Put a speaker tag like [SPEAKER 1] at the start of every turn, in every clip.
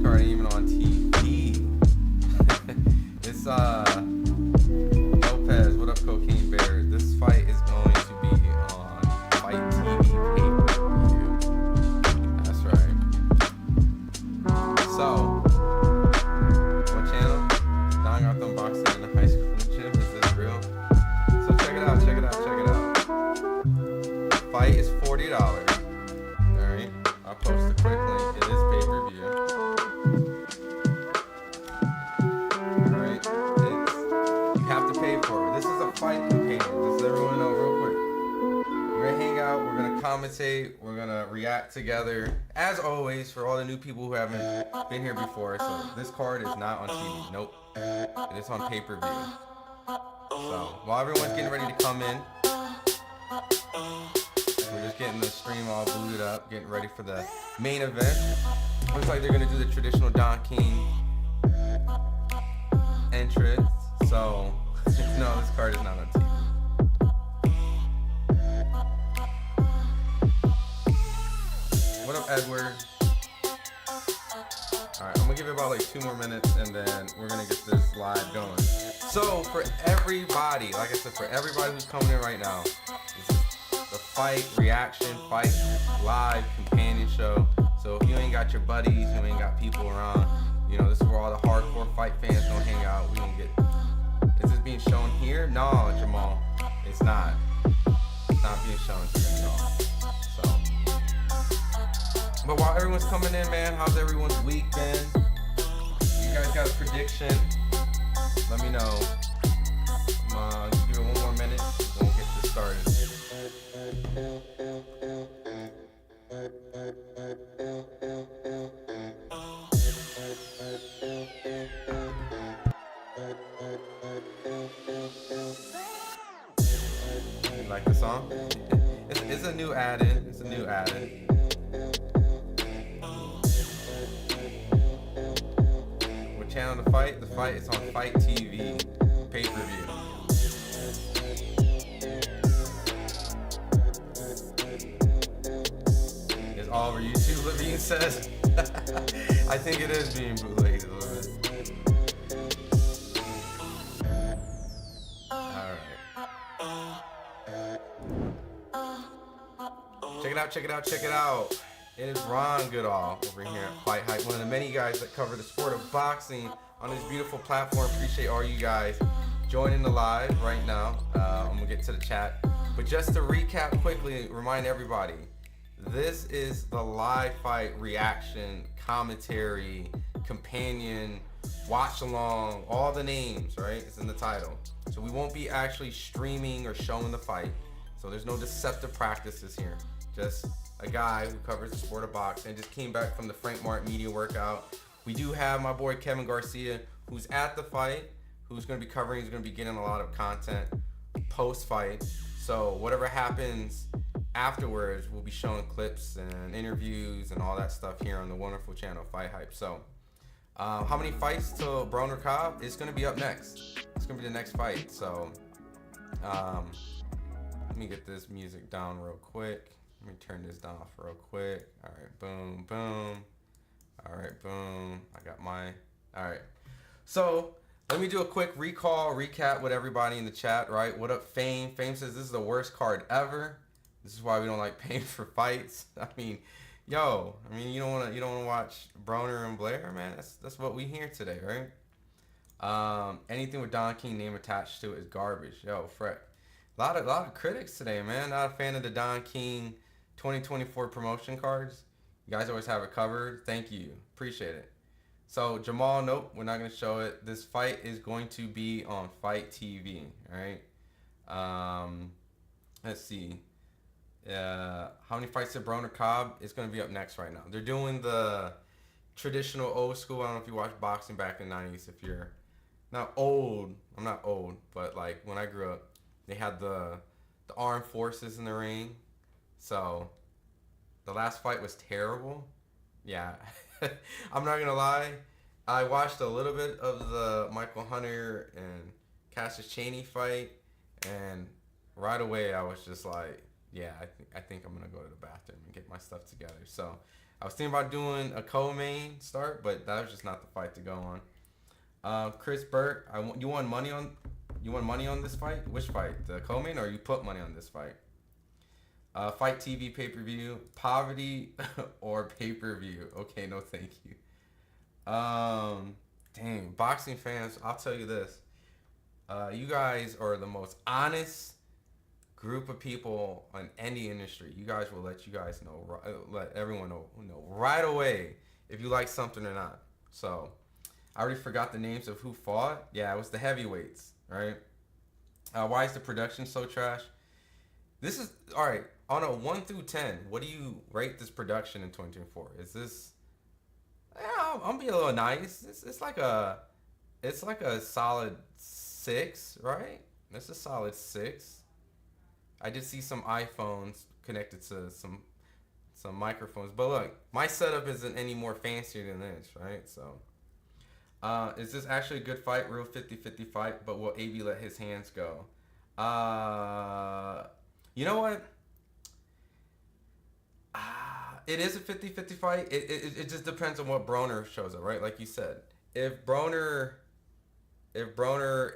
[SPEAKER 1] card ain't even on TV. It's Lopez. What up, Cocaine Bear? This fight is going to be on Fight TV pay-per-view. That's right. So, what channel? Don got the unboxing in the high school gym. Is this real? So check it out. Check it out. Check it out. Fight is $40. Alright. I'll post a quick link. It is pay-per-view. Alright. You have to pay for it. This is a fight companion. Just let everyone know real quick. We're gonna hang out, we're gonna commentate, we're gonna react together. As always, for all the new people who haven't been here before, so this card is not on TV. Nope. It is on pay-per-view. So while everyone's getting ready to come in, we're just getting the stream all booted up, getting ready for the main event. Looks like they're gonna do the traditional Don King entrance. So no, this card is not on TV. What up, Edward? Alright, I'm gonna give it about like 2 more minutes and then we're gonna get this live going. So for everybody, like I said, for everybody who's coming in right now, this is the fight reaction, fight live companion show. So if you ain't got your buddies, you ain't got people around, you know, this is where all the hardcore fight fans gonna hang out. We gonna get. Is this being shown here? No, Jamal, it's not. It's not being shown here, no. So, but while everyone's coming in, man, how's everyone's week been? You guys got a prediction? Let me know. Just give it 1 more minute, and we'll get this started. You like the song? It's a new add-in. It's a new add-in. What channel to fight? The fight is on Fight TV pay-per-view. It's all over YouTube, Levine says. I think it is being bootlegged a little bit. Check it out, check it out, check it out. It is Ron Goodall over here at FightHype, one of the many guys that cover the sport of boxing on this beautiful platform. Appreciate all you guys joining the live right now. I'm gonna get to the chat. But just to recap quickly, remind everybody, this is the live fight reaction, commentary, companion, watch along, all the names, right? It's in the title. So we won't be actually streaming or showing the fight. So there's no deceptive practices here. Just a guy who covers the sport of boxing, just came back from the Frank Martin media workout. We do have my boy Kevin Garcia, who's at the fight, who's going to be covering, he's going to be getting a lot of content post-fight. So whatever happens afterwards, we'll be showing clips and interviews and all that stuff here on the wonderful channel FightHype. So how many fights till Broner Cobb? It's going to be up next. It's going to be the next fight. So let me get this music down real quick. Let me turn this down off real quick. All right, boom, boom. All right, boom. I got my, all right. So let me do a quick recap with everybody in the chat, right? What up, Fame? Fame says this is the worst card ever. This is why we don't like paying for fights. I mean, yo, you don't wanna watch Broner and Blair, man. That's what we hear today, right? Anything with Don King name attached to it is garbage. Yo, Fred. A lot of critics today, man. Not a fan of the Don King 2024 promotion cards. You guys always have it covered. Thank you. Appreciate it. So Jamal, nope, we're not going to show it. This fight is going to be on Fight TV, all right? Let's see. How many fights did Broner Cobb? It's going to be up next right now. They're doing the traditional old school. I don't know if you watched boxing back in the 90s. If you're not old, I'm not old, but like when I grew up, they had the armed forces in the ring. So the last fight was terrible. Yeah, I'm not gonna lie. I watched a little bit of the Michael Hunter and Cassius Chaney fight, and right away I was just like, yeah, I think I'm gonna go to the bathroom and get my stuff together. So I was thinking about doing a co-main start, but that was just not the fight to go on. Chris Burke, you won money on this fight? Which fight? The co-main, or you put money on this fight? Fight TV pay-per-view, poverty or pay-per-view? Okay, no thank you. Dang, boxing fans, I'll tell you this. You guys are the most honest group of people in any industry. You guys will let you guys know, let everyone know right away if you like something or not. So, I already forgot the names of who fought. Yeah, it was the heavyweights, right? Why is the production so trash? This is, all right, on a 1 through 10, what do you rate this production in 2024? Is this, yeah, I'm be a little nice. It's like a solid 6, right? It's a solid 6. I did see some iPhones connected to some microphones, but look, my setup isn't any more fancier than this, right? So, is this actually a good fight? Real 50-50 fight, but will AB let his hands go? You know what? It is a 50-50 fight. It just depends on what Broner shows up, right? Like you said, if Broner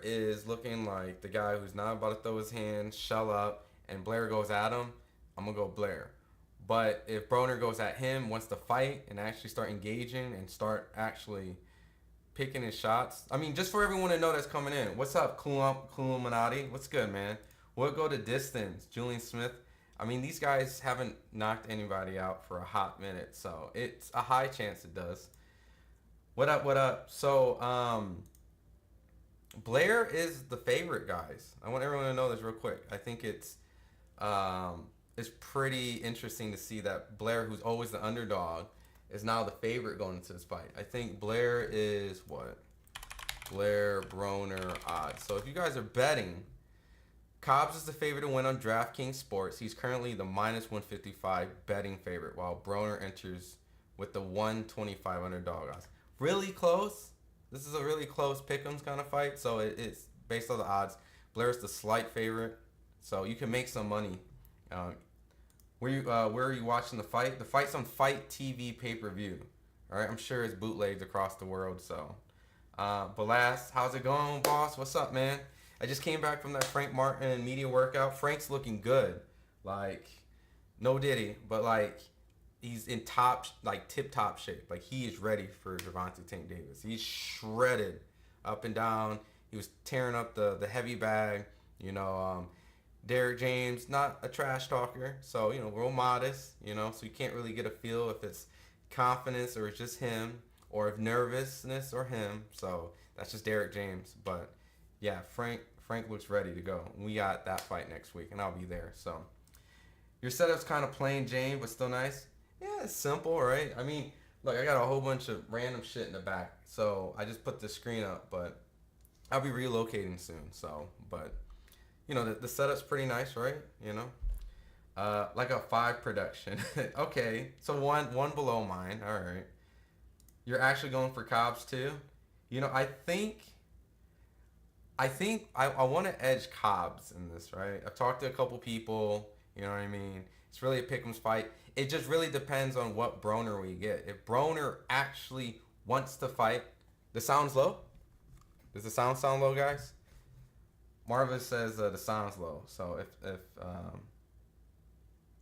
[SPEAKER 1] is looking like the guy who's not about to throw his hands, shell up, and Blair goes at him, I'm gonna go Blair. But if Broner goes at him, wants to fight and actually start engaging and start actually picking his shots. I mean, just for everyone to know that's coming in. What's up, Kuluminati? What's good, man? We'll go to distance. Julian Smith. I mean, these guys haven't knocked anybody out for a hot minute, so it's a high chance it does. What up, what up? So, Blair is the favorite, guys. I want everyone to know this real quick. I think it's pretty interesting to see that Blair, who's always the underdog, is now the favorite going into this fight. I think Blair is what? Blair Broner odds. So if you guys are betting, Cobbs is the favorite to win on DraftKings Sports. He's currently the minus 155 betting favorite, while Broner enters with the 125 underdog odds. Really close. This is a really close pick'ems kind of fight, so it's based on the odds. Blair's the slight favorite, so you can make some money. Where are you watching the fight? The fight's on Fight TV pay-per-view. All right, I'm sure it's bootlegged across the world. So, Balas, how's it going, boss? What's up, man? I just came back from that Frank Martin media workout. Frank's looking good, like no diddy, but like he's in tip-top shape. Like he is ready for Gervonta Tank Davis. He's shredded up and down. He was tearing up the heavy bag. Derek James, not a trash talker, so, real modest, so you can't really get a feel if it's confidence or it's just him, or if nervousness or him, so that's just Derek James. But, yeah, Frank looks ready to go. We got that fight next week, and I'll be there, so. Your setup's kind of plain Jane, but still nice? Yeah, it's simple, right? I mean, look, I got a whole bunch of random shit in the back, so I just put the screen up, but I'll be relocating soon, so, but... the setup's pretty nice, right? Like a 5 production. Okay, so one below mine. All right. You're actually going for Cobbs too? I think I want to edge Cobbs in this, right? I've talked to a couple people, you know what I mean? It's really a pick'em's fight. It just really depends on what Broner we get. If Broner actually wants to fight, the sound's low? Does the sound low, guys? Marva says the sound's low, so if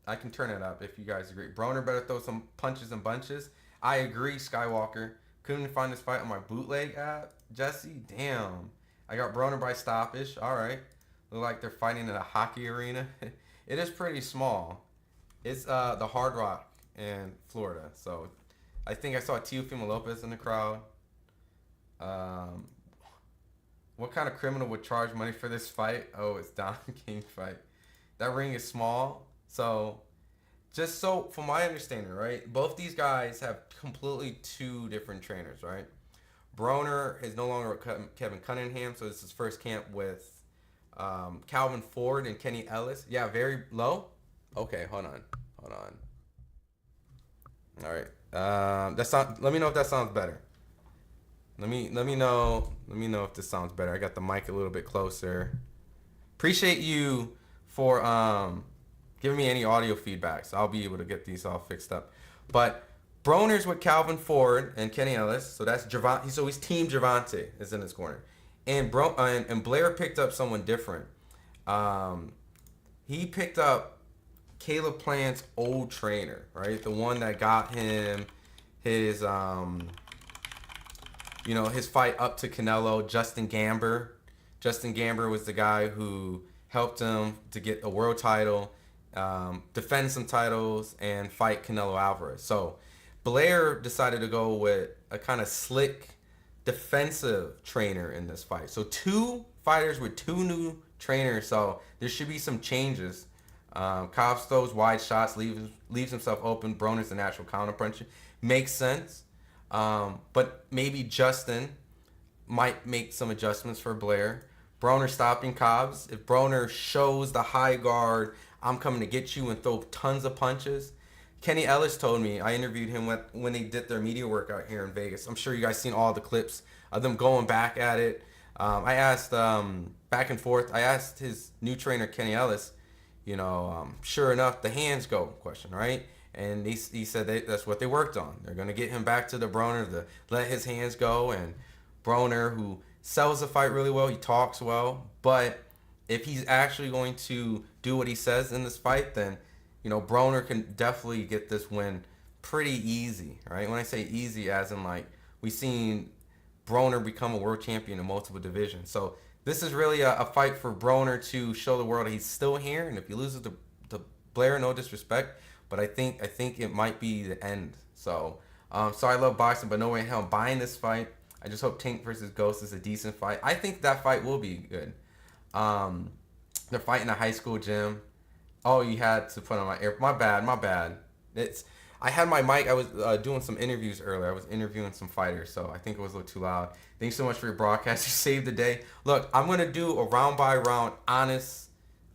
[SPEAKER 1] I can turn it up if you guys agree. Broner better throw some punches and bunches. I agree, Skywalker. Couldn't find this fight on my bootleg app. Jesse, damn. I got Broner by stoppage. All right. Look like they're fighting in a hockey arena. It is pretty small. It's the Hard Rock in Florida. So I think I saw Teofimo Lopez in the crowd. What kind of criminal would charge money for this fight? Oh, it's Don King fight. That ring is small. So, just so, from my understanding, right? Both these guys have completely 2 different trainers, right? Broner is no longer with Kevin Cunningham, so this is his first camp with Calvin Ford and Kenny Ellis. Yeah, very low. Okay, hold on. All right. Let me know if that sounds better. Let me know if this sounds better. I got the mic a little bit closer. Appreciate you for giving me any audio feedback, so I'll be able to get these all fixed up. But Broner's with Calvin Ford and Kenny Ellis, so that's Javante. So he's Team Javante is in his corner, and and Blair picked up someone different. He picked up Caleb Plant's old trainer, right? The one that got him his his fight up to Canelo, Justin Gamber. Justin Gamber was the guy who helped him to get a world title, defend some titles, and fight Canelo Alvarez. So Blair decided to go with a kind of slick defensive trainer in this fight. So 2 fighters with 2 new trainers. So there should be some changes. Cobbs throws wide shots, leaves himself open. Broner's the natural counterpuncher. Makes sense. But maybe Justin might make some adjustments for Blair. Broner stopping Cobbs. If Broner shows the high guard, I'm coming to get you, and throw tons of punches. Kenny Ellis told me, I interviewed him when they did their media workout here in Vegas. I'm sure you guys seen all the clips of them going back at it. I asked back and forth. I asked his new trainer, Kenny Ellis, sure enough, the hands go question, right? And he said that's what they worked on. They're going to get him back to the Broner to let his hands go. And Broner, who sells the fight really well, he talks well. But if he's actually going to do what he says in this fight, then Broner can definitely get this win pretty easy, right? When I say easy, as in like we've seen Broner become a world champion in multiple divisions. So this is really a fight for Broner to show the world he's still here. And if he loses to Blair, no disrespect, but I think it might be the end. So so I love boxing, but no way in hell I'm buying this fight. I just hope Tank versus Ghost is a decent fight. I think that fight will be good. They're fighting a high school gym. Oh, you had to put on my ear. My bad. I had my mic. I was doing some interviews earlier. I was interviewing some fighters, so I think it was a little too loud. Thanks so much for your broadcast. You saved the day. Look, I'm gonna do a round by round, honest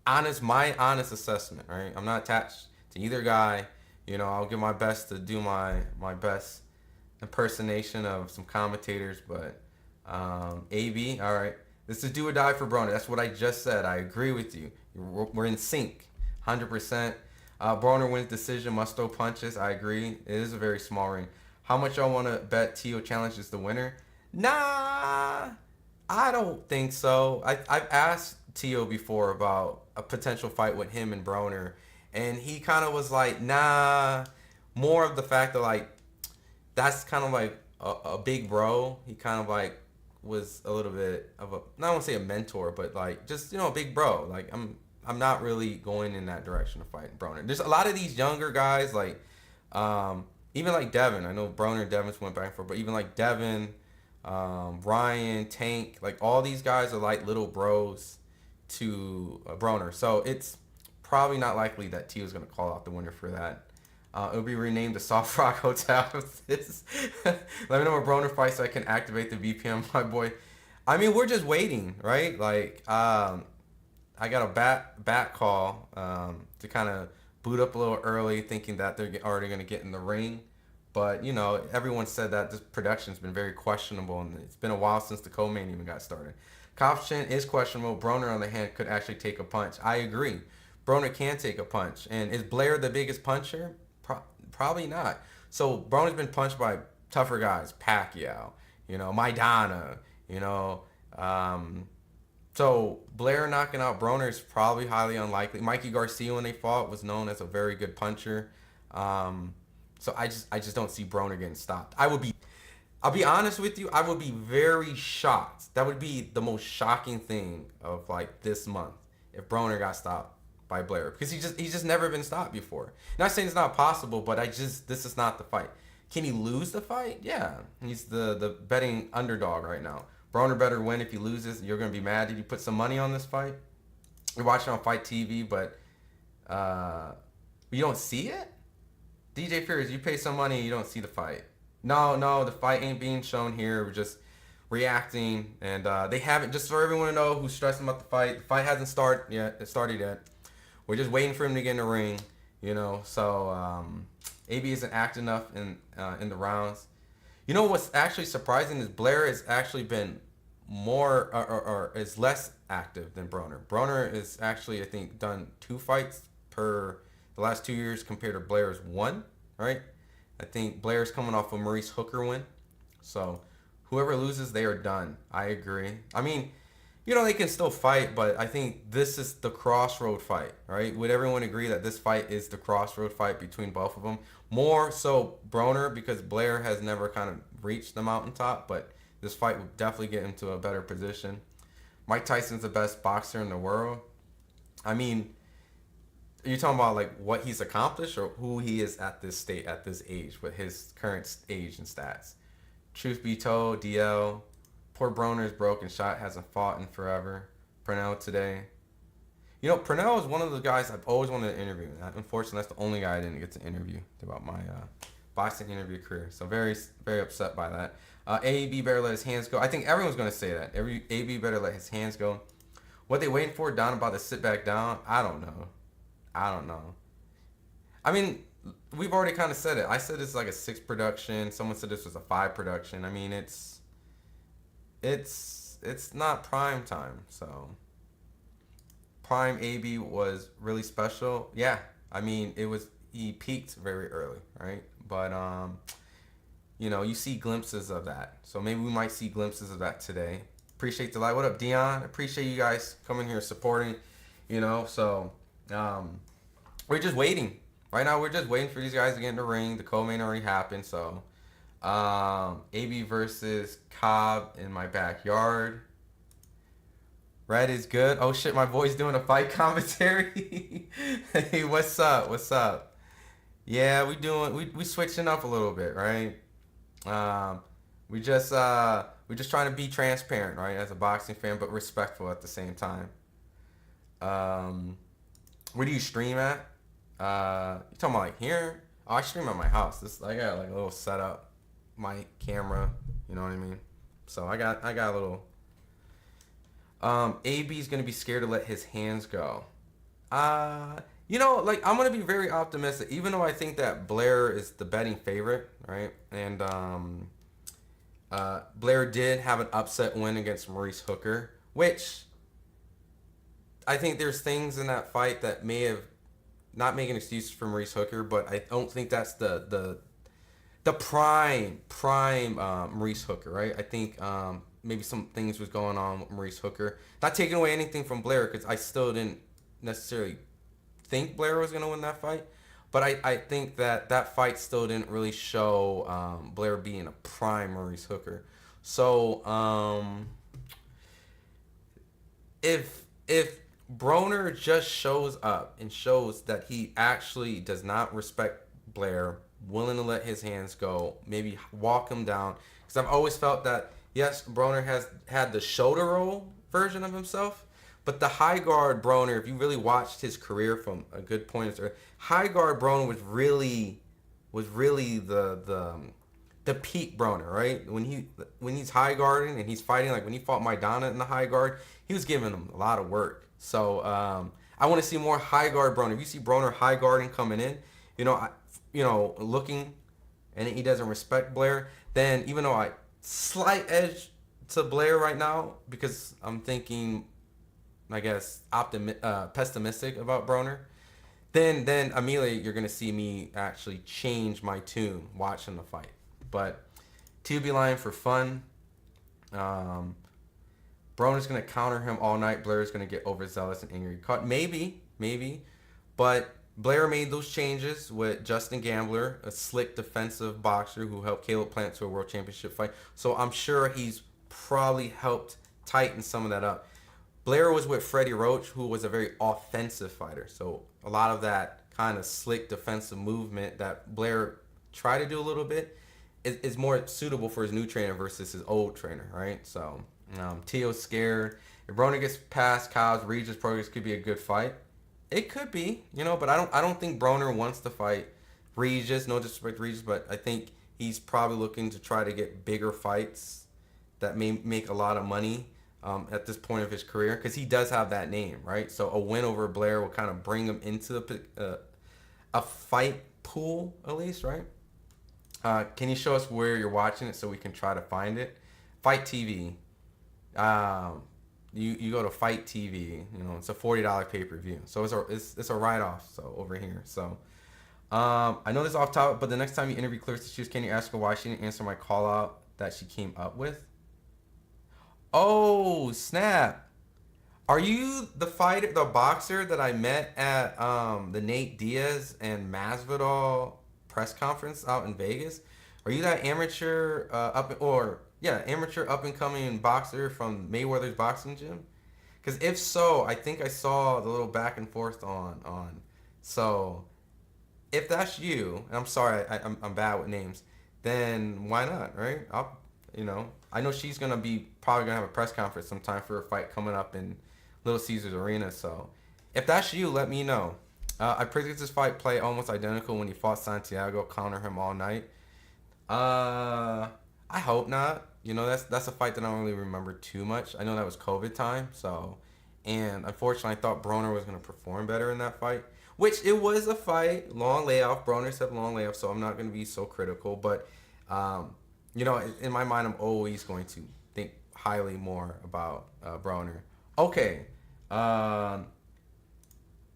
[SPEAKER 1] assessment. Right? I'm not attached to either guy. I'll give my best to do my best impersonation of some commentators, but AB, all right. This is do or die for Broner. That's what I just said. I agree with you. We're in sync. 100%. Broner wins decision, must throw punches. I agree. It is a very small ring. How much y'all want to bet Tio challenges the winner? Nah, I don't think so. I've asked Tio before about a potential fight with him and Broner, and he kind of was like, nah, more of the fact that like that's kind of like a big bro. He kind of like was a little bit of a, I don't want to say a mentor, but like just a big bro. Like I'm not really going in that direction of fighting Broner. There's a lot of these younger guys, like even like Devin. I know Broner and Devin's went back and forth, but even like Devin, Ryan, Tank, like all these guys are like little bros to Broner. So it's probably not likely that Tio's going to call out the winner for that. It'll be renamed the Soft Rock Hotel. Let me know when Broner fights so I can activate the VPN, my boy. I mean, we're just waiting, right? Like, I got a bat call to kind of boot up a little early, thinking that they're already going to get in the ring. But, everyone said that this production's been very questionable, and it's been a while since the co-main even got started. Cobb's chin is questionable. Broner, on the hand, could actually take a punch. I agree. Broner can take a punch. And is Blair the biggest puncher? Probably not. So Broner's been punched by tougher guys, Pacquiao, Maidana, so Blair knocking out Broner is probably highly unlikely. Mikey Garcia, when they fought, was known as a very good puncher. So I just don't see Broner getting stopped. I'll be honest with you, I would be very shocked. That would be the most shocking thing of like this month if Broner got stopped by Blair, because he's just never been stopped before. Not saying it's not possible, but this is not the fight. Can he lose the fight? Yeah, he's the betting underdog right now. Broner better win. If he loses, you're gonna be mad. Did you put some money on this fight? You're watching on Fight TV, but you don't see it. DJ Fears, you pay some money, you don't see the fight. No, the fight ain't being shown here. We're just reacting, and they haven't. Just for everyone to know who's stressing about the fight hasn't started yet. We're just waiting for him to get in the ring, So AB isn't active enough in the rounds. What's actually surprising is Blair has actually been more or is less active than Broner. Broner is actually, I think, done 2 fights per the last 2 years compared to Blair's 1, right? I think Blair's coming off a Maurice Hooker win. So whoever loses, they are done. I agree. I mean, they can still fight, but I think this is the crossroad fight, right? Would everyone agree that this fight is the crossroad fight between both of them? More so Broner, because Blair has never kind of reached the mountaintop, but this fight would definitely get him to a better position. Mike Tyson's the best boxer in the world. I mean, are you talking about like what he's accomplished or who he is at this state, at this age, with his current age and stats? Truth be told, DL, poor Broner's broken shot, hasn't fought in forever. Pernell today. Pernell is one of the guys I've always wanted to interview. Unfortunately, that's the only guy I didn't get to interview about my boxing interview career. So very, very upset by that. AB better let his hands go. I think everyone's going to say that. AB better let his hands go. What they waiting for? Don about to sit back down? I don't know. I mean, we've already kind of said it. I said it's like a 6 production. Someone said this was a 5 production. I mean, it's not prime time. So prime AB was really special. Yeah, I mean, he peaked very early, right? But you see glimpses of that. So maybe we might see glimpses of that today. Appreciate the light. What up, Dion? Appreciate you guys coming here supporting. So we're just waiting. Right now, we're just waiting for these guys to get in the ring. The co-main already happened. So AB versus Cobb in my backyard. Red is good. Oh shit, my boy's doing a fight commentary. Hey, what's up? Yeah, we switching up a little bit, right? We just trying to be transparent, right, as a boxing fan, but respectful at the same time. Where do you stream at? You talking about like here? Oh, I stream at my house. I got like a little setup, mic, camera. You know what I mean? So I got a little. AB's gonna be scared to let his hands go. I'm gonna be very optimistic, even though I think that Blair is the betting favorite, right? And Blair did have an upset win against Maurice Hooker, which I think there's things in that fight that may have not making excuses for Maurice Hooker, but I don't think that's the prime Maurice Hooker, right? I think maybe some things was going on with Maurice Hooker. Not taking away anything from Blair, because I still didn't necessarily think Blair was going to win that fight. But I think that fight still didn't really show Blair being a prime Maurice Hooker. So if Broner just shows up and shows that he actually does not respect Blair, willing to let his hands go, maybe walk him down. Because I've always felt that, yes, Broner has had the shoulder roll version of himself, but the high guard Broner, if you really watched his career from a good point, high guard Broner was really the peak Broner, right? When he's high guarding and he's fighting, like when he fought Maidana in the high guard, he was giving him a lot of work. So I want to see more high guard Broner. If you see Broner high guarding coming in, looking, and he doesn't respect Blair, then even though I slight edge to Blair right now, because I'm thinking, I guess, pessimistic about Broner, then immediately you're gonna see me actually change my tune watching the fight. But TB line for fun. Broner's gonna counter him all night. Blair's gonna get overzealous and angry. Maybe, but Blair made those changes with Justin Gambler, a slick defensive boxer who helped Caleb Plant to a world championship fight. So I'm sure he's probably helped tighten some of that up. Blair was with Freddie Roach, who was a very offensive fighter. So a lot of that kind of slick defensive movement that Blair tried to do a little bit is more suitable for his new trainer versus his old trainer, right? So Tio's scared. If Broner gets past Cobbs, Regis Progress could be a good fight. It could be, but I don't think Broner wants to fight Regis. No disrespect to Regis, but I think he's probably looking to try to get bigger fights that may make a lot of money at this point of his career, because he does have that name, right? So a win over Blair will kind of bring him into a fight pool, at least, right? Can you show us where you're watching it so we can try to find it? Fight TV. You go to Fight TV. It's a $40 pay-per-view. So it's a write-off. So over here. So I know this is off topic, but the next time you interview Clarissa Shields, can you ask her why she didn't answer my call out that she came up with? Oh, snap. Are you the fighter, the boxer that I met at the Nate Diaz and Masvidal press conference out in Vegas? Are you that amateur amateur up and coming boxer from Mayweather's boxing gym? Because if so, I think I saw the little back and forth on. So if that's you, and I'm sorry, I'm bad with names, then why not, right? I know she's gonna be probably gonna have a press conference sometime for a fight coming up in Little Caesars Arena. So if that's you, let me know. I predicted this fight play almost identical when he fought Santiago, counter him all night. I hope not. That's a fight that I don't really remember too much. I know that was COVID time, and unfortunately, I thought Broner was gonna perform better in that fight. Which it was a fight, long layoff. Broner said long layoff, so I'm not gonna be so critical. But in my mind, I'm always going to think highly more about Broner. Okay.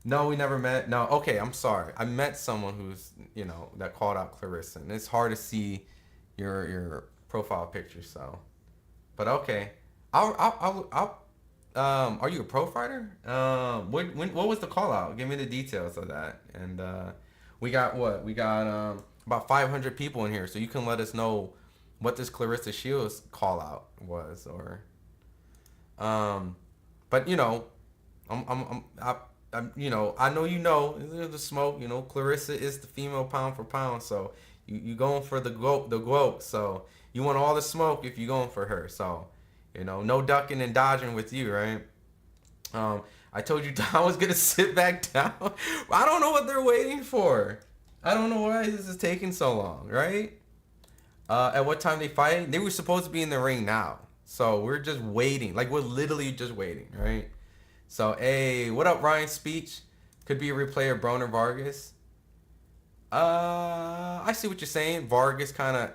[SPEAKER 1] No, we never met. No, okay, I'm sorry. I met someone who's, that called out Clarissa. And it's hard to see your profile picture, so. But okay. Are you a pro fighter? What was the call out? Give me the details of that. And we got what? We got about 500 people in here, so you can let us know what this Clarissa Shields call out was, or but I know the smoke. Clarissa is the female pound for pound, so you going for the goat. So you want all the smoke if you going for her. So no ducking and dodging with you, right? I told you Don was gonna sit back down. I don't know what they're waiting for. I don't know why this is taking so long, right? At what time they fighting? They were supposed to be in the ring now. So we're just waiting. Like, we're literally just waiting, right? So, hey, what up, Ryan Speech? Could be a replay of Broner Vargas. I see what you're saying. Vargas kind of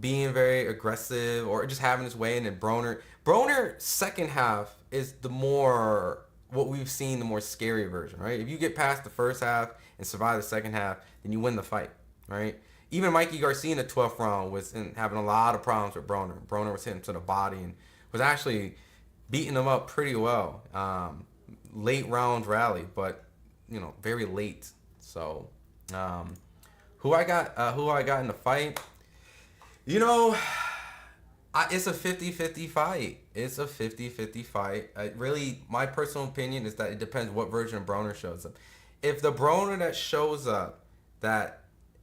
[SPEAKER 1] being very aggressive or just having his way, and then Broner second half is the more, what we've seen, the more scary version, right? If you get past the first half and survive the second half, then you win the fight, right? Even Mikey Garcia in the 12th round was having a lot of problems with Broner. Broner was hitting to the body and was actually beating him up pretty well. Late round rally, but very late. So, who I got in the fight? It's a 50-50 fight. It's a 50-50 fight. Really, my personal opinion is that it depends what version of Broner shows up. If the Broner that shows up that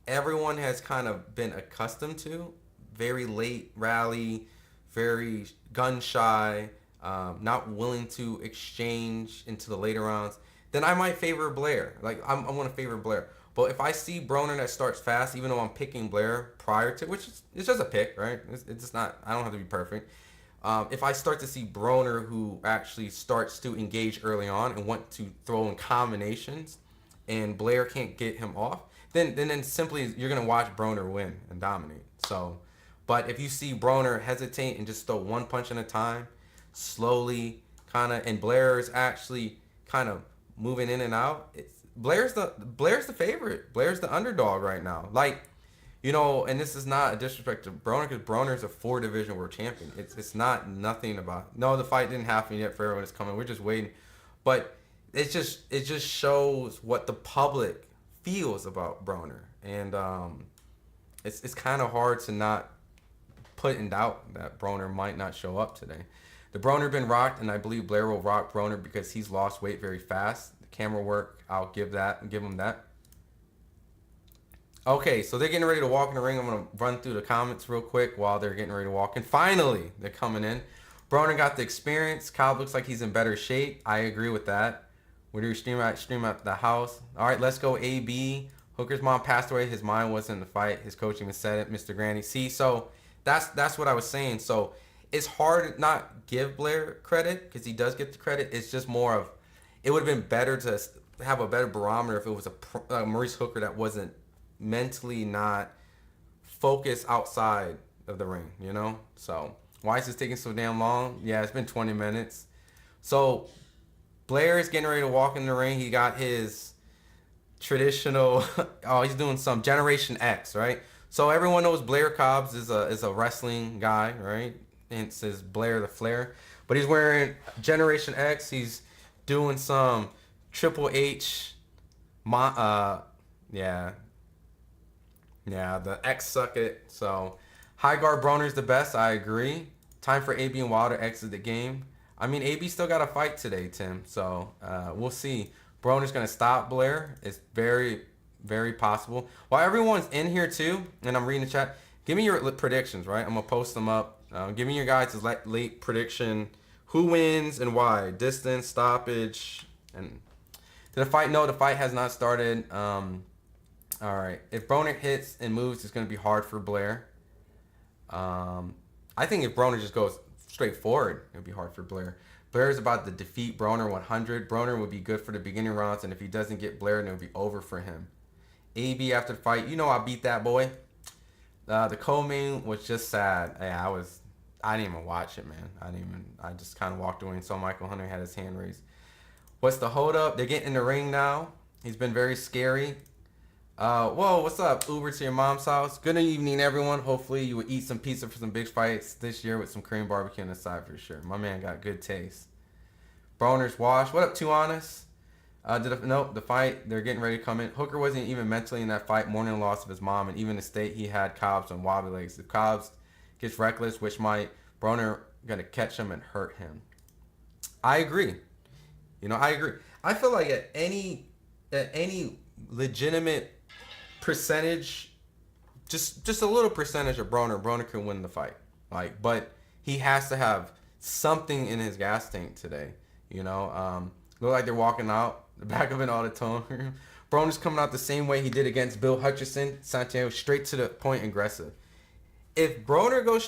[SPEAKER 1] everyone has kind of been accustomed to, very late rally, very gun shy, not willing to exchange into the later rounds, then I might favor Blair. Like, I want to favor Blair. But if I see Broner that starts fast, even though I'm picking Blair prior to, which is, it's just a pick, right? It's just not, I don't have to be perfect. If I start to see Broner who actually starts to engage early on and want to throw in combinations, and Blair can't get him off, then simply you're gonna watch Broner win and dominate. So, but if you see Broner hesitate and just throw one punch at a time, slowly and Blair is actually kind of moving in and out, Blair's the favorite. Blair's the underdog right now. Like, and this is not a disrespect to Broner, because Broner's a 4-division world champion. It's not nothing about. No, the fight didn't happen yet for everyone that's coming. We're just waiting, but it just shows what the public feels about Broner, and it's kind of hard to not put in doubt that Broner might not show up today. The Broner been rocked, and I believe Blair will rock Broner because he's lost weight very fast. The camera work, I'll give him that. Okay, so they're getting ready to walk in the ring. I'm gonna run through the comments real quick while they're getting ready to walk in. Finally, they're coming in. Broner got the experience. Kyle looks like he's in better shape. I agree with that. Where do you stream at the house? All right, let's go. AB. Hooker's mom passed away. His mind wasn't in the fight. His coach even said it. Mr. Granny. See, so that's what I was saying. So it's hard to not give Blair credit because he does get the credit. It's just more of, it would have been better to have a better barometer if it was a Maurice Hooker that wasn't mentally not focused outside of the ring, So why is this taking so damn long? Yeah, it's been 20 minutes. So Blair is getting ready to walk in the ring. He got his traditional. Oh, he's doing some Generation X, right? So everyone knows Blair Cobbs is a wrestling guy, right? And it says Blair the Flair, but he's wearing Generation X. He's doing some Triple H. Yeah, yeah, the X suck it. So high guard Broner's the best. I agree. Time for AB and Wilder to exit the game. I mean, AB still got a fight today, Tim. So we'll see. Broner's gonna stop Blair. It's very, very possible. While everyone's in here too, and I'm reading the chat, give me your predictions, right? I'm gonna post them up. Give me your guys' late prediction. Who wins and why? Distance, stoppage, and did the fight? No, the fight has not started. All right. If Broner hits and moves, it's gonna be hard for Blair. I think if Broner just goes straight forward, it'll be hard for Blair. Blair is about to defeat Broner 100. Broner would be good for the beginning rounds, and if he doesn't get Blair, then it'll be over for him. AB after the fight, I beat that boy. The co-main was just sad. Yeah, I didn't even watch it, man. I just kind of walked away and saw Michael Hunter had his hand raised. What's the hold up? They're getting in the ring now. He's been very scary. Whoa, what's up? Uber to your mom's house. Good evening, everyone. Hopefully you will eat some pizza for some big fights this year with some Korean barbecue on the side for sure. My man got good taste. Broner's wash. What up, Too Honest? Nope, the fight, they're getting ready to come in. Hooker wasn't even mentally in that fight, mourning the loss of his mom, and even the state he had Cobbs on wobbly legs. If Cobbs gets reckless, which might, Broner gonna catch him and hurt him. I agree. I agree. I feel like at any legitimate percentage, just a little percentage of Broner can win the fight. But he has to have something in his gas tank today. Look like they're walking out the back of an auditorium. Broner's coming out the same way he did against Bill Hutcherson, Santiago, straight to the point, aggressive. If Broner goes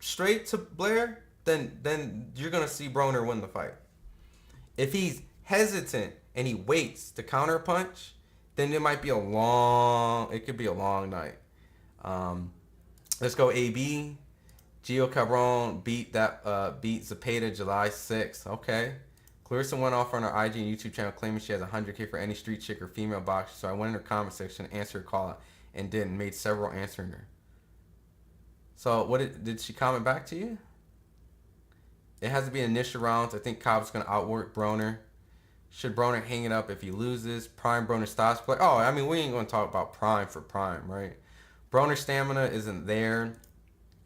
[SPEAKER 1] straight to Blair, then you're gonna see Broner win the fight. If he's hesitant and he waits to counter punch, then it could be a long night. Let's go AB. Gio Cabron beat Zepeda July 6th. Okay. Clarissa went off on her IG and YouTube channel claiming she has 100K for any street chick or female boxer. So I went in her comment section, answered her call out, and made several answering her. So did she comment back to you? It has to be initial rounds. I think Cobb's going to outwork Broner. Should Broner hang it up if he loses? Prime Broner stops play. Oh, I mean, we ain't going to talk about prime for prime, right? Broner's stamina isn't there.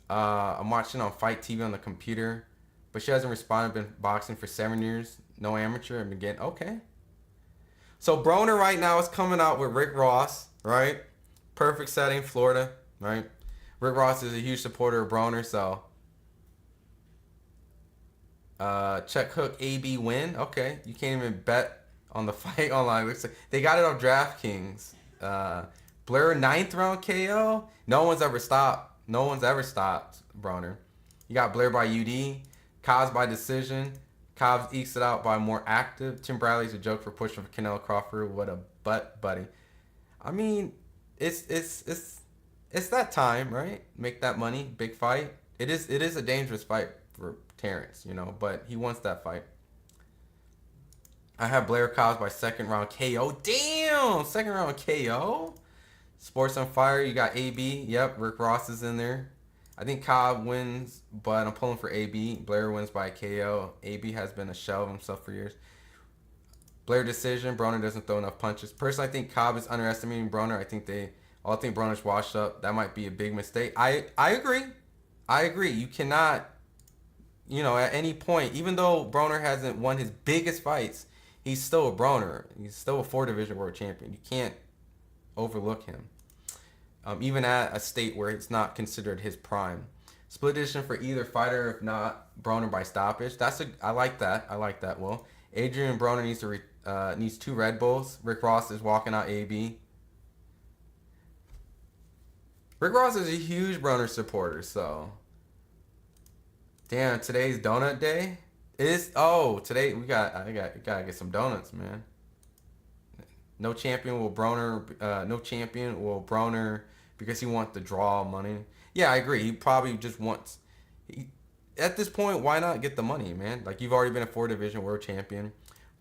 [SPEAKER 1] I'm watching on Fight TV on the computer, but she hasn't responded. Been boxing for 7 years. No amateur. And again, okay. So Broner right now is coming out with Rick Ross, right? Perfect setting, Florida, right? Rick Ross is a huge supporter of Broner, so... check hook AB win. Okay, you can't even bet on the fight online. Looks like they got it on DraftKings. Blair 9th round KO. No one's ever stopped Broner. You got Blair by UD, Cobbs by decision. Cobbs ekes it out by more active. Tim Bradley's a joke for pushing for Canelo Crawford. What a butt, buddy. I mean, it's that time, right? Make that money, big fight. It is a dangerous fight for Terrence, but he wants that fight. I have Blair Cobbs by second round KO. Damn, second round KO. Sports on Fire. You got AB. Yep, Rick Ross is in there. I think Cobb wins, but I'm pulling for AB. Blair wins by KO. AB has been a shell of himself for years. Blair decision. Broner doesn't throw enough punches. Personally, I think Cobb is underestimating Broner. I think Broner's washed up. That might be a big mistake. I agree. You cannot, at any point, even though Broner hasn't won his biggest fights, he's still a Broner. He's still a 4-division world champion. You can't overlook him. Even at a state where it's not considered his prime. Split decision for either fighter, if not Broner by stoppage. I like that. Well, Adrien Broner needs 2 Red Bulls. Rick Ross is walking out AB. Rick Ross is a huge Broner supporter, so. Damn, today's donut day. Today I gotta get some donuts, man. No champion will Broner because he wants the draw money. Yeah, I agree. He probably just wants. At this point, why not get the money, man? Like, you've already been a 4-division world champion.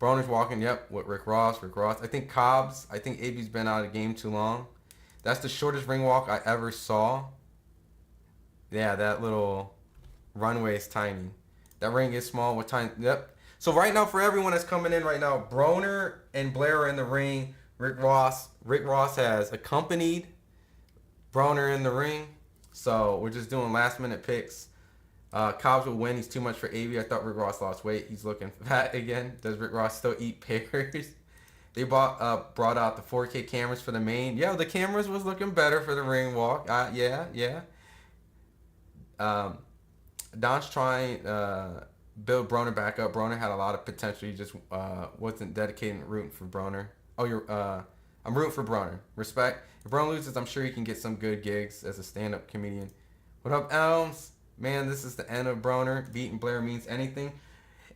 [SPEAKER 1] Broner's walking, yep, with Rick Ross. I think Cobbs, I think AB's been out of the game too long. That's the shortest ring walk I ever saw. Yeah, that little runway is tiny. That ring is small with tiny, yep. So right now, for everyone that's coming in right now, Broner and Blair are in the ring. Rick Ross has accompanied Broner in the ring. So we're just doing last minute picks. Cobbs will win. He's too much for AB. I thought Rick Ross lost weight. He's looking fat again. Does Rick Ross still eat pears? They brought out the 4K cameras for the main. Yeah, the cameras was looking better for the ring walk. Yeah. Don's trying build Broner back up. Broner had a lot of potential. He just wasn't dedicated and rooting for Broner. I'm rooting for Broner. Respect. If Broner loses, I'm sure he can get some good gigs as a stand-up comedian. What up, Elms? Man, this is the end of Broner. Beating Blair means anything.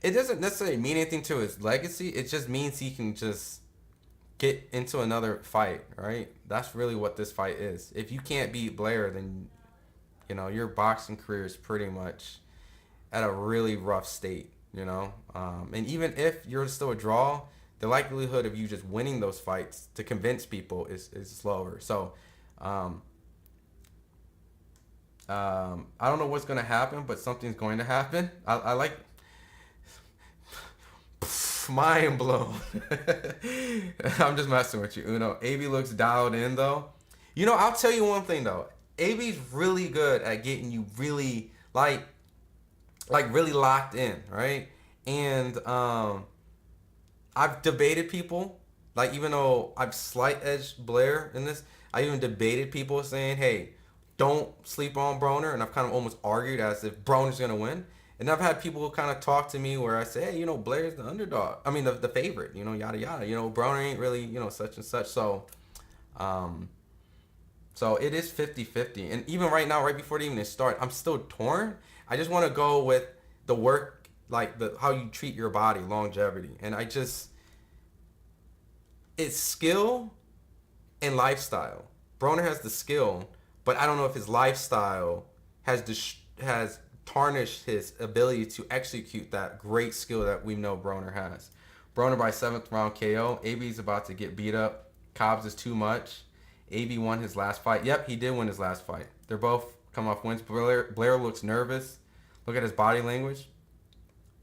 [SPEAKER 1] It doesn't necessarily mean anything to his legacy. It just means he can just get into another fight, right? That's really what this fight is. If you can't beat Blair, then, you know, your boxing career is pretty much at a really rough state, you know? And even if you're still a draw, the likelihood of you just winning those fights to convince people is lower. So, I don't know what's going to happen, but something's going to happen. I like... Mind blown. I'm just messing with you, Uno. AB looks dialed in, though. You know, I'll tell you one thing, though. AB's really good at getting you really, like really locked in, right? And, I've debated people, like, even though I've slight edged Blair in this, I even debated people saying, hey, don't sleep on Broner, and I've kind of almost argued as if Broner's going to win. And I've had people kind of talk to me where I say, hey, you know, Blair's the underdog. I mean, the favorite, you know, yada, yada. You know, Broner ain't really, you know, such and such. So, so it is 50-50. And even right now, right before the even start, I'm still torn. I just want to go with the work, like how you treat your body, longevity. And it's skill and lifestyle. Broner has the skill, but I don't know if his lifestyle has tarnished his ability to execute that great skill that we know Broner has. Broner by 7th round KO. AB's about to get beat up. Cobbs is too much. AB won his last fight. Yep, he did win his last fight. They're both come off wins. Blair looks nervous. Look at his body language.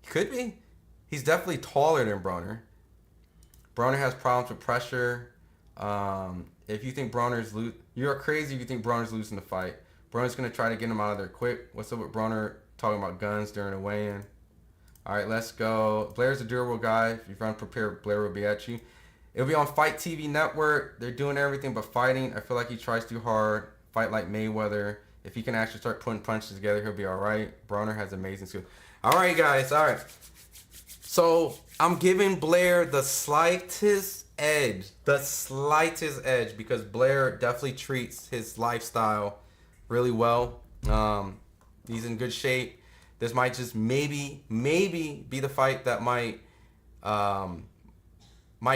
[SPEAKER 1] Could be. He's definitely taller than Broner. Broner has problems with pressure. If you think Broner's you're crazy if you think Broner's losing the fight. Broner's going to try to get him out of there quick. What's up with Broner talking about guns during the weigh-in? All right, let's go. Blair's a durable guy. If you're unprepared, Blair will be at you. It'll be on Fight TV Network. They're doing everything but fighting. I feel like he tries too hard. Fight like Mayweather. If he can actually start putting punches together, he'll be all right. Broner has amazing skills. All right, guys. All right. So I'm giving Blair the slightest edge. The slightest edge because Blair definitely treats his lifestyle really well. He's in good shape. This might just maybe be the fight that might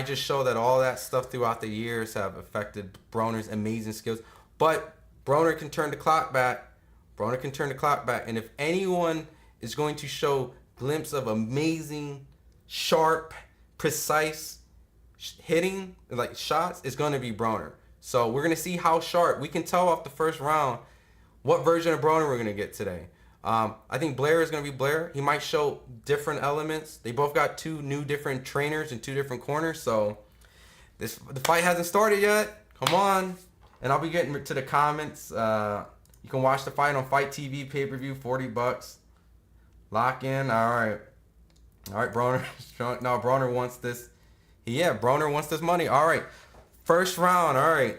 [SPEAKER 1] just show that all that stuff throughout the years have affected Broner's amazing skills. But Broner can turn the clock back. And if anyone is going to show glimpse of amazing, sharp, precise hitting, like shots, it's going to be Broner. So we're going to see how sharp. We can tell off the first round what version of Broner we're going to get today. I think Blair is going to be Blair. He might show different elements. They both got two new different trainers in two different corners. So the fight hasn't started yet. Come on. And I'll be getting to the comments. You can watch the fight on Fight TV pay-per-view, $40. Lock in. All right, Broner. No, Broner wants this. Yeah, Broner wants this money. All right. First round. All right.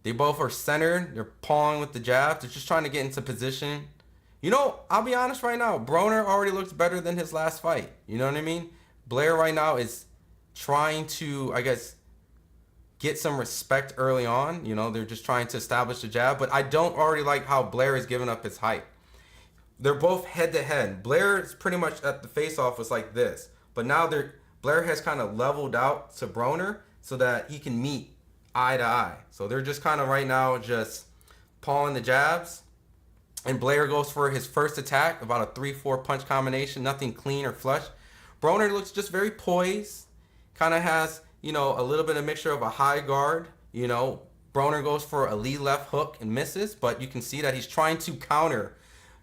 [SPEAKER 1] They both are centered. They're pawing with the jabs. They're just trying to get into position. You know, I'll be honest right now. Broner already looks better than his last fight. You know what I mean? Blair right now is trying to, I guess, get some respect early on. You know, they're just trying to establish the jab. But I don't already like how Blair is giving up his height. They're both head-to-head. Blair is pretty much at the face-off was like this. But now Blair has kind of leveled out to Broner so that he can meet eye to eye. So they're just kind of right now just pawing the jabs. And Blair goes for his first attack, about a 3-4 punch combination, nothing clean or flush. Broner looks just very poised, kind of has, you know, a little bit of mixture of a high guard, you know. Broner goes for a lead left hook and misses, but you can see that he's trying to counter.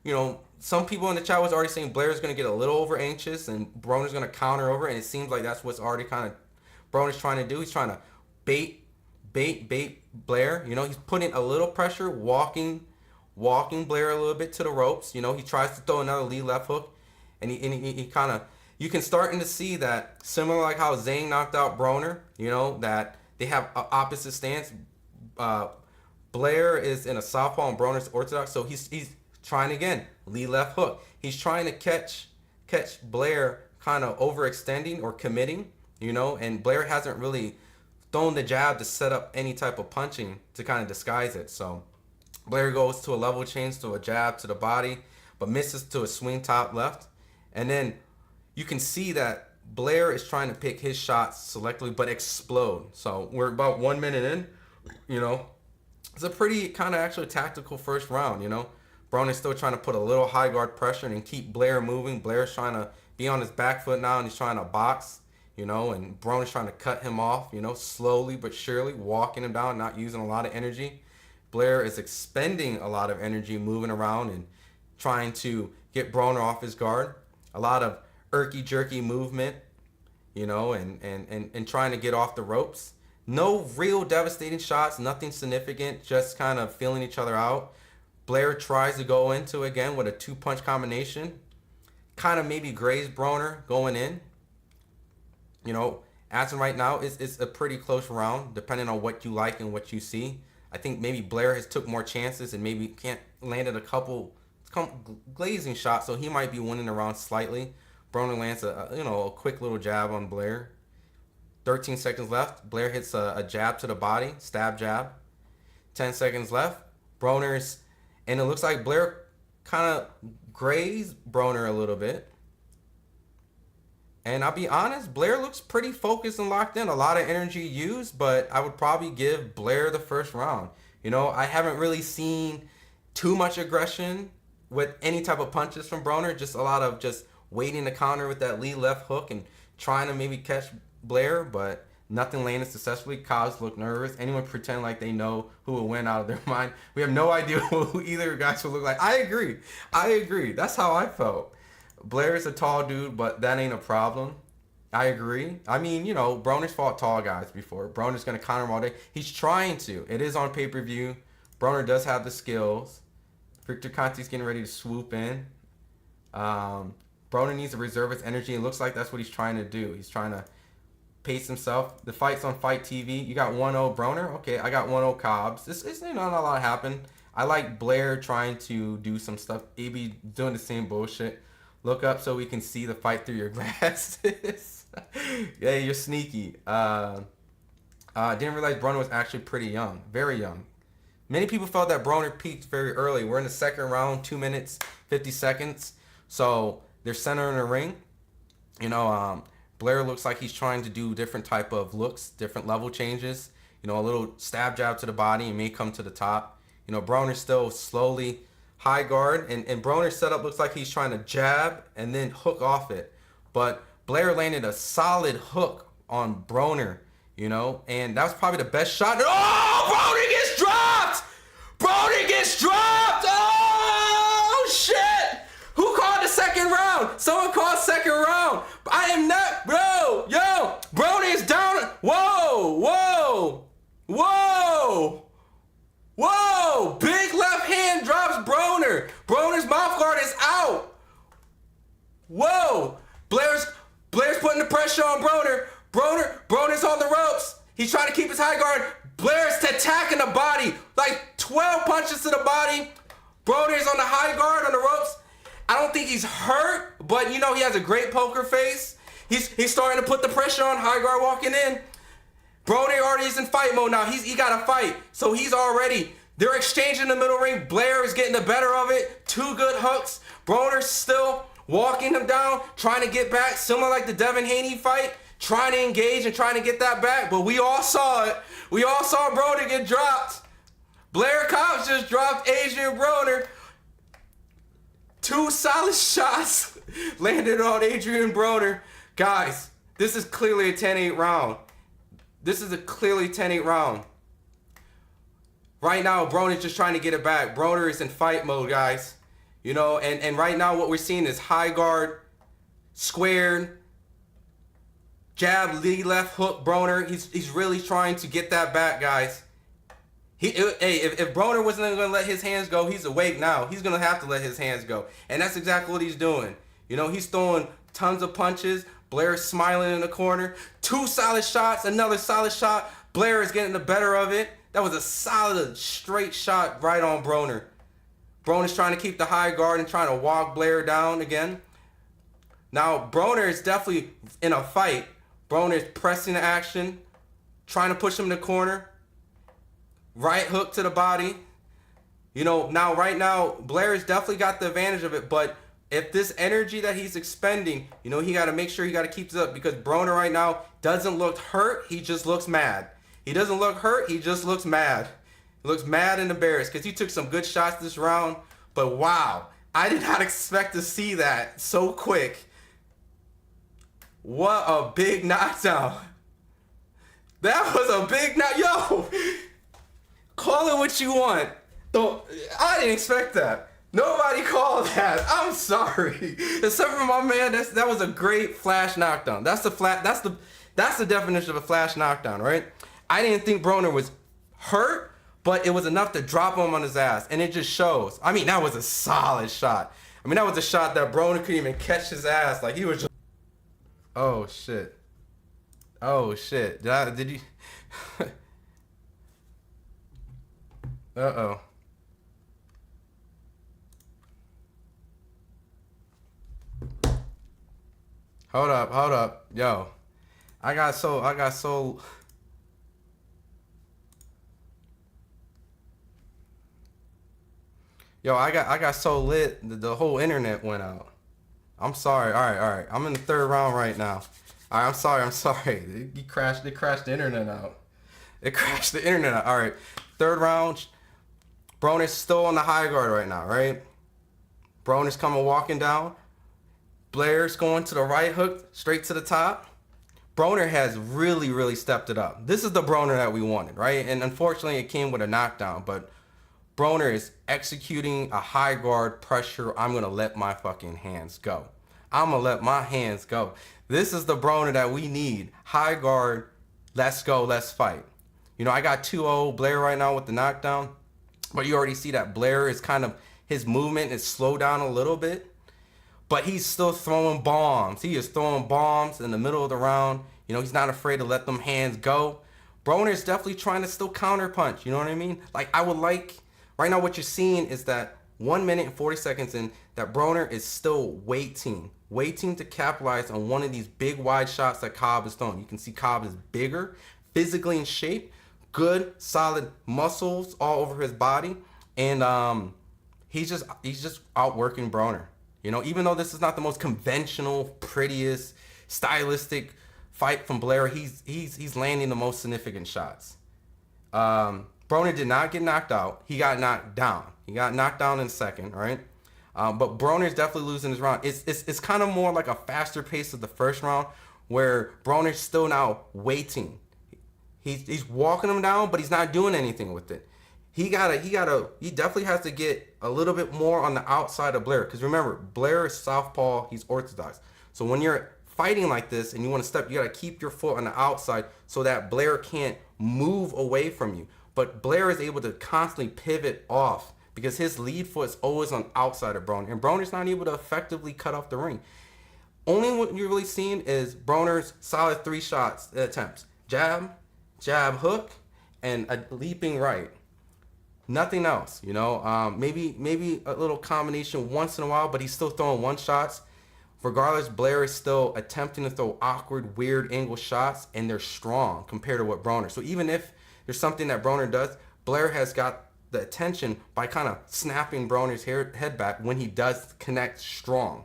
[SPEAKER 1] You know, some people in the chat was already saying Blair's going to get a little over anxious and Broner's going to counter over, and it seems like that's what's already kind of Broner's trying to do. He's trying to bait Blair. You know, he's putting a little pressure, walking Blair a little bit to the ropes. You know, he tries to throw another lead left hook, and he kind of, you can starting to see that similar like how Zane knocked out Broner, you know, that they have a opposite stance. Blair is in a southpaw and Broner's orthodox, so he's trying again, lead left hook. He's trying to catch Blair kind of overextending or committing, you know, and Blair hasn't really thrown the jab to set up any type of punching to kind of disguise it. So Blair goes to a level change to a jab to the body, but misses to a swing top left. And then you can see that Blair is trying to pick his shots selectively, but explode. So we're about 1 minute in. You know, it's a pretty kind of actually tactical first round, you know. Broner's still trying to put a little high guard pressure and keep Blair moving. Blair's trying to be on his back foot now, and he's trying to box, you know, and Broner's trying to cut him off, you know, slowly but surely, walking him down, not using a lot of energy. Blair is expending a lot of energy, moving around and trying to get Broner off his guard. A lot of irky-jerky movement, you know, and trying to get off the ropes. No real devastating shots, nothing significant, just kind of feeling each other out. Blair tries to go into again with a 2-punch combination. Kind of maybe grazed Broner going in. You know, as of right now, it's a pretty close round, depending on what you like and what you see. I think maybe Blair has took more chances and maybe can't landed a couple glazing shots, so he might be winning the round slightly. Broner lands a quick little jab on Blair. 13 seconds left. Blair hits a jab to the body, stab jab. 10 seconds left. Broner's, and it looks like Blair kind of grazed Broner a little bit. And I'll be honest, Blair looks pretty focused and locked in. A lot of energy used, but I would probably give Blair the first round. You know, I haven't really seen too much aggression with any type of punches from Broner. Just a lot of just waiting to counter with that lead left hook and trying to maybe catch Blair, but nothing landed successfully. Cobbs looked nervous. Anyone pretend like they know who will win out of their mind. We have no idea who either guys will look like. I agree. That's how I felt. Blair is a tall dude, but that ain't a problem. I agree. I mean, you know, Broner's fought tall guys before. Broner's going to counter him all day. He's trying to. It is on pay-per-view. Broner does have the skills. Victor Conti's getting ready to swoop in. Broner needs to reserve his energy. It looks like that's what he's trying to do. He's trying to pace himself. The fight's on Fight TV. You got 1-0 Broner. Okay, I got 1-0 Cobbs. This is not a lot happened. I like Blair trying to do some stuff. AB doing the same bullshit. Look up so we can see the fight through your glasses. Yeah, you're sneaky. Didn't realize Broner was actually pretty young. Very young. Many people felt that Broner peaked very early. We're in the second round, 2 minutes, 50 seconds. So they're centering the ring. You know, Blair looks like he's trying to do different type of looks, different level changes. You know, a little stab jab to the body and may come to the top. You know, Broner's still slowly high guard, and Broner's setup looks like he's trying to jab and then hook off it. But Blair landed a solid hook on Broner, you know, and that was probably the best shot. Oh, Broner gets dropped! Broner gets dropped! Oh, shit! Who called the second round? Someone called second round. I am not, bro. Yo, Broner is down. Whoa. Big left hand drops Broner. Broner's mouth guard is out. Whoa. Blair's putting the pressure on Broner. Broner's on the ropes. He's trying to keep his high guard. Blair's attacking the body. Like 12 punches to the body. Broner's on the high guard on the ropes. I don't think he's hurt, but you know, he has a great poker face. He's starting to put the pressure on, high guard walking in. Broner already is in fight mode now. He got to fight. So he's already, they're exchanging the middle ring. Blair is getting the better of it. 2 good hooks. Broner's still walking him down, trying to get back, similar like the Devin Haney fight, trying to engage and trying to get that back, but we all saw it. We all saw Broner get dropped. Blair Cobbs just dropped Adrien Broner. 2 solid shots landed on Adrien Broner. Guys, this is clearly a 10-8 round. This is a clearly 10-8 round. Right now, Broner's just trying to get it back. Broner is in fight mode, guys. You know, and right now what we're seeing is high guard, squared, jab, lead, left hook, Broner. He's really trying to get that back, guys. If Broner wasn't going to let his hands go, he's awake now. He's going to have to let his hands go. And that's exactly what he's doing. You know, he's throwing tons of punches. Blair is smiling in the corner. 2 solid shots, another solid shot. Blair is getting the better of it. That was a solid, straight shot right on Broner. Broner's trying to keep the high guard and trying to walk Blair down again. Now, Broner is definitely in a fight. Broner is pressing the action, trying to push him in the corner. Right hook to the body. You know, right now, Blair has definitely got the advantage of it, but if this energy that he's expending, you know, he got to make sure he got to keep it up, because Broner right now doesn't look hurt. He just looks mad. He doesn't look hurt. He just looks mad. He looks mad and embarrassed because he took some good shots this round. But wow, I did not expect to see that so quick. What a big knockdown. That was a big Yo, call it what you want. I didn't expect that. Nobody called that. I'm sorry. Except for my man, that was a great flash knockdown. That's the definition of a flash knockdown, right? I didn't think Broner was hurt, but it was enough to drop him on his ass, and it just shows. I mean, that was a solid shot. I mean, that was a shot that Broner couldn't even catch his ass. Like, he was just... Oh, shit. Oh, shit. Did you... Uh-oh. Hold up. Yo. I got so... Yo, I got so lit, the whole internet went out. I'm sorry. All right. I'm in the 3rd round right now. All right, I'm sorry. It crashed the internet out. It crashed the internet out. All right. 3rd round. Broner's still on the high guard right now, right? Broner's coming walking down. Blair's going to the right hook, straight to the top. Broner has really, really stepped it up. This is the Broner that we wanted, right? And unfortunately, it came with a knockdown, but Broner is executing a high guard pressure. I'm going to let my fucking hands go. I'm going to let my hands go. This is the Broner that we need. High guard, let's go, let's fight. You know, I got 2-0 Blair right now with the knockdown, but you already see that Blair is kind of, his movement is slowed down a little bit, but he's still throwing bombs. He is throwing bombs in the middle of the round. You know, he's not afraid to let them hands go. Broner is definitely trying to still counter punch. You know what I mean? Like, I would like... Right now, what you're seeing is that 1 minute and 40 seconds in, that Broner is still waiting to capitalize on one of these big wide shots that Cobb is throwing. You can see Cobb is bigger, physically in shape, good, solid muscles all over his body, and he's just outworking Broner. You know, even though this is not the most conventional, prettiest, stylistic fight from Blair, he's landing the most significant shots. Broner did not get knocked out. He got knocked down. He got knocked down in 2nd, right? But Broner's definitely losing his round. It's kind of more like a faster pace of the 1st round, where Broner's still now waiting. He's walking him down, but he's not doing anything with it. He definitely has to get a little bit more on the outside of Blair. Because remember, Blair is southpaw, he's orthodox. So when you're fighting like this and you want to step, you got to keep your foot on the outside so that Blair can't move away from you. But Blair is able to constantly pivot off because his lead foot is always on outside of Broner. And Broner's not able to effectively cut off the ring. Only what you're really seeing is Broner's solid 3 shots attempts. Jab, hook, and a leaping right. Nothing else, you know. Maybe a little combination once in a while, but he's still throwing 1 shots. Regardless, Blair is still attempting to throw awkward, weird angle shots, and they're strong compared to what Broner. So even if there's something that Broner does, Blair has got the attention by kind of snapping Broner's head back when he does connect strong.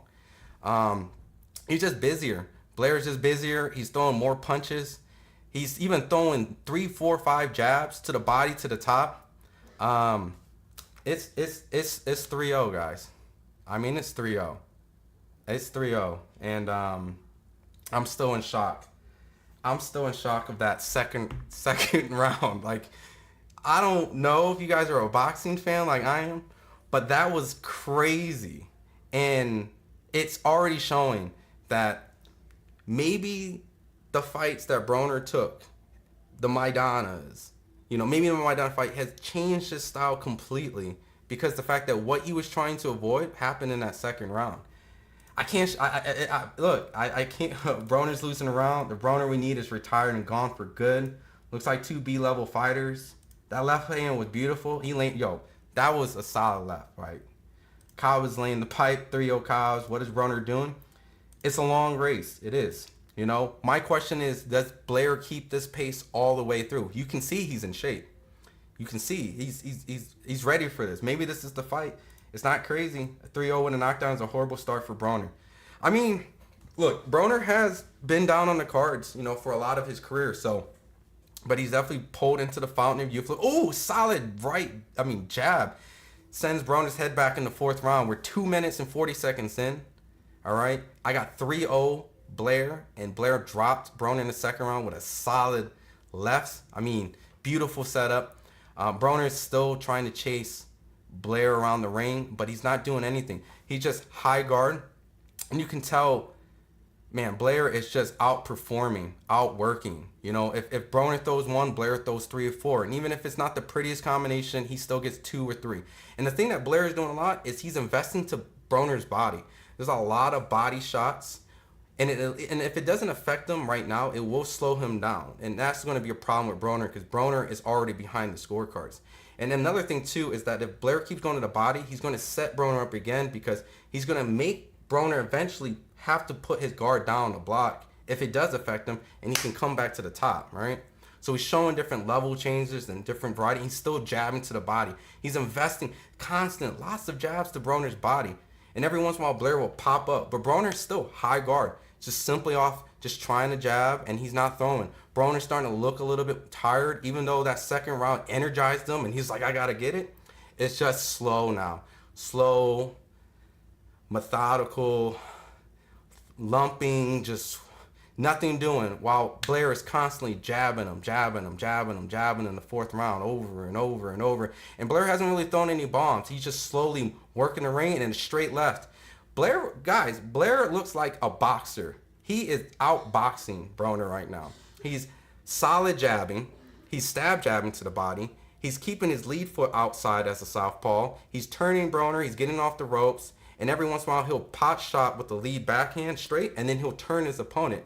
[SPEAKER 1] He's just busier. Blair's just busier. He's throwing more punches. He's even throwing 3, 4, 5 jabs to the body, to the top. It's 3-0, guys. I mean, it's 3-0. It's 3-0. And I'm still in shock. I'm still in shock of that second round. Like, I don't know if you guys are a boxing fan like I am, but that was crazy. And it's already showing that maybe the fights that Broner took, the Maidanas, maybe the Maidana fight has changed his style completely because the fact that what he was trying to avoid happened in that second round. I can't. Look. I can't. Broner's losing a round. The Broner we need is retired and gone for good. Looks like two B-level fighters. That left hand was beautiful. That was a solid left, right? Cobbs is laying the pipe. 3-0 Cobbs. What is Broner doing? It's a long race. It is. My question is, does Blair keep this pace all the way through? You can see he's in shape. You can see he's ready for this. Maybe this is the fight. It's not crazy. A 3-0 and a knockdown is a horrible start for Broner. I mean, look, Broner has been down on the cards, for a lot of his career. But he's definitely pulled into the fountain of youth. Oh, solid jab. Sends Broner's head back in the fourth round. We're 2 minutes and 40 seconds in. All right. I got 3-0 Blair, and Blair dropped Broner in the second round with a solid left. Beautiful setup. Broner is still trying to chase Blair around the ring, but he's not doing anything. He just high guard, and you can tell, man, Blair is just outperforming, outworking. If Broner throws one, Blair throws 3 or 4, and even if it's not the prettiest combination, he still gets 2 or 3. And the thing that Blair is doing a lot is he's investing to Broner's body. There's a lot of body shots, and if it doesn't affect him right now, it will slow him down, and that's going to be a problem with Broner because Broner is already behind the scorecards. And another thing, too, is that if Blair keeps going to the body, he's going to set Broner up again because he's going to make Broner eventually have to put his guard down to block if it does affect him, and he can come back to the top, right? So he's showing different level changes and different variety. He's still jabbing to the body. He's investing lots of jabs to Broner's body. And every once in a while, Blair will pop up. But Broner's still high guard, just simply off just trying to jab, and he's not throwing. Broner's starting to look a little bit tired, even though that second round energized him, and he's like, I got to get it. It's just slow now. Slow, methodical, lumping, just nothing doing, while Blair is constantly jabbing him in the fourth round over and over and over. And Blair hasn't really thrown any bombs. He's just slowly working the ring and straight left. Blair looks like a boxer. He is outboxing Broner right now. He's solid jabbing. He's stab jabbing to the body. He's keeping his lead foot outside as a southpaw. He's turning Broner. He's getting off the ropes. And every once in a while, he'll pot shot with the lead backhand straight, and then he'll turn his opponent,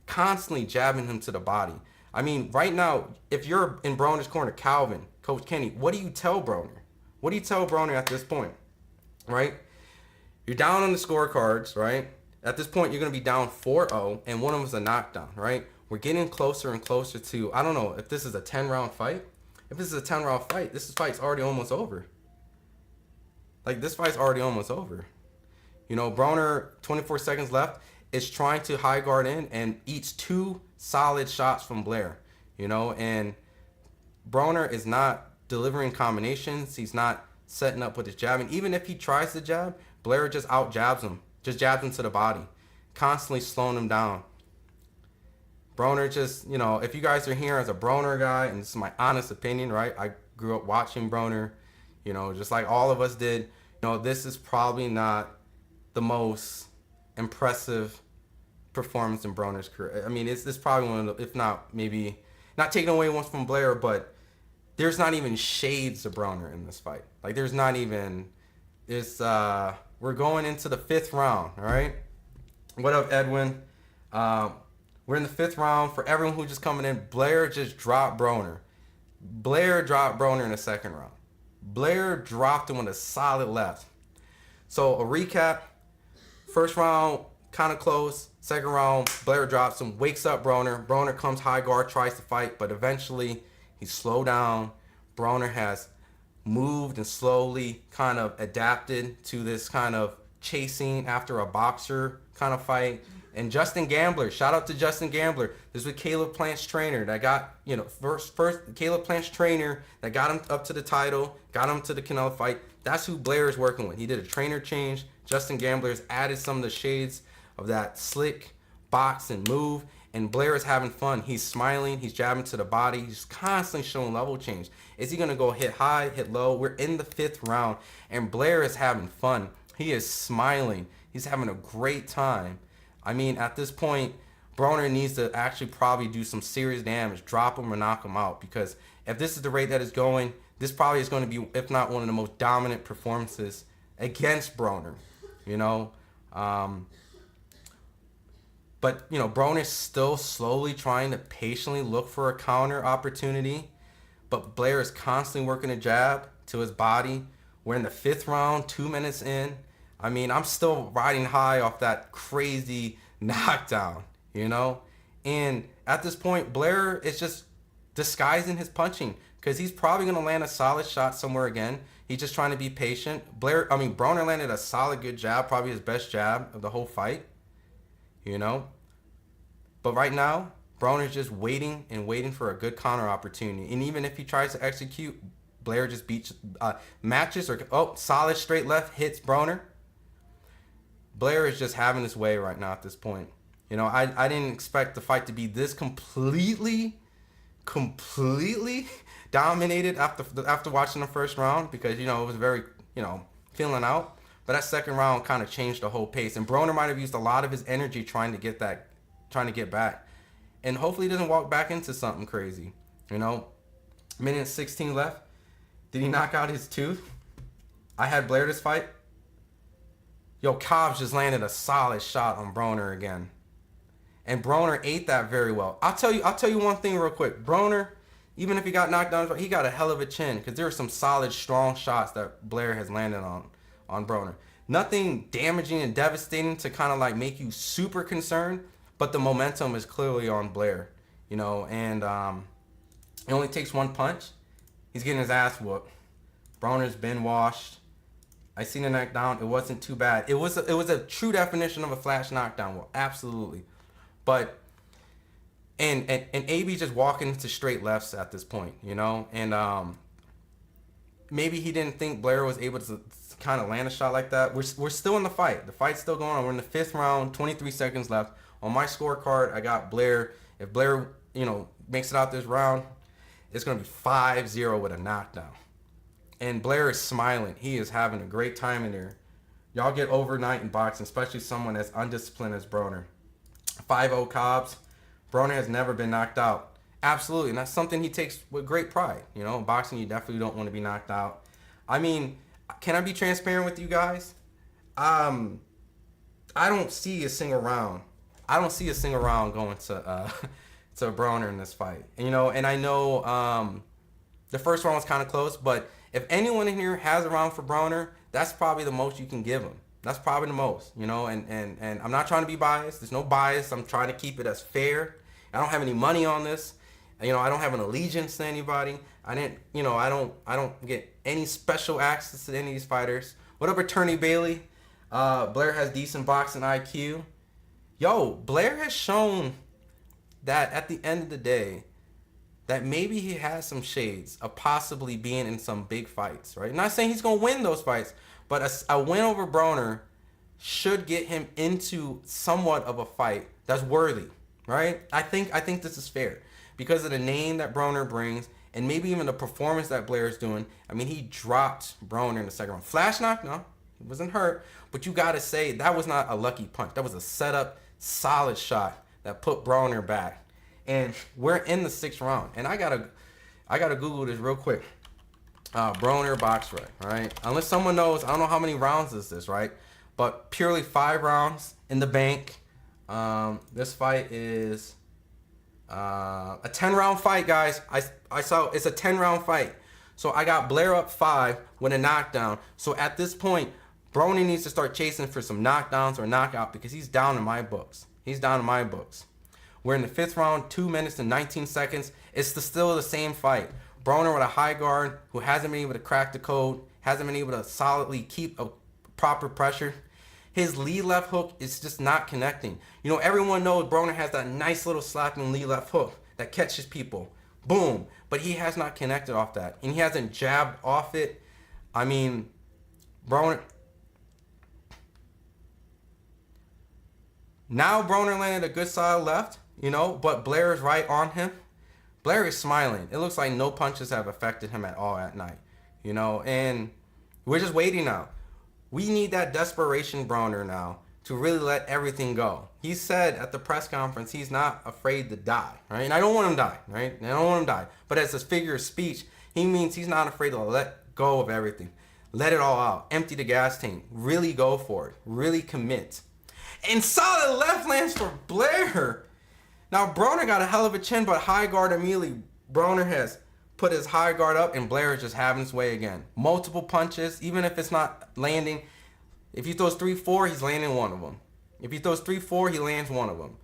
[SPEAKER 1] constantly jabbing him to the body. Right now, if you're in Broner's corner, Calvin, Coach Kenny, what do you tell Broner? What do you tell Broner at this point, right? You're down on the scorecards, right? At this point, you're going to be down 4-0, and one of them is a knockdown, right? We're getting closer and closer to, I don't know, if this is a 10-round fight. If this is a 10-round fight, this fight's already almost over. This fight's already almost over. Broner, 24 seconds left, is trying to high guard in and eats 2 solid shots from Blair, and Broner is not delivering combinations. He's not setting up with his jab. And even if he tries to jab, Blair just out jabs him, just jabs him to the body, constantly slowing him down. Broner just, if you guys are here as a Broner guy, and this is my honest opinion, right? I grew up watching Broner, just like all of us did. This is probably not the most impressive performance in Broner's career. It's probably one of the, if not, maybe, not taking away once from Blair, but there's not even shades of Broner in this fight. There's not even, we're going into the 5th round, all right? What up, Edwin? We're in the 5th round. For everyone who's just coming in, Blair just dropped Broner. Blair dropped Broner in the 2nd round. Blair dropped him with a solid left. So a recap, 1st round, kind of close. 2nd round, Blair drops him, wakes up Broner. Broner comes high guard, tries to fight, but eventually he's slowed down. Broner has moved and slowly kind of adapted to this kind of chasing after a boxer kind of fight. And Justin Gambler, shout out to Justin Gambler. This was Caleb Plant's trainer that got, first Caleb Plant's trainer that got him up to the title, got him to the Canelo fight. That's who Blair is working with. He did a trainer change. Justin Gambler has added some of the shades of that slick box and move. And Blair is having fun. He's smiling. He's jabbing to the body. He's constantly showing level change. Is he going to go hit high, hit low? We're in the 5th round, and Blair is having fun. He is smiling. He's having a great time. I mean, at this point, Broner needs to actually probably do some serious damage, drop him or knock him out, because if this is the rate that it's going, this probably is going to be, if not one of the most dominant performances against Broner, you know. But, you know, Broner's still slowly trying to patiently look for a counter opportunity. But Blair is constantly working a jab to his body. We're in the 5th round, 2 minutes in. I mean, I'm still riding high off that crazy knockdown, you know. And at this point, Blair is just disguising his punching, because he's probably going to land a solid shot somewhere again. He's just trying to be patient. Broner landed a solid good jab, probably his best jab of the whole fight, you know. But right now, Broner's just waiting and waiting for a good counter opportunity. And even if he tries to execute, Blair just matches or solid straight left hits Broner. Blair is just having his way right now at this point. You know, I didn't expect the fight to be this completely dominated after watching the first round, because, you know, it was very, you know, feeling out. But that second round kind of changed the whole pace, and Broner might have used a lot of his energy trying to get back, and hopefully he doesn't walk back into something crazy. You know, minute 16 left. Did he knock out his tooth? I had Blair this fight. Yo, Cobbs just landed a solid shot on Broner again, and Broner ate that very well. I'll tell you one thing real quick. Broner, even if he got knocked down, he got a hell of a chin, because there were some solid, strong shots that Blair has landed on Broner. Nothing damaging and devastating to kind of like make you super concerned, but the momentum is clearly on Blair, you know, and it only takes one punch. He's getting his ass whooped. Broner's been washed. I seen the knockdown. It wasn't too bad. It was a true definition of a flash knockdown. Well, absolutely. But and AB just walking into straight lefts at this point, you know, and maybe he didn't think Blair was able to kind of land a shot like that. We're still in the fight. The fight's still going on. We're in the 5th round, 23 seconds left. On my scorecard, I got Blair. If Blair, you know, makes it out this round, it's going to be 5-0 with a knockdown. And Blair is smiling. He is having a great time in there. Y'all get overnight in boxing, especially someone as undisciplined as Broner. 5-0 Cobbs. Broner has never been knocked out. Absolutely. And that's something he takes with great pride. You know, in boxing, you definitely don't want to be knocked out. I mean, can I be transparent with you guys? I don't see a single round. I don't see a single round going to Broner in this fight. And, you know, and I know the first round was kind of close, but if anyone in here has a round for Broner, that's probably the most you can give him. That's probably the most, you know, and I'm not trying to be biased. There's no bias. I'm trying to keep it as fair. I don't have any money on this. You know, I don't have an allegiance to anybody. I don't get any special access to any of these fighters. What up, Attorney Bailey? Blair has decent boxing IQ. Yo, Blair has shown that at the end of the day, that maybe he has some shades of possibly being in some big fights, right? I'm not saying he's going to win those fights, but a win over Broner should get him into somewhat of a fight that's worthy, right? I think this is fair because of the name that Broner brings and maybe even the performance that Blair is doing. I mean, he dropped Broner in the second round. Flash knock, no, he wasn't hurt, but you got to say that was not a lucky punch. That was a setup, solid shot that put Broner back. And we're in the 6th round, and I gotta Google this real quick. Broner box rec, right? Unless someone knows, I don't know how many rounds is this, right? But purely 5 rounds in the bank. This fight is a 10-round fight, guys. I saw it's a 10-round fight. So I got Blair up 5 with a knockdown. So at this point, Broner needs to start chasing for some knockdowns or knockout because he's down in my books. We're in the 5th round, 2 minutes and 19 seconds. It's still the same fight. Broner with a high guard who hasn't been able to crack the code, hasn't been able to solidly keep a proper pressure. His lead left hook is just not connecting. You know, everyone knows Broner has that nice little slapping lead left hook that catches people. Boom. But he has not connected off that. And he hasn't jabbed off it. I mean, Broner Now Broner landed a good solid left, but Blair is right on him. Blair is smiling. It looks like no punches have affected him at all at night, and we're just waiting now. We need that desperation Broner now to really let everything go. He said at the press conference he's not afraid to die, right? And I don't want him to die, right? I don't want him to die. But as a figure of speech, he means he's not afraid to let go of everything. Let it all out. Empty the gas tank. Really go for it. Really commit. And solid left lands for Blair. Now, Broner got a hell of a chin, but high guard immediately. Broner has put his high guard up, and Blair is just having his way again. Multiple punches, even if it's not landing. If he throws 3-4, he's landing one of them. If he throws 3-4, he lands one of them.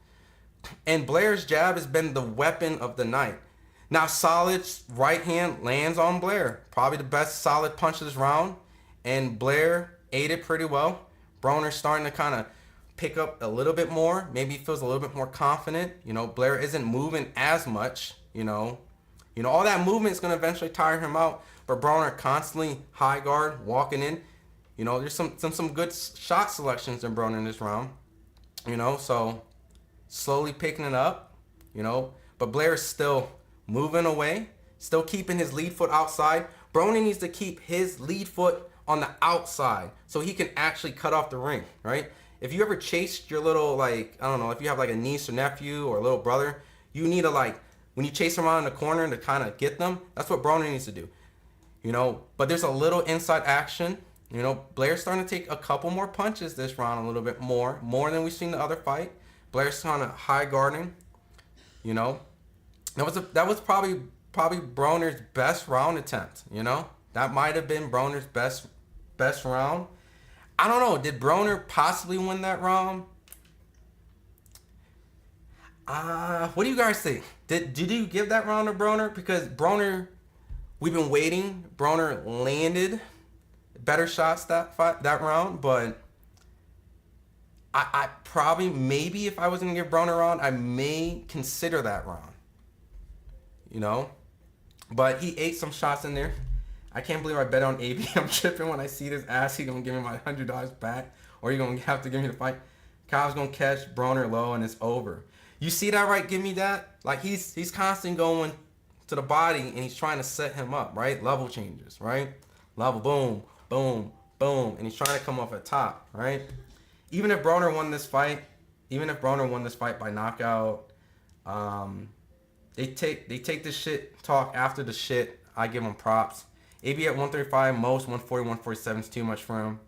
[SPEAKER 1] And Blair's jab has been the weapon of the night. Now, Solid's right hand lands on Blair. Probably the best solid punch of this round. And Blair ate it pretty well. Broner's starting to kind of pick up a little bit more. Maybe he feels a little bit more confident. Blair isn't moving as much. All that movement is going to eventually tire him out. But Broner constantly high guard, walking in. There's some good shot selections in Broner in this round. So slowly picking it up. But Blair is still moving away, still keeping his lead foot outside. Broner needs to keep his lead foot on the outside so he can actually cut off the ring, right? If you ever chased your little, if you have a niece or nephew or a little brother, you need to, when you chase them around in the corner to kind of get them, that's what Broner needs to do. But there's a little inside action. Blair's starting to take a couple more punches this round, a little bit more than we've seen the other fight. Blair's kind of high guarding, That was probably Broner's best round attempt, That might have been Broner's best round. I don't know. Did Broner possibly win that round? What do you guys think? Did you give that round to Broner? Because Broner, we've been waiting. Broner landed better shots that round, but I probably, maybe if I was going to give Broner a round, I may consider that round. But he ate some shots in there. I can't believe I bet on AB. I'm tripping when I see this ass. He gonna give me my $100 back, or you gonna have to give me the fight. Cobbs gonna catch Broner low, and it's over. You see that, right? Give me that. He's constantly going to the body, and he's trying to set him up, right? Level changes, right? Level, boom, boom, boom, and he's trying to come off at top, right? Even if Broner won this fight by knockout, they take this shit talk after the shit. I give him props. AB at 135, most 140, 147 is too much for him.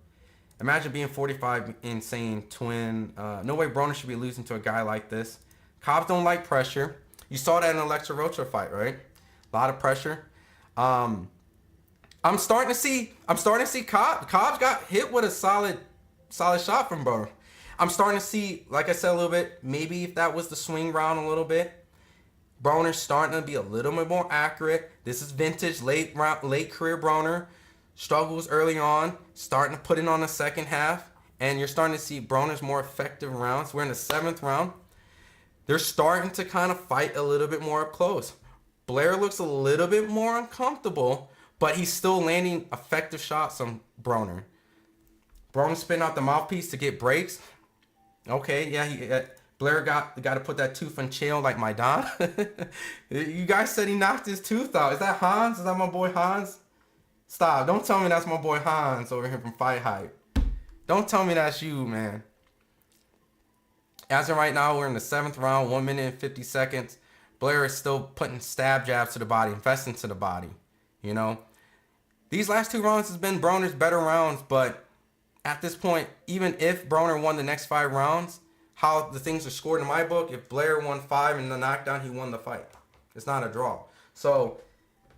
[SPEAKER 1] Imagine being 45 and saying twin. No way Broner should be losing to a guy like this. Cobbs don't like pressure. You saw that in the Alexa Rocha fight, right? A lot of pressure. I'm starting to see Cobbs got hit with a solid shot from Broner. I'm starting to see, like I said a little bit, maybe if that was the swing round a little bit, Broner's starting to be a little bit more accurate. This is vintage late career Broner. Struggles early on, starting to put it on the second half, and you're starting to see Broner's more effective rounds. We're in the 7th round. They're starting to kind of fight a little bit more up close. Blair looks a little bit more uncomfortable, but he's still landing effective shots on Broner. Broner spitting out the mouthpiece to get breaks. Okay, yeah, Blair got to put that tooth in jail like my Don. You guys said he knocked his tooth out. Is that Hans? Is that my boy Hans? Stop. Don't tell me that's my boy Hans over here from FightHype. Don't tell me that's you, man. As of right now, we're in the 7th round, 1 minute and 50 seconds. Blair is still putting stab jabs to the body, investing to the body. These last 2 rounds has been Broner's better rounds, but at this point, even if Broner won the next 5 rounds, how the things are scored in my book, if Blair won 5 in the knockdown, he won the fight. It's not a draw. So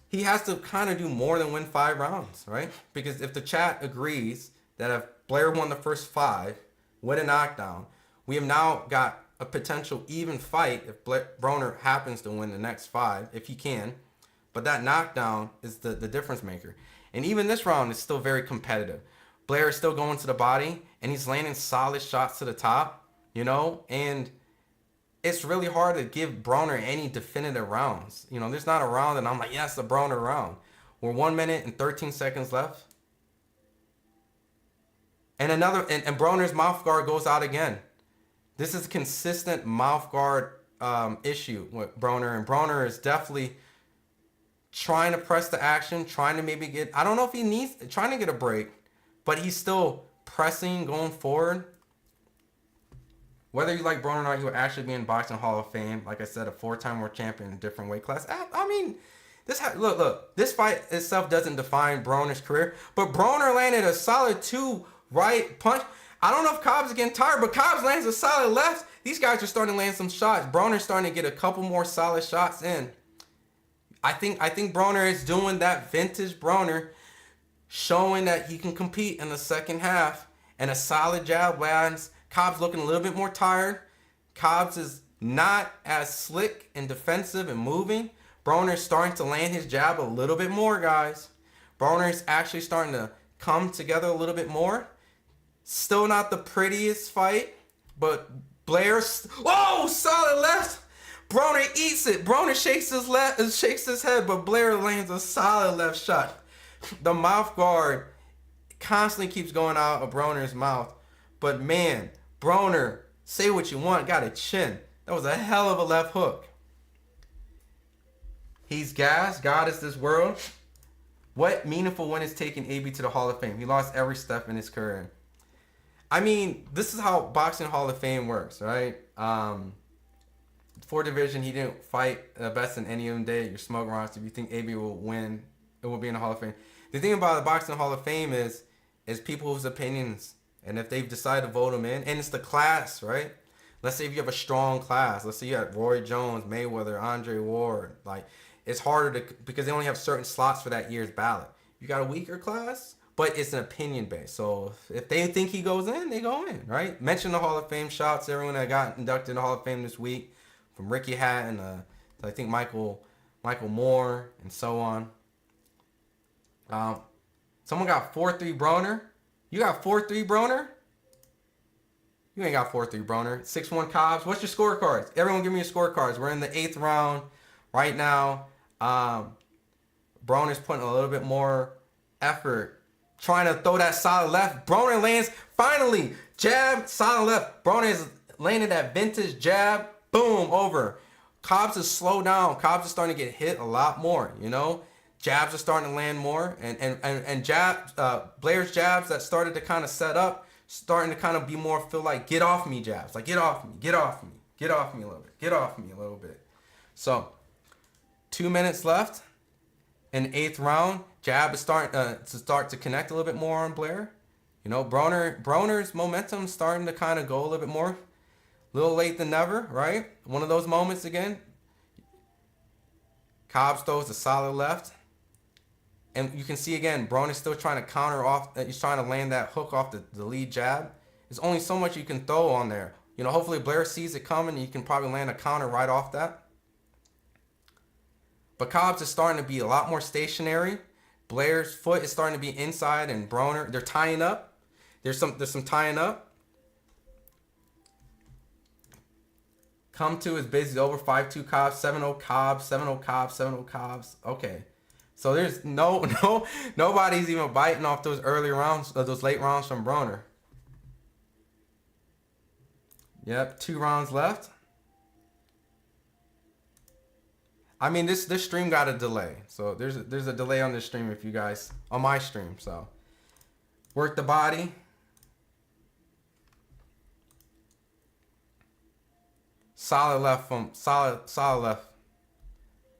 [SPEAKER 1] he has to kind of do more than win 5 rounds, right? Because if the chat agrees that if Blair won the first 5, win a knockdown, we have now got a potential even fight if Broner happens to win the next 5, if he can. But that knockdown is the difference maker. And even this round is still very competitive. Blair is still going to the body, and he's landing solid shots to the top. And it's really hard to give Broner any definitive rounds. There's not a round that I'm like, yes, the Broner round. We're 1 minute and 13 seconds left. And Broner's mouth guard goes out again. This is a consistent mouth guard issue with Broner, and Broner is definitely trying to press the action, trying to maybe get, I don't know if he needs, trying to get a break, but he's still pressing, going forward. Whether you like Broner or not, he would actually be in Boxing Hall of Fame. Like I said, a 4-time world champion in a different weight class. I mean, look, this fight itself doesn't define Broner's career, but Broner landed a solid 2 right punch. I don't know if Cobbs is getting tired, but Cobbs lands a solid left. These guys are starting to land some shots. Broner's starting to get a couple more solid shots in. I think Broner is doing that vintage Broner, showing that he can compete in the second half, and a solid jab lands. Cobbs looking a little bit more tired. Cobbs is not as slick and defensive and moving. Broner's starting to land his jab a little bit more, guys. Broner's actually starting to come together a little bit more. Still not the prettiest fight, but Blair's, oh, solid left. Broner eats it. Broner shakes his head, but Blair lands a solid left shot. The mouth guard constantly keeps going out of Broner's mouth. But man, Broner, say what you want, got a chin. That was a hell of a left hook. He's gassed. God is this world. What meaningful win is taking AB to the Hall of Fame? He lost every step in his career. I mean, this is how Boxing Hall of Fame works, right? 4 division, he didn't fight the best in any of them day. You're smoking rocks. If you think AB will win, it will be in the Hall of Fame. The thing about the Boxing Hall of Fame is people's opinions. And if they've decided to vote him in, and it's the class, right? Let's say if you have a strong class. Let's say you have Roy Jones, Mayweather, Andre Ward. Like, it's harder to, because they only have certain slots for that year's ballot. You got a weaker class, but it's an opinion base. So if they think he goes in, they go in, right? Mention the Hall of Fame shots. Everyone that got inducted in the Hall of Fame this week, from Ricky Hatton to I think Michael Moore and so on. Someone got 4-3 Broner. You got 4-3 Broner? You ain't got 4-3 Broner. 6-1 Cobbs. What's your scorecards? Everyone give me your scorecards. We're in the 8th round right now. Broner's putting a little bit more effort, trying to throw that solid left. Broner lands, finally, jab, solid left. Broner is landing that vintage jab. Boom, over. Cobbs is slowed down. Cobbs is starting to get hit a lot more, you know? Jabs are starting to land more, and Blair's jabs that started to kind of set up, starting to kind of be more feel like get off me jabs, like get off me a little bit. So 2 minutes left in the 8th round. Jab is starting to connect a little bit more on Blair. You know, Broner's momentum starting to kind of go a little bit more. A little late than never, right? One of those moments again. Cobbs throws a solid left. And you can see again, Broner's still trying to counter off. He's trying to land that hook off the lead jab. There's only so much you can throw on there. You know, hopefully Blair sees it coming. And you can probably land a counter right off that. But Cobbs is starting to be a lot more stationary. Blair's foot is starting to be inside, and Broner, they're tying up. There's some tying up. Come to is basically over 5-2 Cobbs, 7-0 Cobbs, 7-0 Cobbs, 7-0 Cobbs. Okay. So there's nobody's even biting off those early rounds, those late rounds from Broner. Yep, 2 rounds left. I mean, this stream got a delay. So there's a delay on this stream if you guys, on my stream. So work the body. Solid left from solid left.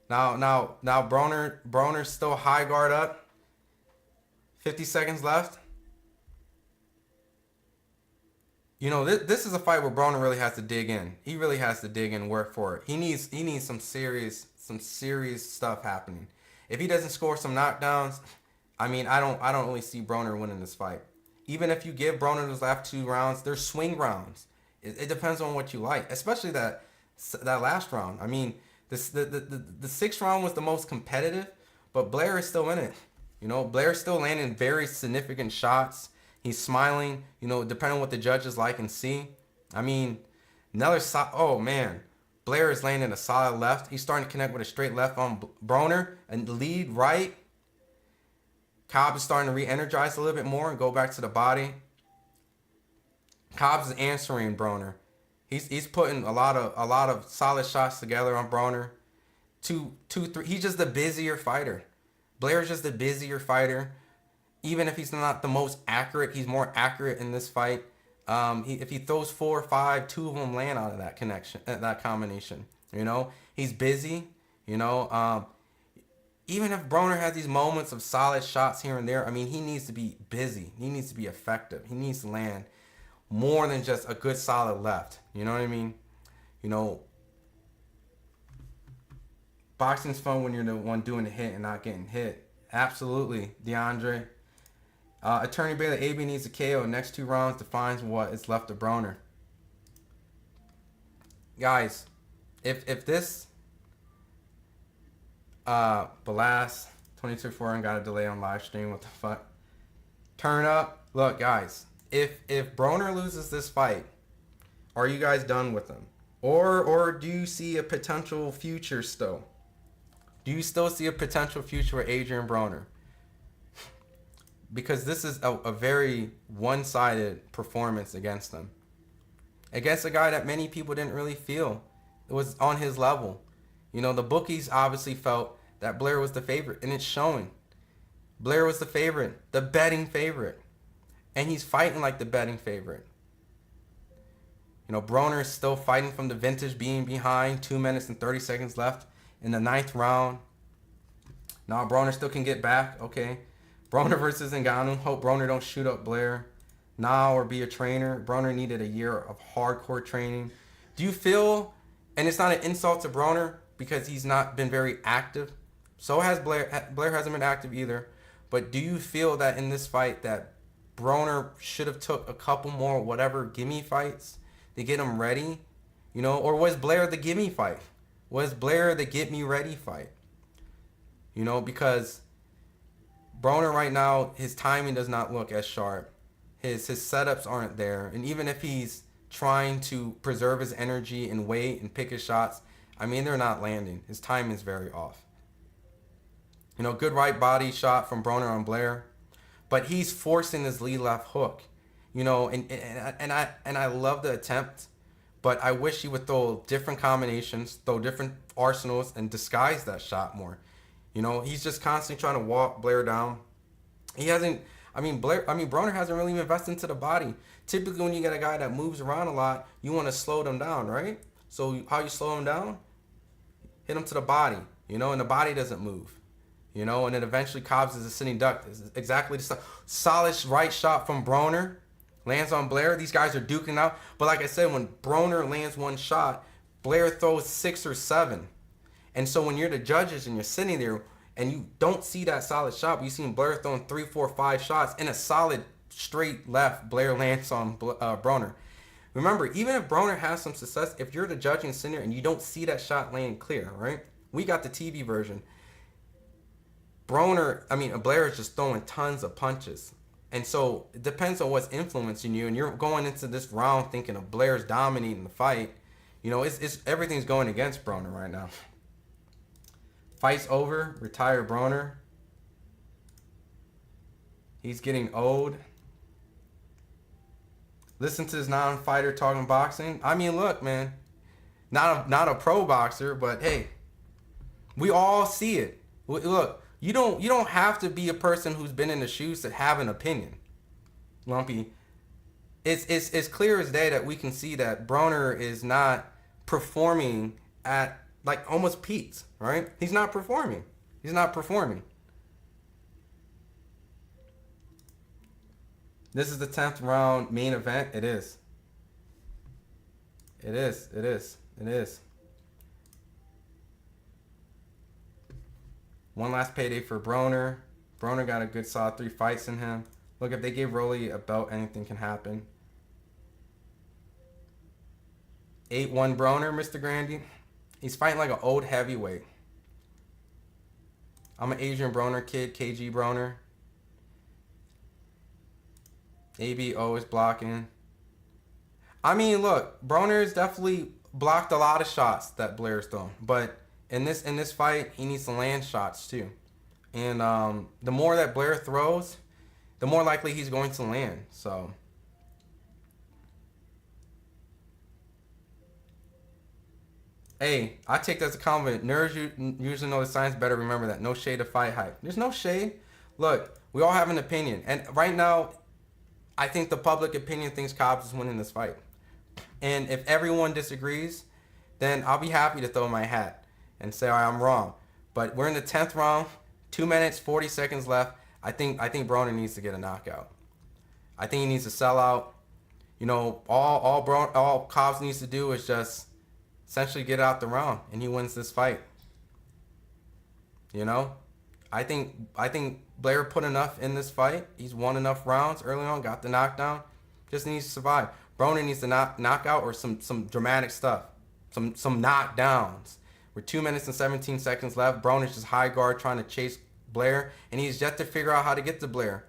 [SPEAKER 1] Now Broner's still high guard up. 50 seconds left. You know, this is a fight where Broner really has to dig in. He really has to dig in and work for it. He needs some serious stuff happening. If he doesn't score some knockdowns, I mean, I don't really see Broner winning this fight. Even if you give Broner those last 2 rounds, they're swing rounds. It depends on what you like, especially that last round. I mean, the 6th round was the most competitive, but Blair is still in it. You know, Blair's still landing very significant shots. He's smiling, you know, depending on what the judges like and see. I mean, oh man, Blair is landing a solid left. He's starting to connect with a straight left on Broner and the lead right. Cobbs is starting to re-energize a little bit more and go back to the body. Cobbs is answering Broner. He's putting a lot of solid shots together on Broner. Two, three. He's just the busier fighter. Blair's just the busier fighter. Even if he's not the most accurate, he's more accurate in this fight. If he throws 4 or 5, 2 of them land out of that connection, that combination. You know, he's busy. You know, even if Broner has these moments of solid shots here and there, I mean, he needs to be busy. He needs to be effective. He needs to land more than just a good solid left. You know what I mean? You know, boxing's fun when you're the one doing the hit and not getting hit. Absolutely, DeAndre. Attorney Bailey, AB needs a KO. Next 2 rounds defines what is left of Broner. Guys, if this Balas 22-4 and got a delay on live stream, what the fuck? Turn up. Look, guys, if Broner loses this fight, are you guys done with him? Or do you see a potential future still? Do you still see a potential future with Adrien Broner? Because this is a very one-sided performance against him. Against a guy that many people didn't really feel it was on his level. You know, the bookies obviously felt that Blair was the favorite, and it's showing. Blair was the favorite, the betting favorite. And he's fighting like the betting favorite. You know, Broner is still fighting from the vintage, being behind, 2 minutes and 30 seconds left in the 9th round. Now Broner still can get back. Okay. Broner versus Ngannou. Hope Broner don't shoot up Blair now or be a trainer. Broner needed a year of hardcore training. Do you feel, and it's not an insult to Broner because he's not been very active. So has Blair. Blair hasn't been active either. But do you feel that in this fight that Broner should have took a couple more whatever gimme fights to get him ready? You know, or was Blair the gimme fight? Was Blair the get me ready fight? You know, because Broner right now, his timing does not look as sharp. His setups aren't there. And even if he's trying to preserve his energy and wait and pick his shots, I mean, they're not landing. His timing is very off. You know, good right body shot from Broner on Blair. But he's forcing his lead left hook. You know, and I love the attempt. But I wish he would throw different combinations, throw different arsenals, and disguise that shot more. You know, he's just constantly trying to walk Blair down. He hasn't, Broner hasn't really invested into the body. Typically when you get a guy that moves around a lot, you want to slow them down, right? So how you slow him down? Hit him to the body, you know, and the body doesn't move. You know, and then eventually Cobbs is a sitting duck. It's exactly the solid right shot from Broner. Lands on Blair. These guys are duking out. But like I said, when Broner lands one shot, Blair throws 6 or 7. And so when you're the judges and you're sitting there and you don't see that solid shot, but you see Blair throwing 3, 4, 5 shots in a solid straight left, Blair lands on Broner. Remember, even if Broner has some success, if you're the judge and sitting there and you don't see that shot land clear, right? We got the TV version. Blair is just throwing tons of punches. And so it depends on what's influencing you. And you're going into this round thinking of Blair's dominating the fight. You know, it's everything's going against Broner right now. Fight's over. Retire Broner. He's getting owed. Listen to this non-fighter talking boxing. I mean, look, man. Not a pro boxer, but hey, we all see it. Look. You don't have to be a person who's been in the shoes to have an opinion. Lumpy. It's clear as day that we can see that Broner is not performing at like almost peaks, right? He's not performing. He's not performing. This is the 10th round main event. It is. It is. It is. It is. One last payday for Broner. Broner got a good solid 3 fights in him. Look, if they gave Rolly a belt, anything can happen. 8-1 Broner, Mr. Grandy. He's fighting like an old heavyweight. I'm an Adrien Broner kid, KG Broner. ABO is blocking. I mean, look, Broner's definitely blocked a lot of shots that Blair's thrown, but in this fight, he needs to land shots too. And the more that Blair throws, the more likely he's going to land. So Hey, I take that as a compliment. Nerds usually know the science better. Remember that. No shade to FightHype. There's no shade. Look, we all have an opinion. And right now, I think the public opinion thinks Cobbs is winning this fight. And if everyone disagrees, then I'll be happy to throw my hat and say, all right, I'm wrong. But we're in the 10th round, 2 minutes, 40 seconds left. I think Broner needs to get a knockout. I think he needs to sell out. You know, all Cobbs needs to do is just essentially get out the round, and he wins this fight. You know, I think Blair put enough in this fight. He's won enough rounds early on, got the knockdown. Just needs to survive. Broner needs to knock out or some dramatic stuff, some knockdowns. We're 2 minutes and 17 seconds left. Broner's just high guard trying to chase Blair, and he's yet to figure out how to get to Blair.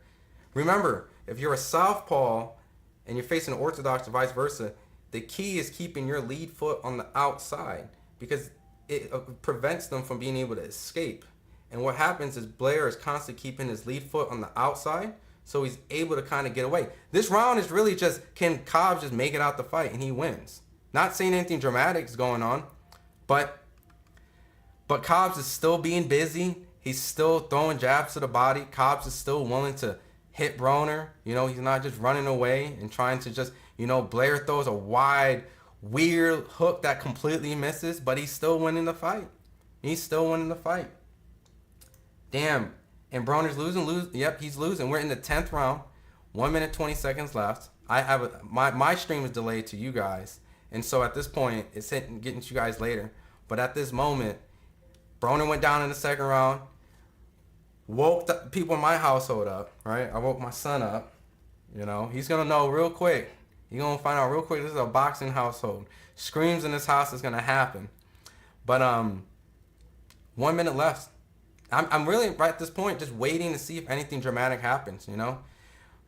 [SPEAKER 1] Remember, if you're a southpaw and you're facing an orthodox or vice versa, the key is keeping your lead foot on the outside because it prevents them from being able to escape. And what happens is Blair is constantly keeping his lead foot on the outside, so he's able to kind of get away. This round is really just, can Cobbs just make it out the fight and he wins? Not saying anything dramatic is going on, but Cobbs is still being busy. He's still throwing jabs to the body. Cobbs is still willing to hit Broner. You know, he's not just running away and trying to just, you know, Blair throws a wide, weird hook that completely misses, but he's still winning the fight. He's still winning the fight. Damn. And Broner's losing. Yep, he's losing. We're in the 10th round. 1 minute, 20 seconds left. I have my stream is delayed to you guys. And so at this point, it's getting to you guys later. But at this moment, Broner went down in the second round. Woke the people in my household up, right? I woke my son up. You know, he's going to know real quick. You're going to find out real quick this is a boxing household. Screams in this house is going to happen. But 1 minute left. I'm really, right at this point, just waiting to see if anything dramatic happens, you know?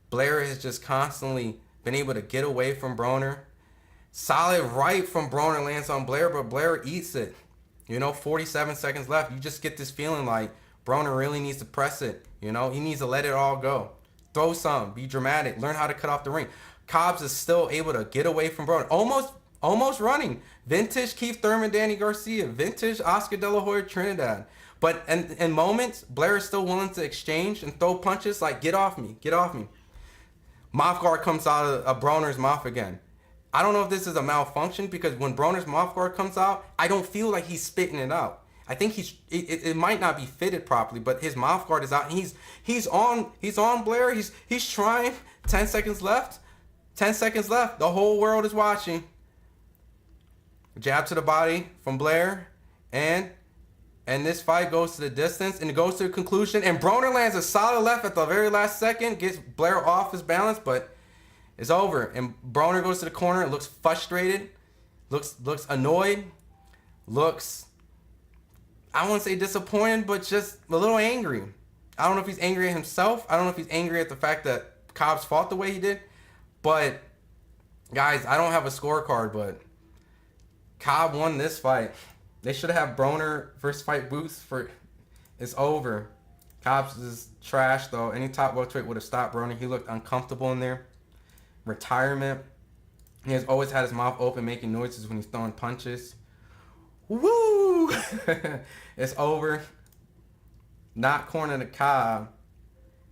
[SPEAKER 1] Blair has just constantly been able to get away from Broner. Solid right from Broner lands on Blair, but Blair eats it. You know, 47 seconds left. You just get this feeling like Broner really needs to press it. You know, he needs to let it all go. Throw some, be dramatic, learn how to cut off the ring. Cobbs is still able to get away from Broner. Almost running. Vintage Keith Thurman, Danny Garcia. Vintage Oscar De La Hoya, Trinidad. But in moments, Blair is still willing to exchange and throw punches like, get off me, get off me. Mouth guard comes out of Broner's mouth again. I don't know if this is a malfunction because when Broner's mouth guard comes out, I don't feel like he's spitting it out. I think it might not be fitted properly, but his mouth guard is out. And he's on Blair. He's trying. 10 seconds left. 10 seconds left. The whole world is watching. Jab to the body from Blair, and this fight goes to the distance and it goes to a conclusion. And Broner lands a solid left at the very last second, gets Blair off his balance, but it's over. And Broner goes to the corner. Looks frustrated. Looks annoyed. Looks, I won't say disappointed, but just a little angry. I don't know if he's angry at himself. I don't know if he's angry at the fact that Cobbs fought the way he did. But, guys, I don't have a scorecard, but Cobb won this fight. They should have Broner versus fight boots for, it's over. Cobbs is trash, though. Any top welterweight would have stopped Broner. He looked uncomfortable in there. Retirement. He has always had his mouth open, making noises when he's throwing punches. Woo! It's over. Not corner to Cobb.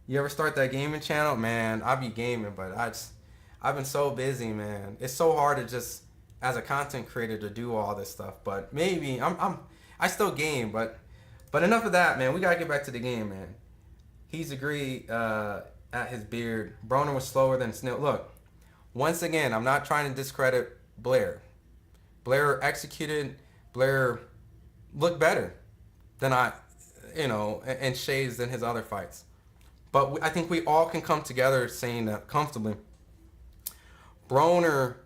[SPEAKER 1] You ever start that gaming channel? Man, I be gaming, but I've been so busy, man. It's so hard to just, as a content creator, to do all this stuff. But maybe I still game, but enough of that, man. We gotta get back to the game, man. He's agreed at his beard. Broner was slower than Snail. Look, once again, I'm not trying to discredit Blair. Blair executed. Blair looked better than in shades than his other fights. But I think we all can come together saying that comfortably. Broner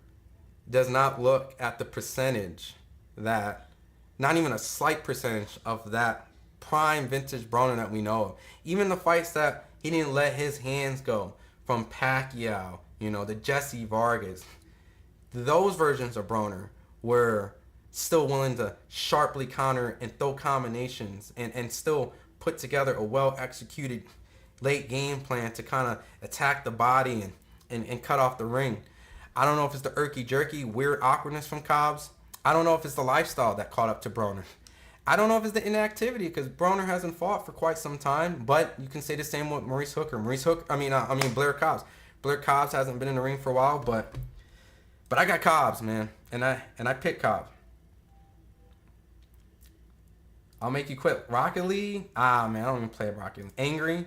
[SPEAKER 1] does not look at the percentage that, not even a slight percentage of that prime vintage Broner that we know of. Even the fights that he didn't let his hands go, from Pacquiao, the Jesse Vargas, those versions of Broner were still willing to sharply counter and throw combinations and still put together a well-executed late game plan to kind of attack the body and cut off the ring. I don't know if it's the irky-jerky, weird awkwardness from Cobbs. I don't know if it's the lifestyle that caught up to Broner. I don't know if it's the inactivity because Broner hasn't fought for quite some time. But you can say the same with Maurice Hooker. Blair Cobbs. Blair Cobbs hasn't been in the ring for a while, but I got Cobbs, man, and I picked Cobbs. I'll make you quit. Rocket League? Ah, man, I don't even play Rocket League. Angry?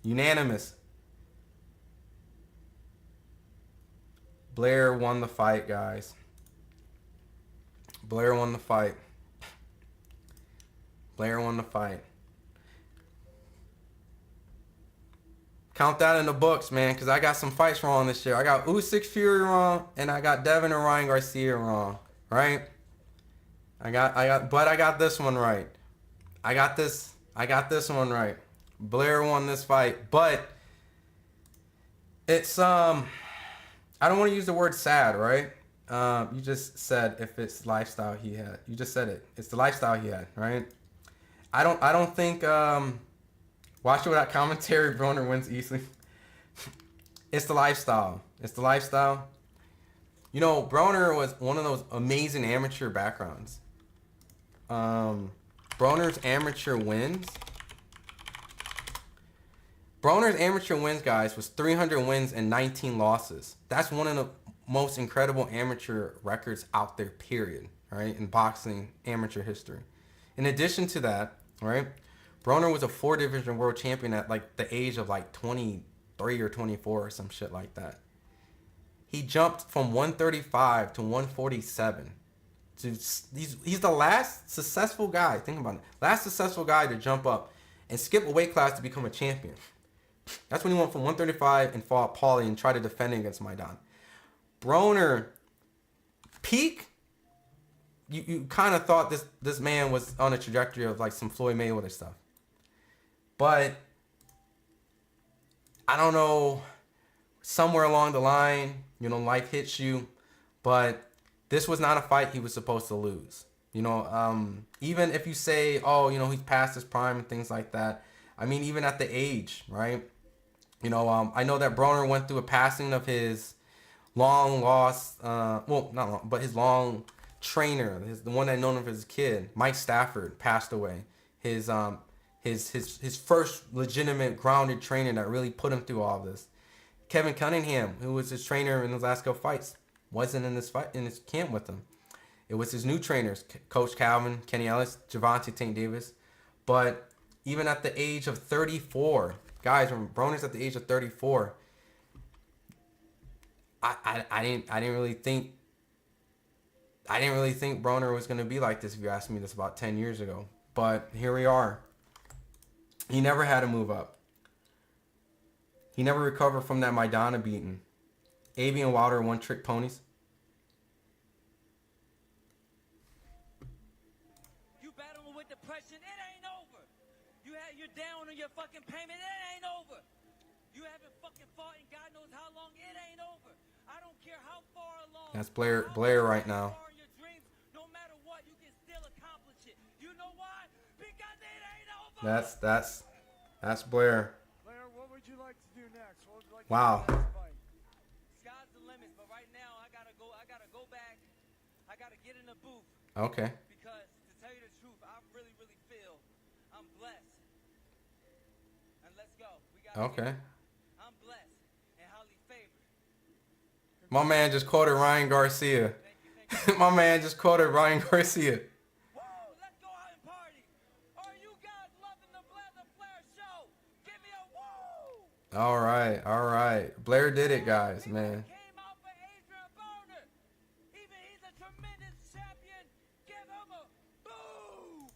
[SPEAKER 1] Unanimous. Blair won the fight, guys. Blair won the fight. Blair won the fight. Count that in the books, man, because I got some fights wrong this year. I got Usyk Fury wrong, and I got Devin and Ryan Garcia wrong, right? I got this one right. I got this one right. Blair won this fight, but it's I don't want to use the word sad, right? You just said if it's lifestyle he had. You just said it. It's the lifestyle he had, right? I don't think watch it without commentary, Broner wins easily. It's the lifestyle. It's the lifestyle. You know, Broner was one of those amazing amateur backgrounds. Broner's amateur wins, guys, was 300 wins and 19 losses. That's one of the most incredible amateur records out there, period, right, in boxing amateur history. In addition to that, right, Broner was a 4-division world champion at like the age of like 23 or 24 or some shit like that. He jumped from 135 to 147. He's the last successful guy, think about it, last successful guy to jump up and skip a weight class to become a champion. That's when he went from 135 and fought Paulie and tried to defend against Maidan. Broner, peak, you kind of thought this man was on a trajectory of like some Floyd Mayweather stuff. But I don't know, somewhere along the line, you know, life hits you, but this was not a fight he was supposed to lose. You know, even if you say, oh, you know, he's past his prime and things like that. I mean, even at the age, right? You know, I know that Broner went through a passing of his long lost, well, not long, but his long trainer, the one that known him as a kid, Mike Stafford, passed away. His first legitimate grounded trainer that really put him through all this. Kevin Cunningham, who was his trainer in his last couple fights, wasn't in this camp with him. It was his new trainers, Coach Calvin, Kenny Ellis, Javante Tank Davis. But even at the age of 34, guys, when Broner's at the age of 34, I didn't really think Broner was gonna be like this if you asked me this about 10 years ago. But here we are. He never had to move up. He never recovered from that Maidana beating. AB and Wilder one-trick ponies.
[SPEAKER 2] You battling with depression, it ain't over. You're down on your fucking payment, it ain't over. You haven't fucking fought in God knows how long, it ain't over. I don't care how far along.
[SPEAKER 1] That's Blair right now.
[SPEAKER 2] Dreams, no matter what, you can still accomplish it. You know why? Because it ain't over.
[SPEAKER 1] That's Blair.
[SPEAKER 3] Blair, what would you like to do next? What would you like
[SPEAKER 1] Wow.
[SPEAKER 3] to do next fight?
[SPEAKER 2] Sky's the limit, but right now I gotta go back. I gotta get in the booth.
[SPEAKER 1] Okay.
[SPEAKER 2] Because to tell you the truth, I really, really feel I'm blessed. And let's go.
[SPEAKER 1] Okay.
[SPEAKER 2] I'm blessed and highly favored.
[SPEAKER 1] My man just quoted Ryan Garcia.
[SPEAKER 2] Thank you.
[SPEAKER 1] My man just quoted Ryan Garcia.
[SPEAKER 2] Woo! Let's go out and party. Are you guys loving the Blair show? Give me a woo!
[SPEAKER 1] All right. Blair did it, guys, man.
[SPEAKER 2] Came out for Adrien Broner. Even he's a tremendous champion. Give him a boo!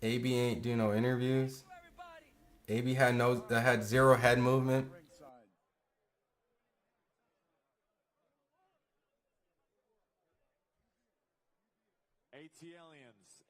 [SPEAKER 1] AB ain't do no interviews.
[SPEAKER 2] Everybody.
[SPEAKER 1] AB had zero head movement.
[SPEAKER 3] Ringside. ATLians.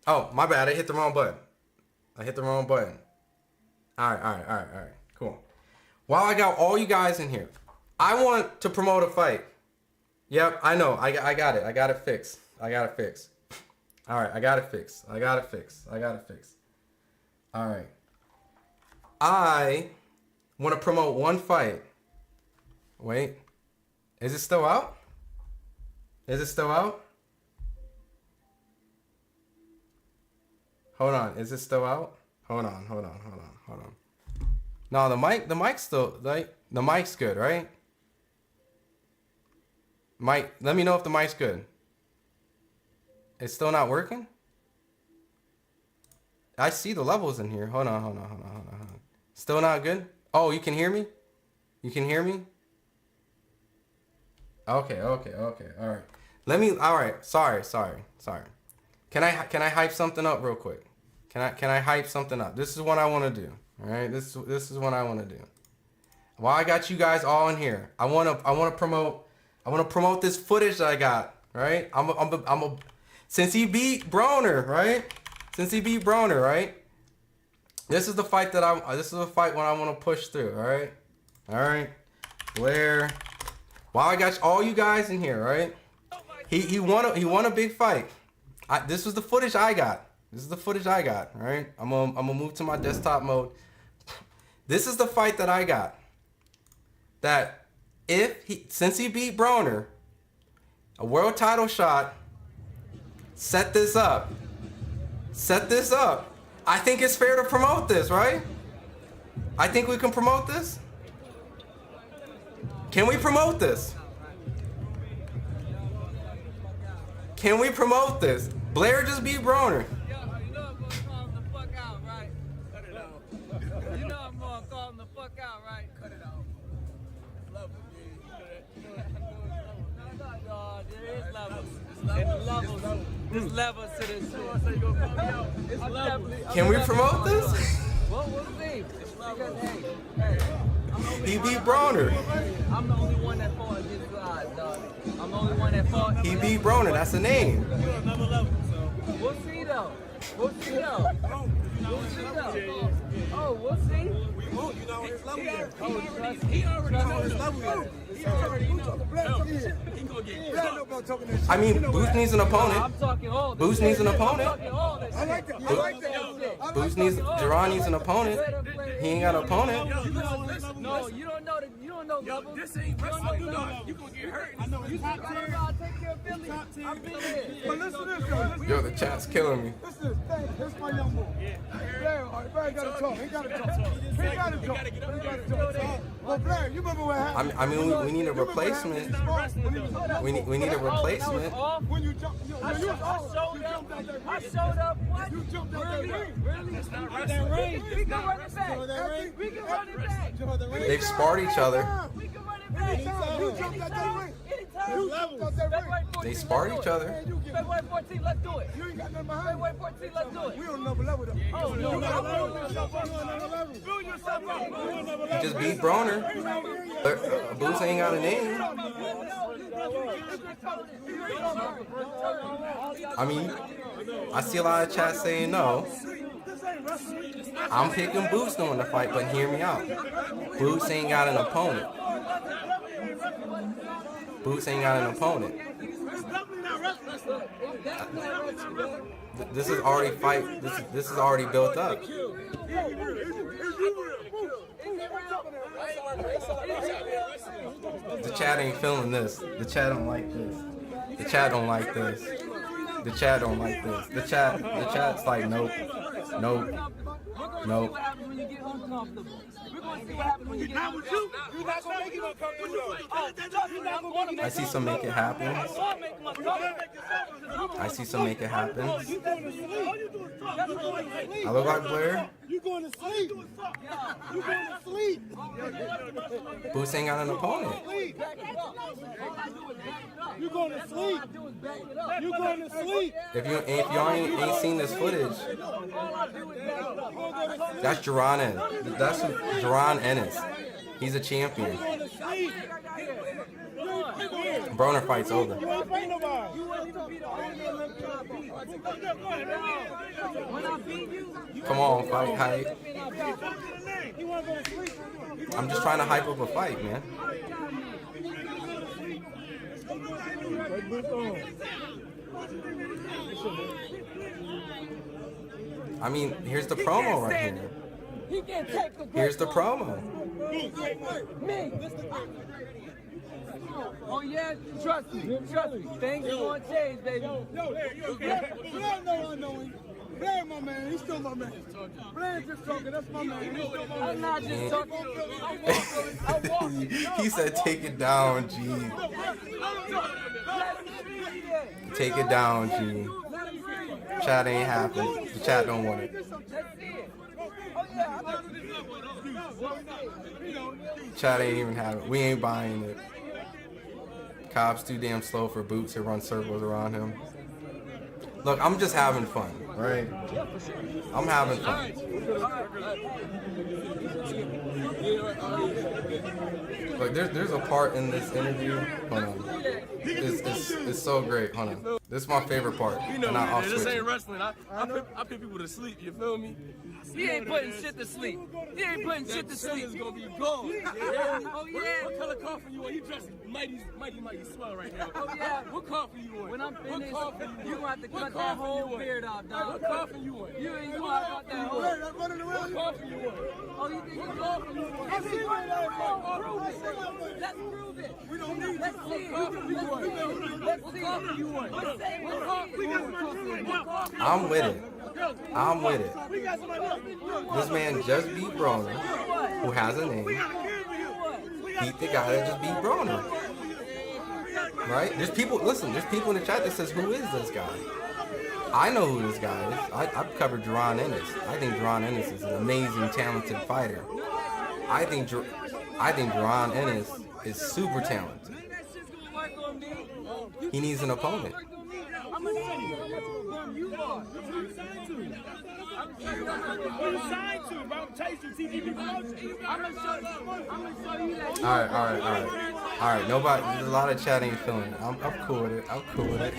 [SPEAKER 1] Oh, my bad. I hit the wrong button. All right. Cool. While I got all you guys in here, I want to promote a fight. Yep, I know. I got it. I got it fixed. All right, I got it fixed. All right. I want to promote one fight. Wait. Is it still out? Hold on. Is it still out? Hold on. No, the mic's still, like, the mic's good, right? Mike, let me know if the mic's good. It's still not working? I see the levels in here. Hold on. Still not good? Oh, you can hear me? Okay. All right. All right. Sorry. Can I hype something up real quick? Can I hype something up? This is what I want to do. All right. This is what I want to do. While I got you guys all in here, I want to promote this footage that I got. Right. Since he beat Broner, right? This is the fight when I want to push through. All right. Blair. While I got all you guys in here, right? He won a big fight. This was the footage I got. Right? I'm gonna move to my desktop mode. This is the fight that I got. That since he beat Broner, a world title shot. Set this up. I think it's fair to promote this, right? I think we can promote this. Can we promote this? Blair just beat Broner.
[SPEAKER 2] There's levels to this shit.
[SPEAKER 1] Can we promote this?
[SPEAKER 2] Well, we'll see. Because, hey,
[SPEAKER 1] He beat Broner.
[SPEAKER 2] I'm the only one that fought against God, dog. I'm the only one that fought.
[SPEAKER 1] He beat Broner. That's the name.
[SPEAKER 2] We'll see, though. Oh, we'll see.
[SPEAKER 1] I mean, Booth needs an opponent.
[SPEAKER 2] I'm talking all
[SPEAKER 1] Booth needs an opponent.
[SPEAKER 2] I like that.
[SPEAKER 1] Jerron needs an opponent. He ain't got an opponent.
[SPEAKER 2] No, you don't know levels.
[SPEAKER 4] This ain't wrestling, dog. You gonna get hurt. I know
[SPEAKER 2] You think I don't know how to take care of Philly? I've been there.
[SPEAKER 3] But listen to this, guys.
[SPEAKER 1] Yo, the chat's killing me.
[SPEAKER 3] Listen, that's my young boy. Blair, Blair gotta talk. He gotta talk. Well, Blair, you remember what happened?
[SPEAKER 1] I mean, we need a replacement. We need a replacement.
[SPEAKER 3] When you jumped,
[SPEAKER 2] I showed up. What?
[SPEAKER 3] You jumped out
[SPEAKER 2] Really?
[SPEAKER 3] that ring.
[SPEAKER 2] Really?
[SPEAKER 3] It's not right that range.
[SPEAKER 2] We can run it back. We can run it back.
[SPEAKER 1] They've sparred each other.
[SPEAKER 2] We can run it back.
[SPEAKER 3] You jumped out that ring.
[SPEAKER 2] Anytime.
[SPEAKER 3] You jumped out that ring.
[SPEAKER 1] They sparred each other.
[SPEAKER 2] February 14th, let's do it.
[SPEAKER 3] You ain't got nothing behind
[SPEAKER 2] February
[SPEAKER 3] you.
[SPEAKER 2] 14th, let's do it.
[SPEAKER 3] We on another level though.
[SPEAKER 2] Oh, no,
[SPEAKER 3] You on another level.
[SPEAKER 1] He just beat Broner. Booth ain't got a name. I mean, I see a lot of chat saying no. I'm picking Boots to win the fight, but hear me out. Boots ain't got an opponent. This is already fight. This is already built up. The chat ain't feeling this. The chat don't like this. The chat's like nope. I see some make it happen. I look like Blair.
[SPEAKER 3] You going to sleep.
[SPEAKER 1] Boots ain't got an opponent.
[SPEAKER 3] You going to sleep.
[SPEAKER 1] If y'all ain't seen this footage, that's Jerron Ennis. He's a champion. Broner fight's over.
[SPEAKER 3] You ain't fight nobody.
[SPEAKER 2] You wouldn't even be the only Olympian I beat. When I beat you,
[SPEAKER 1] Come on, fight hype.
[SPEAKER 2] Olympian I beat.
[SPEAKER 3] He wanna go to sleep.
[SPEAKER 1] I'm just trying to hype up a fight, man.
[SPEAKER 3] Take boots on.
[SPEAKER 1] I mean, here's the promo right here.
[SPEAKER 2] He can take the
[SPEAKER 1] Here's the promo.
[SPEAKER 2] Me. Oh yeah, trust me. Things gonna change, baby.
[SPEAKER 3] Blair know I know him. Blair my man. He's still my man. Blair just talking. That's my man. He's still my man.
[SPEAKER 2] I'm not just talking. I'm walking.
[SPEAKER 1] He said, take it down, G. Take it down, G. Chat ain't happy. The chat don't want it. Chat ain't even having it. We ain't buying it. Cobbs too damn slow for Boots to run circles around him. Look, I'm just having fun, right? I'm having fun. Look, there's a part in this interview. Hold on. It's so great. Hold on. This is my favorite part.
[SPEAKER 4] You know,
[SPEAKER 1] And I'll
[SPEAKER 4] this
[SPEAKER 1] switch
[SPEAKER 4] ain't
[SPEAKER 1] it.
[SPEAKER 4] wrestling. I put people to sleep. You feel me?
[SPEAKER 2] He ain't putting shit to sleep. He ain't putting shit to sleep.
[SPEAKER 4] Is gonna be gone.
[SPEAKER 2] Oh yeah.
[SPEAKER 4] What color coffin you want? You dressed mighty swell right now.
[SPEAKER 2] Oh yeah.
[SPEAKER 4] What coffin you want?
[SPEAKER 2] When I'm finished,
[SPEAKER 4] what coffin
[SPEAKER 2] you gonna have to cut that
[SPEAKER 4] coffin
[SPEAKER 2] whole
[SPEAKER 4] you want?
[SPEAKER 2] beard off, dog.
[SPEAKER 4] What coffin you want?
[SPEAKER 2] You gonna cut that whole.
[SPEAKER 3] Blair, I'm running around.
[SPEAKER 4] What coffin you want?
[SPEAKER 2] Oh, you think you
[SPEAKER 4] What coffin you want?
[SPEAKER 2] If he running around, prove it. Let's prove it.
[SPEAKER 3] We don't need
[SPEAKER 2] Let's see it.
[SPEAKER 4] What coffin you want?
[SPEAKER 2] Let's see it. You want? Let's say
[SPEAKER 4] What coffin you want?
[SPEAKER 1] I'm with it. I'm with it.
[SPEAKER 3] We got somebody else.
[SPEAKER 1] This man just beat Broner, who has a name. Beat the guy that just beat Broner. Right? There's people, listen, there's people in the chat that says, who is this guy? I know who this guy is. I've covered Adrien Ennis. I think Adrien Ennis is an amazing, talented fighter. I think Adrien Ennis is super talented. He needs an opponent.
[SPEAKER 2] I'm gonna show you how much of a bum you are.
[SPEAKER 3] You signed to, bro. I'm chasing TTV promotion.
[SPEAKER 2] I'm gonna show you that.
[SPEAKER 1] All right. Nobody, there's a lot of chat ain't feeling it. I'm cool with it. I'm cool with it.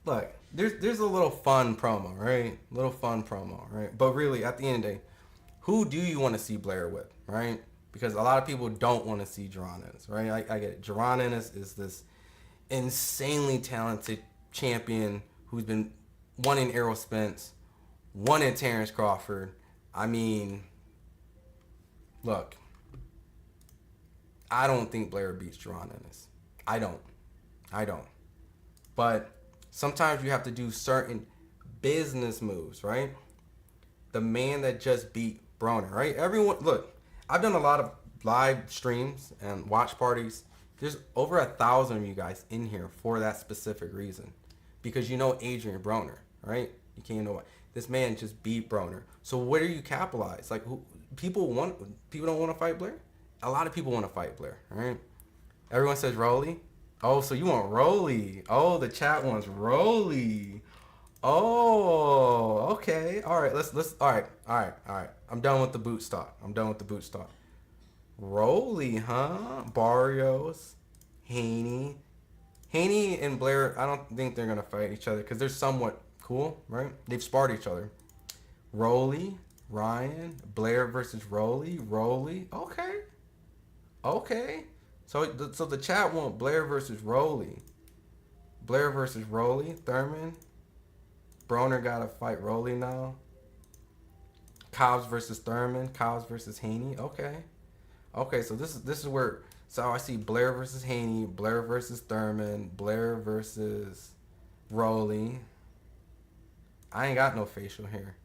[SPEAKER 1] Look, there's a little fun promo, right? Little fun promo, right? But really, at the end of the day, who do you want to see Blair with, right? Because a lot of people don't want to see Adrien Ennis, right? I get it. Adrien Ennis is this insanely talented champion who's been won in Errol Spence, won in Terrence Crawford. I mean, look, I don't think Blair beats Adrien Ennis. I don't. But sometimes you have to do certain business moves, right? The man that just beat Broner, right? Everyone, look, I've done a lot of live streams and watch parties. There's over 1,000 of you guys in here for that specific reason. Because you know Adrien Broner, right? You can't know what. This man just beat Broner. So where do you capitalize? Like, people don't want to fight Blair? A lot of people want to fight Blair, right? Everyone says Rolly. Oh, so you want Rolly. Oh, the chat wants Rolly. Oh, okay. All right, let's all right. I'm done with the boot stock. Rolly, huh? Barrios, Haney and Blair, I don't think they're gonna fight each other because they're somewhat cool, right? They've sparred each other. Rolly, Ryan, Blair versus Rolly. Okay. So the chat want Blair versus Rolly. Thurman. Broner gotta fight Rolly now. Cobbs versus Thurman. Cobbs versus Haney. Okay, so this is where, so I see Blair versus Haney, Blair versus Thurman, Blair versus Rolly. I ain't got no facial hair.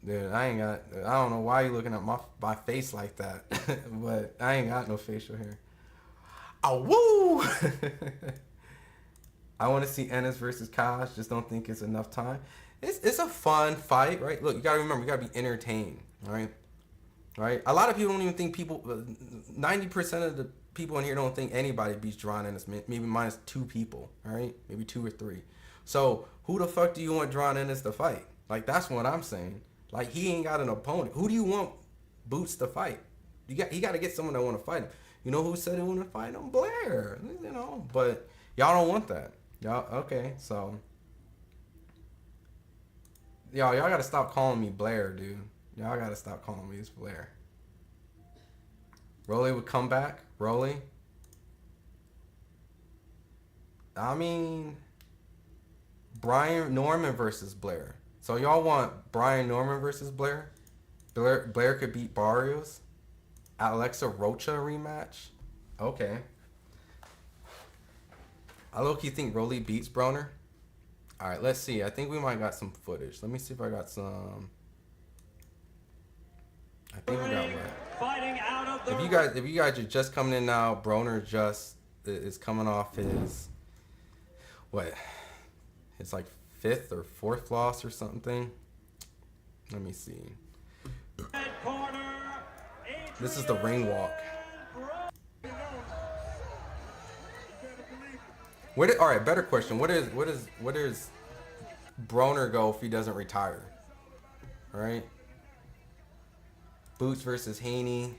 [SPEAKER 1] Dude, I don't know why you looking at my face like that, but I ain't got no facial hair. Oh, woo! I want to see Ennis versus Kosh, just don't think it's enough time. It's a fun fight, right? Look, you gotta remember, you gotta be entertained, right? Right? A lot of people don't even think 90% of the people in here don't think anybody beats Adrien Ennis, maybe minus 2 people, all right? Maybe 2 or 3. So who the fuck do you want Adrien Ennis to fight? Like, that's what I'm saying. Like, he ain't got an opponent. Who do you want Boots to fight? He got to get someone that want to fight him. You know who said they want to fight him? Blair. You know, but y'all don't want that. Y'all okay? So y'all gotta stop calling me Blair, dude. Y'all gotta stop calling me this Blair. Rolly would come back. Rolly. I mean, Brian Norman versus Blair. So y'all want Brian Norman versus Blair? Blair could beat Barrios. Alexa Rocha rematch. Okay. I low-key think Rolly beats Broner. All right, let's see. I think we might got some footage. Let me see if I got some. I think we got what. If you guys are just coming in now, Broner just is coming off his what? It's like 5th or 4th loss or something. Let me see. This is the ring walk. All right, better question. What is Broner go if he doesn't retire? All right. Boots versus Haney.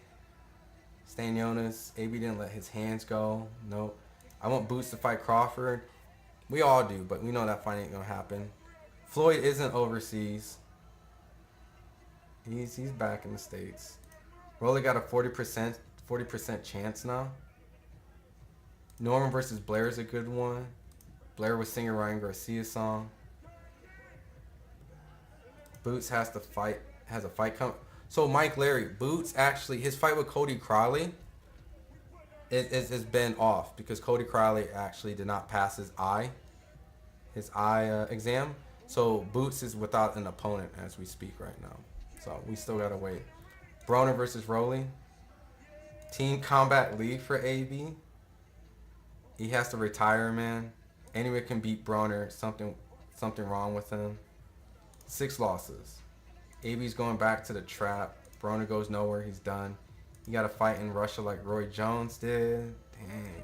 [SPEAKER 1] Stanionis. AB didn't let his hands go. Nope. I want Boots to fight Crawford. We all do, but we know that fight ain't gonna happen. Floyd isn't overseas. He's back in the States. Rolly got a 40% chance now. Norman versus Blair is a good one. Blair was singing Ryan Garcia's song. Boots has a fight coming. So Mike Larry, Boots actually, his fight with Cody Crowley has been off because Cody Crowley actually did not pass his eye exam. So Boots is without an opponent as we speak right now. So we still gotta wait. Broner versus Rolly. Team Combat League for AB. He has to retire, man. Anyone can beat Broner. Something wrong with him. 6 losses. AB's going back to the trap. Broner goes nowhere. He's done. He got to fight in Russia like Roy Jones did. Dang.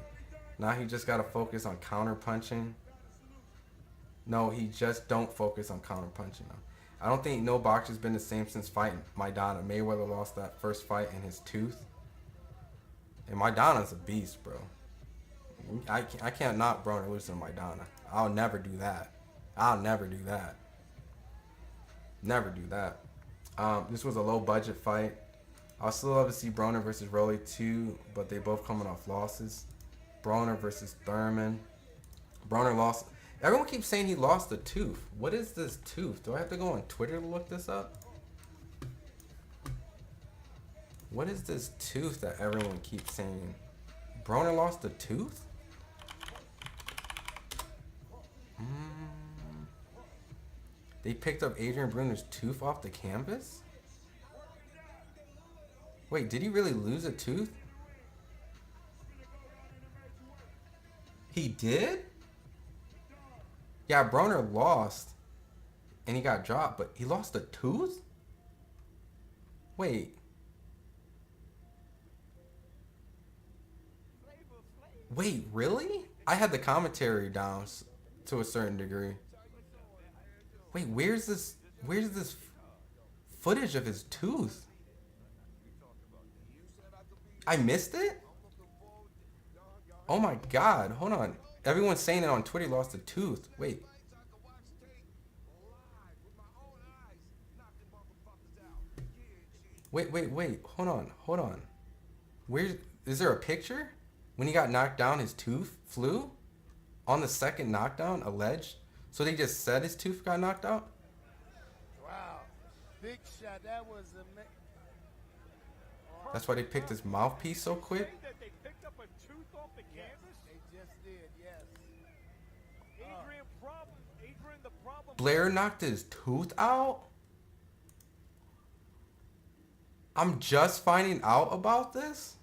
[SPEAKER 1] Now he just got to focus on counter punching. No, he just don't focus on counter punching now. I don't think no boxer's been the same since fighting Maidana. Mayweather lost that first fight in his tooth. And Maidana's a beast, bro. I can't knock Broner losing to Maidana. I'll never do that. Never do that. This was a low budget fight. I'll still love to see Broner versus Rolly too, but they both coming off losses. Broner versus Thurman. Broner lost. Everyone keeps saying he lost a tooth. What is this tooth? Do I have to go on Twitter to look this up? What is this tooth that everyone keeps saying? Broner lost a tooth? They picked up Adrien Broner's tooth off the canvas? Wait, did he really lose a tooth? He did? Yeah, Broner lost. And he got dropped, but he lost a tooth? Wait. Wait, really? I had the commentary down to a certain degree. Wait, where's this footage of his tooth? I missed it? Oh my god, hold on. Everyone's saying it on Twitter, he lost a tooth. Wait. Wait. Hold on. Is there a picture? When he got knocked down, his tooth flew? On the second knockdown, alleged? So they just said his tooth got knocked out?
[SPEAKER 3] Wow. Big shot. That was amazing.
[SPEAKER 1] That's why they picked his mouthpiece so quick?
[SPEAKER 5] They picked up a tooth off the canvas?
[SPEAKER 3] They just did, yes.
[SPEAKER 5] Adrien, the problem.
[SPEAKER 1] Blair knocked his tooth out? I'm just finding out about this?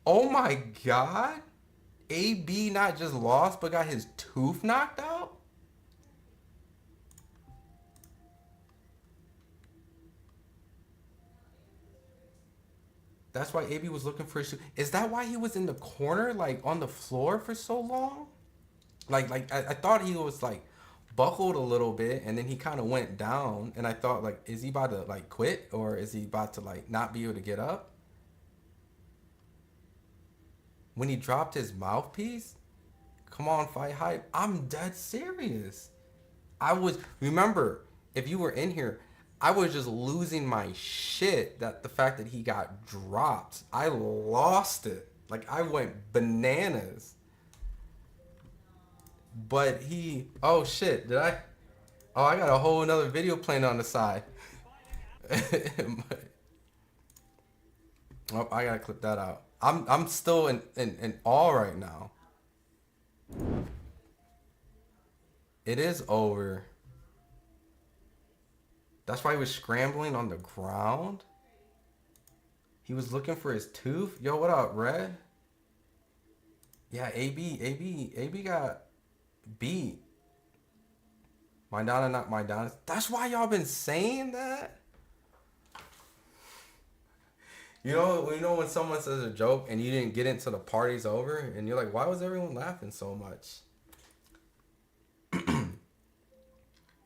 [SPEAKER 1] Oh my god. AB not just lost, but got his tooth knocked out? That's why AB was looking for his tooth. Is that why he was in the corner, like on the floor for so long? Like I thought he was like buckled a little bit, and then he kind of went down, and I thought, like, is he about to, like, quit, or is he about to, like, not be able to get up? When he dropped his mouthpiece, come on, FightHype, I'm dead serious. Remember, if you were in here, I was just losing my shit that the fact that he got dropped. I lost it. Like, I went bananas. But oh shit, I got a whole another video playing on the side. Oh, I gotta clip that out. I'm still in awe right now. It is over. That's why he was scrambling on the ground. He was looking for his tooth. Yo, what up, Red? Yeah, AB got beat. Maidana, not Maidana. That's why y'all been saying that? You know when someone says a joke and you didn't get into the party's over, and you're like, why was everyone laughing so much?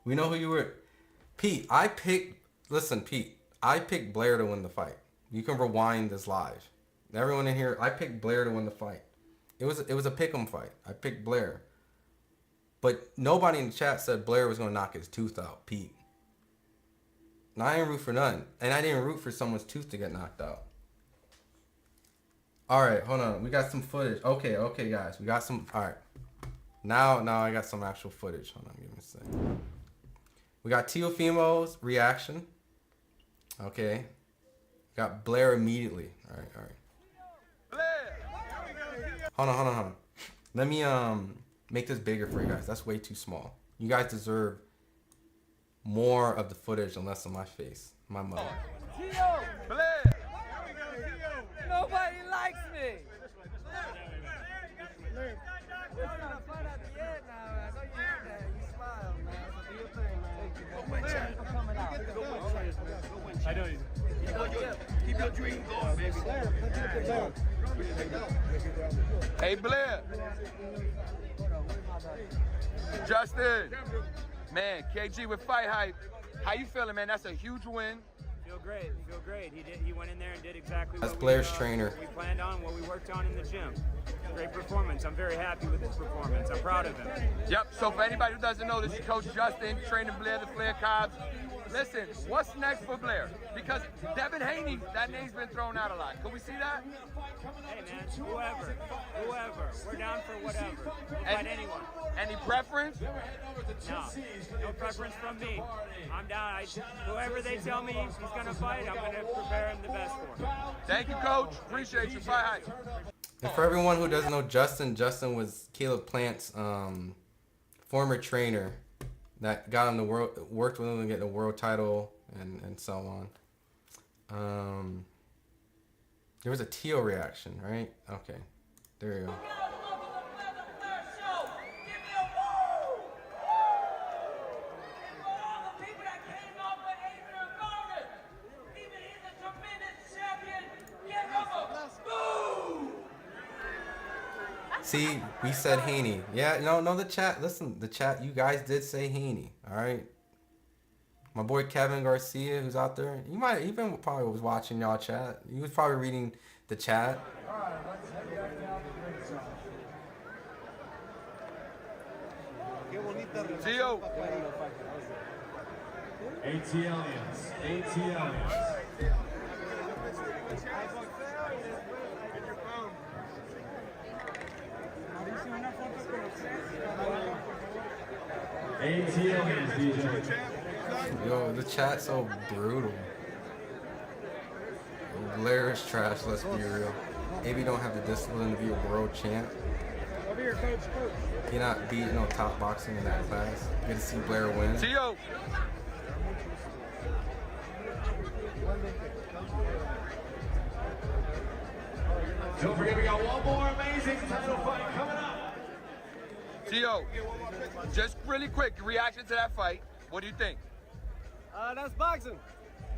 [SPEAKER 1] We know who you were. Pete, I picked Blair to win the fight. You can rewind this live. Everyone in here, I picked Blair to win the fight. It was a pick'em fight. I picked Blair. But nobody in the chat said Blair was going to knock his tooth out, Pete. And I didn't root for none. And I didn't root for someone's tooth to get knocked out. All right, hold on. We got some footage. Okay, guys. We got some. All right. Now I got some actual footage. Hold on, give me a second. We got Teofimo's reaction. Okay. Got Blair immediately. All right. Hold on. Let me make this bigger for you guys. That's way too small. You guys deserve more of the footage and less of my face. My mother.
[SPEAKER 2] Blair! Nobody likes me!
[SPEAKER 4] I know you.
[SPEAKER 5] Keep your dream going, baby.
[SPEAKER 6] Hey, Blair. Justin. Man, KG with FightHype. How you feeling, man? That's a huge win.
[SPEAKER 7] Feel great. He went in there and did exactly
[SPEAKER 1] That's
[SPEAKER 7] what
[SPEAKER 1] Blair's trainer.
[SPEAKER 7] we planned on, what we worked on in the gym. Great performance. I'm very happy with his performance. I'm proud of him.
[SPEAKER 6] Yep, so for anybody who doesn't know, this is Coach Justin, training Blair, the Blair Cobbs. Listen, what's next for Blair? Because Devin Haney, that name's been thrown out a lot. Can we see that?
[SPEAKER 7] Hey, man, whoever. We're down for whatever. We'll fight anyone.
[SPEAKER 6] Any preference?
[SPEAKER 7] No preference from me. I'm down. Whoever they tell me he's going to fight, I'm going to prepare him the best for.
[SPEAKER 6] Thank you, Coach. Appreciate you. FightHype.
[SPEAKER 1] And for everyone who doesn't know Justin was Caleb Plant's former trainer that got him the worked with him to get the world title and so on. There was a Teo reaction, right? Okay, there you go. See, we said Haney. Yeah, no, the chat. Listen, the chat. You guys did say Haney. All right. My boy Kevin Garcia, who's out there, probably was watching y'all chat. He was probably reading the chat.
[SPEAKER 6] Gio.
[SPEAKER 8] ATLians. ATLians, DJ.
[SPEAKER 1] Yo, the chat's so brutal. Blair is trash, let's be real. AB don't have the discipline to be a world champ.
[SPEAKER 3] Over here, coach.
[SPEAKER 1] He not beat no top boxing in that class. Good to see Blair win.
[SPEAKER 6] Gio.
[SPEAKER 8] Don't forget, we got one more amazing title fight coming up.
[SPEAKER 6] Gio, just really quick, reaction to that fight. What do you think?
[SPEAKER 4] That's boxing.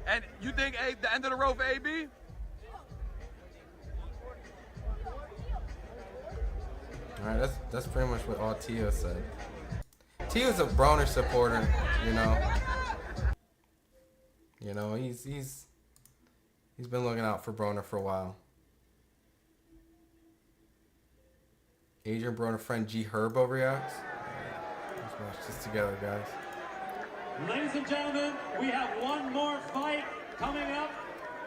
[SPEAKER 6] And you think the end of the road for AB?
[SPEAKER 1] All right, that's pretty much what all Teo said. T was a Broner supporter, you know. You know, he's been looking out for Broner for a while. Adrien Broner friend G Herbo reacts. Let's watch this together, guys.
[SPEAKER 8] Ladies and gentlemen, we have one more fight coming up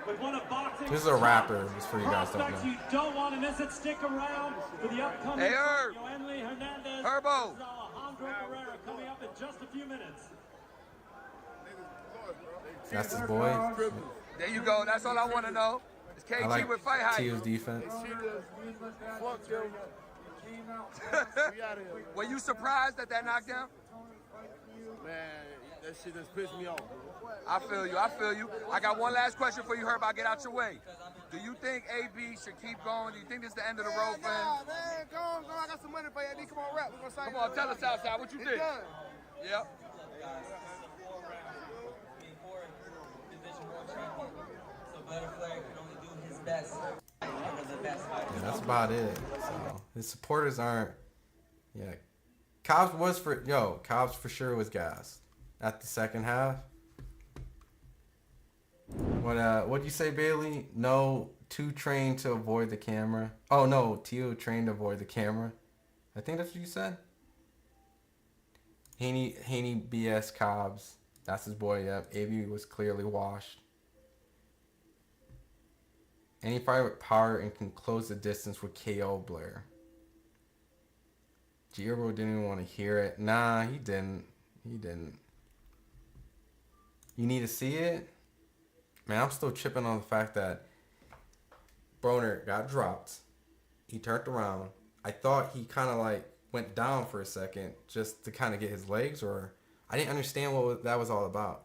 [SPEAKER 8] with one of boxing's
[SPEAKER 1] This is a rapper, just for you guys don't
[SPEAKER 8] prospects.
[SPEAKER 1] know.
[SPEAKER 8] You don't want to miss it. Stick around for the upcoming
[SPEAKER 6] Hey, Herb.
[SPEAKER 8] Yoenli Hernandez
[SPEAKER 6] Herbo.
[SPEAKER 8] versus Alejandro Barrera coming up in just a few minutes.
[SPEAKER 1] That's his boy.
[SPEAKER 6] There you go. That's all I want to know. It's KG
[SPEAKER 1] I like
[SPEAKER 6] with FightHype.
[SPEAKER 1] Tio's defense.
[SPEAKER 6] Were you surprised at that knockdown?
[SPEAKER 9] Man, that shit just pissed me off.
[SPEAKER 6] I feel you. I feel you. I got one last question for you, Herb. I'll get out your way. Do you think AB should keep going? Do you think this is the end of the road for him?
[SPEAKER 9] Nah, man, go on. I got some money for you. Come on, rap. We gonna sign
[SPEAKER 6] Come on, tell us outside what you
[SPEAKER 9] It's
[SPEAKER 6] did.
[SPEAKER 9] done.
[SPEAKER 6] Yep.
[SPEAKER 1] Yeah, that's about it. So his supporters aren't. Yeah, Cobbs for sure was gassed at the second half. What'd you say, Bailey? No, too trained to avoid the camera. Oh no, Tio trained to avoid the camera. I think that's what you said. Haney BS Cobbs. That's his boy. Yep. AB was clearly washed. Any fighter with power and can close the distance would KO Blair. Giro didn't even want to hear it. Nah, he didn't. He didn't. You need to see it? Man, I'm still tripping on the fact that Broner got dropped. He turned around. I thought he kind of like went down for a second just to kind of get his legs, or I didn't understand what that was all about.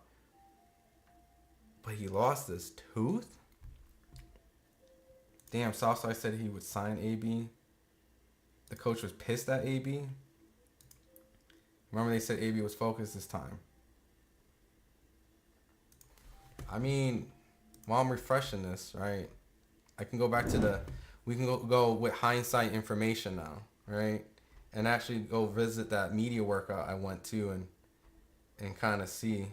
[SPEAKER 1] But he lost his tooth? Damn, Southside said he would sign AB. The coach was pissed at AB. Remember they said AB was focused this time. I mean, while I'm refreshing this, right? I can go back to we can go with hindsight information now, right? And actually go visit that media workout I went to and kind of see.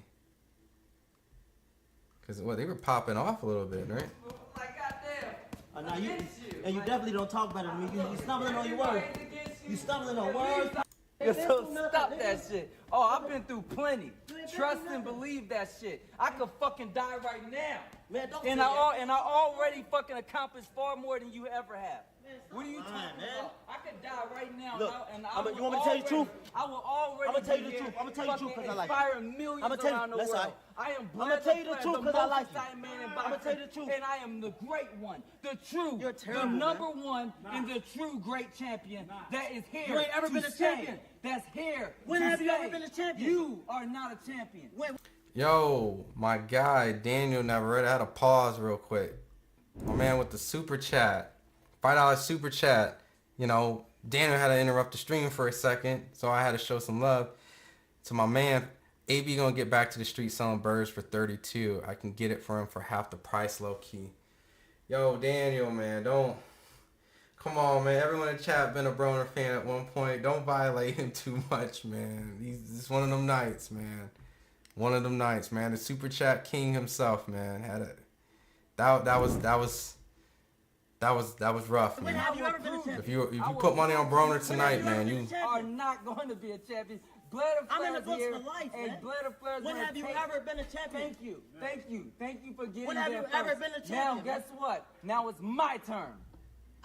[SPEAKER 1] Because, they were popping off a little bit, right?
[SPEAKER 10] Now you definitely don't talk better than me. You stumbling on your words. You stumbling on words.
[SPEAKER 2] So stop that shit. Oh, I've been through plenty. Trust and believe that shit. I could fucking die right now.
[SPEAKER 10] Man, don't
[SPEAKER 2] And
[SPEAKER 10] say
[SPEAKER 2] I already fucking accomplished far more than you ever have. What are you talking about? I could die right now.
[SPEAKER 10] Look,
[SPEAKER 2] and I
[SPEAKER 10] you want me to tell you the truth?
[SPEAKER 2] I will already
[SPEAKER 10] I'm gonna tell you the
[SPEAKER 2] be
[SPEAKER 10] truth.
[SPEAKER 2] here
[SPEAKER 10] I'm gonna tell you the truth because I like
[SPEAKER 2] inspiring millions
[SPEAKER 10] I'm gonna tell you.
[SPEAKER 2] around the
[SPEAKER 10] That's
[SPEAKER 2] world.
[SPEAKER 10] all right.
[SPEAKER 2] I am
[SPEAKER 10] I'm gonna tell you the truth because I like you.
[SPEAKER 2] I'm
[SPEAKER 10] gonna tell you the truth.
[SPEAKER 2] And I am the great one, the true,
[SPEAKER 10] You're terrible,
[SPEAKER 2] the number
[SPEAKER 10] man.
[SPEAKER 2] one, and the true great champion that is here.
[SPEAKER 10] You ain't ever
[SPEAKER 2] to
[SPEAKER 10] been a
[SPEAKER 2] stay.
[SPEAKER 10] champion.
[SPEAKER 2] That's here.
[SPEAKER 10] When
[SPEAKER 2] to
[SPEAKER 10] have you
[SPEAKER 2] stay.
[SPEAKER 10] ever been a champion?
[SPEAKER 2] You are not a champion.
[SPEAKER 1] Yo, my guy, Daniel Navarrete, I had to pause real quick. My man with the super chat. $5 super chat. You know, Daniel had to interrupt the stream for a second, so I had to show some love to my man. AB gonna get back to the street selling birds for 32. I can get it for him for half the price, low key. Yo, Daniel, man, don't. Come on, man. Everyone in the chat been a Broner fan at one point. Don't violate him too much, man. He's one of them nights, man. One of them nights, man. The super chat king himself, man, had it. That was rough, man. If you put money on Broner tonight, man, you
[SPEAKER 2] are not going to be a champion. Blair
[SPEAKER 10] I'm in the
[SPEAKER 2] Flair's
[SPEAKER 10] books
[SPEAKER 2] here,
[SPEAKER 10] for life,
[SPEAKER 2] and
[SPEAKER 10] man.
[SPEAKER 2] Blair Flair's
[SPEAKER 10] When
[SPEAKER 2] gonna
[SPEAKER 10] have you
[SPEAKER 2] take-
[SPEAKER 10] ever been a champion?
[SPEAKER 2] Thank you for getting
[SPEAKER 10] When have
[SPEAKER 2] there
[SPEAKER 10] you ever
[SPEAKER 2] first.
[SPEAKER 10] been a
[SPEAKER 2] Now,
[SPEAKER 10] champion,
[SPEAKER 2] guess what? Now it's my turn.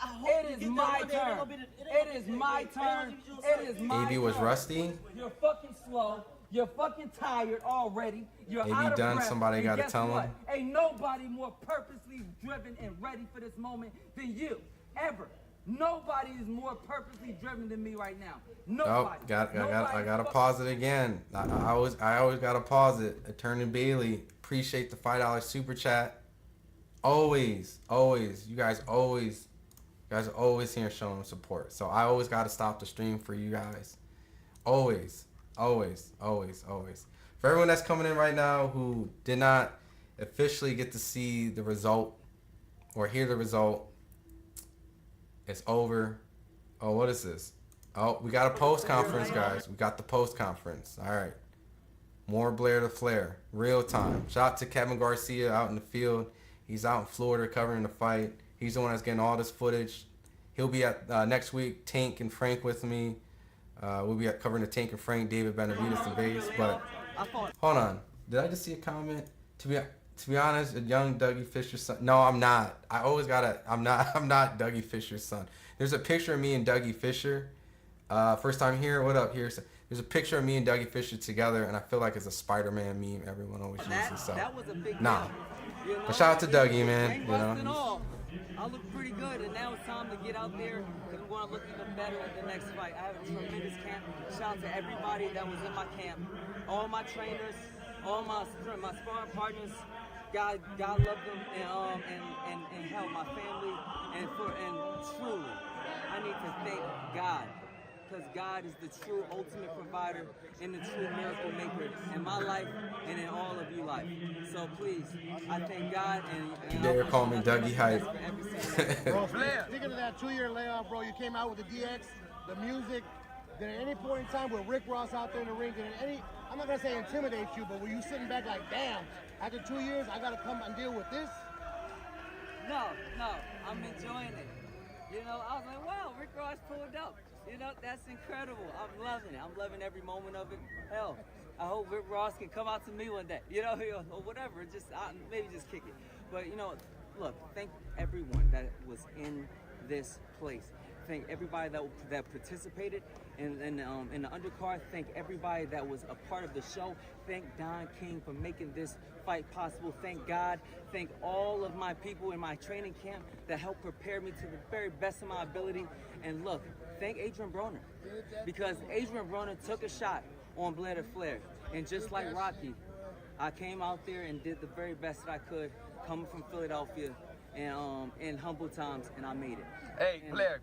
[SPEAKER 10] I hope
[SPEAKER 2] It
[SPEAKER 10] you
[SPEAKER 2] is
[SPEAKER 10] get there
[SPEAKER 2] my
[SPEAKER 10] one day.
[SPEAKER 2] turn. It is my turn. It is my
[SPEAKER 1] AB was
[SPEAKER 2] turn.
[SPEAKER 1] rusty.
[SPEAKER 2] You're fucking slow. You're fucking tired already. You're
[SPEAKER 1] AB
[SPEAKER 2] out of
[SPEAKER 1] done,
[SPEAKER 2] breath.
[SPEAKER 1] somebody
[SPEAKER 2] And
[SPEAKER 1] gotta
[SPEAKER 2] guess
[SPEAKER 1] tell
[SPEAKER 2] what?
[SPEAKER 1] him.
[SPEAKER 2] Ain't nobody more purposely driven and ready for this moment than you. Ever. Nobody is more purposely driven than me right now.
[SPEAKER 1] Oh,
[SPEAKER 2] Nobody.
[SPEAKER 1] I gotta pause it again. I always gotta pause it. Attorney Bailey, appreciate the $5 super chat. Always, you guys always here showing support. So I always gotta stop the stream for you guys. Always. For everyone that's coming in right now who did not officially get to see the result or hear the result, it's over. Oh, what is this? Oh, we got a post conference, guys. We got the post conference. All right. More Blair to Flair. Real time. Shout out to Kevin Garcia out in the field. He's out in Florida covering the fight. He's the one that's getting all this footage. He'll be at next week, Tank and Frank with me. We'll be covering the Tank and Frank, David Benavidez in Vegas. But hold on. Did I just see a comment? To be honest, a young Dougie Fisher's son. No, I'm not. I'm not Dougie Fisher's son. There's a picture of me and Dougie Fisher. First time here. What up here? There's a picture of me and Dougie Fisher together, and I feel like it's a Spider-Man meme everyone always uses. So,
[SPEAKER 2] that was a big
[SPEAKER 1] nah.
[SPEAKER 2] deal. You know?
[SPEAKER 1] But shout out to Dougie, man.
[SPEAKER 2] Ain't
[SPEAKER 1] You know.
[SPEAKER 2] busting off. I look pretty good, and now it's time to get out there because we want to look even better at the next fight. I have a tremendous camp. Shout out to everybody that was in my camp, all my trainers, all my sparring partners. God loved them and helped my family, and truly, I need to thank God. Because God is the true ultimate provider and the true miracle maker in my life and in all of your life. So please, I thank God and
[SPEAKER 1] They're calling me Dougie Hype.
[SPEAKER 3] Bro, speaking of that 2-year layoff, bro, you came out with the DX, the music. Did at any point in time with Rick Ross out there in the ring, did any, I'm not going to say intimidate you, but were you sitting back like, damn, after 2 years, I got to come and deal with this?
[SPEAKER 2] No, I'm enjoying it. You know, I was like, wow, Rick Ross pulled up. You know, that's incredible. I'm loving it. I'm loving every moment of it. Hell, I hope Rick Ross can come out to me one day, you know, or whatever. Just maybe just kick it. But, you know, look, thank everyone that was in this place. Thank everybody that participated in the undercard. Thank everybody that was a part of the show. Thank Don King for making this fight possible. Thank God. Thank all of my people in my training camp that helped prepare me to the very best of my ability. And look, thank Adrien Broner, because Adrien Broner took a shot on Blair to Flair. And just like Rocky, I came out there and did the very best that I could, coming from Philadelphia and in humble times, and I made it.
[SPEAKER 6] Hey,
[SPEAKER 2] and
[SPEAKER 6] Blair,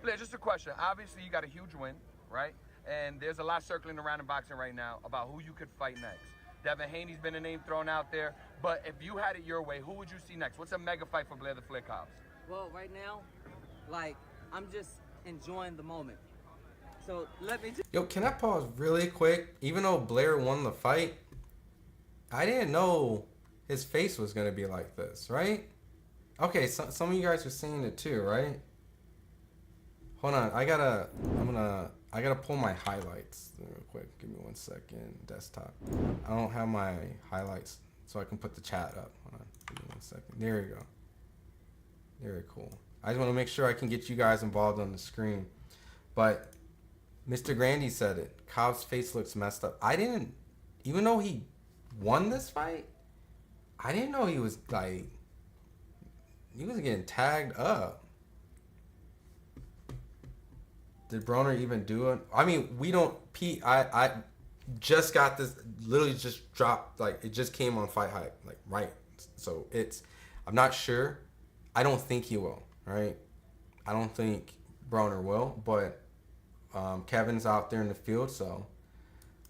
[SPEAKER 2] Blair,
[SPEAKER 6] just a question. Obviously, you got a huge win, right? And there's a lot circling around in boxing right now about who you could fight next. Devin Haney's been a name thrown out there, but if you had it your way, who would you see next? What's a mega fight for Blair the Flair Cobbs?
[SPEAKER 2] Well, right now, like, I'm just enjoying the moment. So let me just...
[SPEAKER 1] Yo, can I pause really quick? Even though Blair won the fight, I didn't know his face was going to be like this, right? Okay, some of you guys are seeing it too, right? Hold on, I gotta pull my highlights real quick. Give me 1 second, desktop. I don't have my highlights, so I can put the chat up. Hold on, give me 1 second. There we go. Very cool. I just want to make sure I can get you guys involved on the screen. But Mr. Grandy said it. Cobb's face looks messed up. I didn't, even though he won this fight, I didn't know he was like, he was getting tagged up. Did Broner even do it? I mean, we don't, Pete, I just got this, literally just dropped, like, it just came on FightHype, like, right. So it's, I'm not sure. I don't think he will, right? I don't think Broner will, but Kevin's out there in the field, so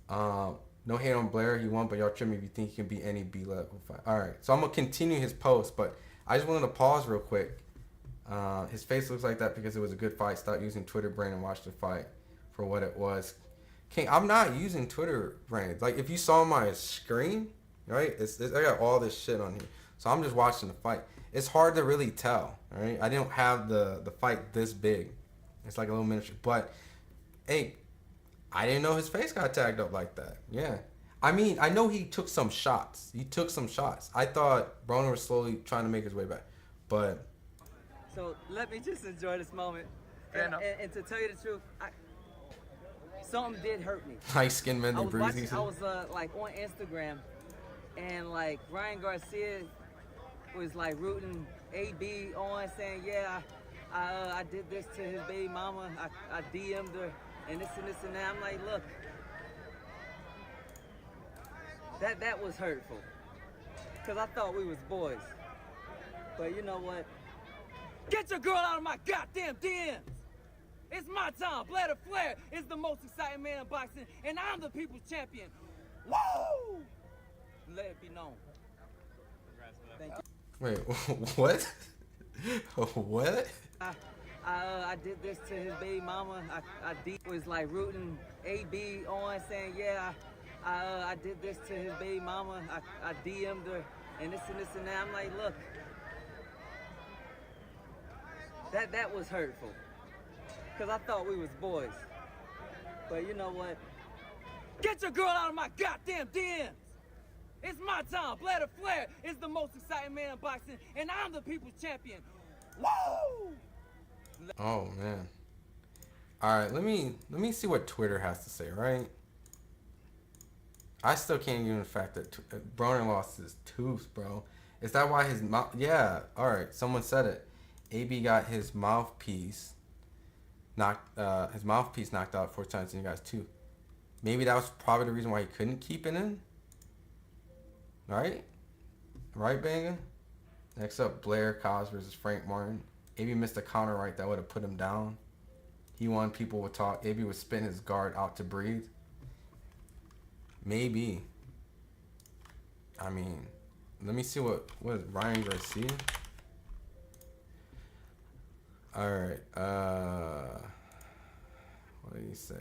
[SPEAKER 1] no hate on Blair. He won, but y'all trim me if you think he can beat any B-level fight. All right, so I'm going to continue his post, but I just wanted to pause real quick. His face looks like that because it was a good fight. Stop using Twitter brain and watch the fight for what it was. King, I'm not using Twitter brain. Like, if you saw my screen, right, I got all this shit on here. So I'm just watching the fight. It's hard to really tell, all right? I didn't have the fight this big. It's like a little miniature. But, hey, I didn't know his face got tagged up like that. Yeah. I mean, I know he took some shots. I thought Broner was slowly trying to make his way back. But...
[SPEAKER 2] So let me just enjoy this moment. And to tell you the truth, something did hurt me.
[SPEAKER 1] Like skin mending bruising.
[SPEAKER 2] I was like on Instagram, and like Ryan Garcia was like rooting AB on, saying, yeah, I did this to his baby mama. I DM'd her and this and this and that. I'm like, look, that was hurtful, because I thought we was boys. But you know what? Get your girl out of my goddamn DMs! It's my time. Blair to Flair is the most exciting man in boxing, and I'm the people's champion. Woo! Let it be known. Thank you.
[SPEAKER 1] Wait, what? What?
[SPEAKER 2] I did this to his baby mama. I deep was like rooting AB on, saying, yeah, I did this to his baby mama. I DM'd her and this and this and that. I'm like, look, that was hurtful. Because I thought we was boys. But you know what? Get your girl out of my goddamn DMs! It's my time. Blair Flair is the most exciting man in boxing, and I'm the people's champion. Woo!
[SPEAKER 1] Oh man. All right, let me see what Twitter has to say. Right. I still can't even the fact that Broner lost his tooth, bro. Is that why his mouth? Yeah. All right. Someone said it. AB got his mouthpiece knocked out 4 times, and he got his tooth. Maybe that was probably the reason why he couldn't keep it in. Right? Right, Banga? Next up, Blair Cobbs versus Frank Martin. AB missed a counter right that would have put him down. He won, people would talk. AB would spin his guard out to breathe. Maybe. I mean, let me see what is Ryan Garcia? Alright, what did he say?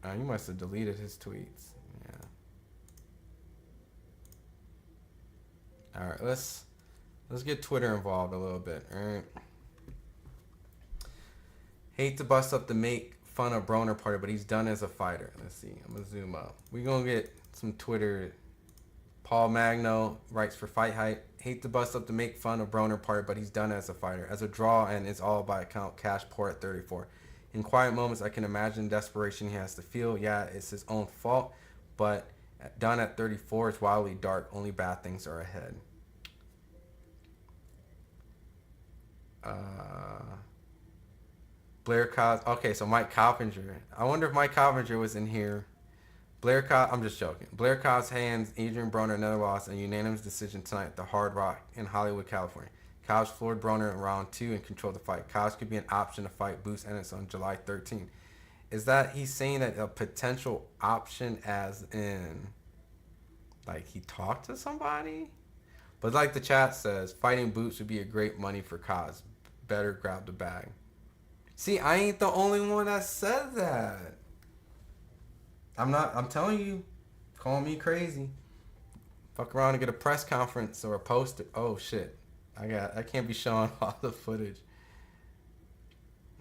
[SPEAKER 1] He must have deleted his tweets. Yeah. Alright, let's get Twitter involved a little bit, alright? Hate to bust up the make fun of Broner party, but he's done as a fighter. Let's see, I'm gonna zoom up. We're gonna get some Twitter. Paul Magno writes for FightHype. Hate to bust up to make fun of Broner party, but he's done as a fighter. As a draw, and it's all by account. Cash poor at 34. In quiet moments, I can imagine desperation he has to feel. Yeah, it's his own fault, but done at 34 is wildly dark. Only bad things are ahead. Blair Cobbs. Okay, so Mike Coppinger. I wonder if Mike Coppinger was in here. Blair Cobbs. I'm just joking. Blair Cobbs hands Adrien Broner another loss in a unanimous decision tonight at the Hard Rock in Hollywood, California. Cobbs floored Broner in round 2 and controlled the fight. Cobbs could be an option to fight Boost Ennis on July 13th. Is that he's saying that a potential option as in like he talked to somebody? But like the chat says, fighting Boots would be a great money for Cobbs. Better grab the bag. See, I ain't the only one that said that. I'm telling you, call me crazy. Fuck around and get a press conference or a poster. Oh shit. I can't be showing all the footage.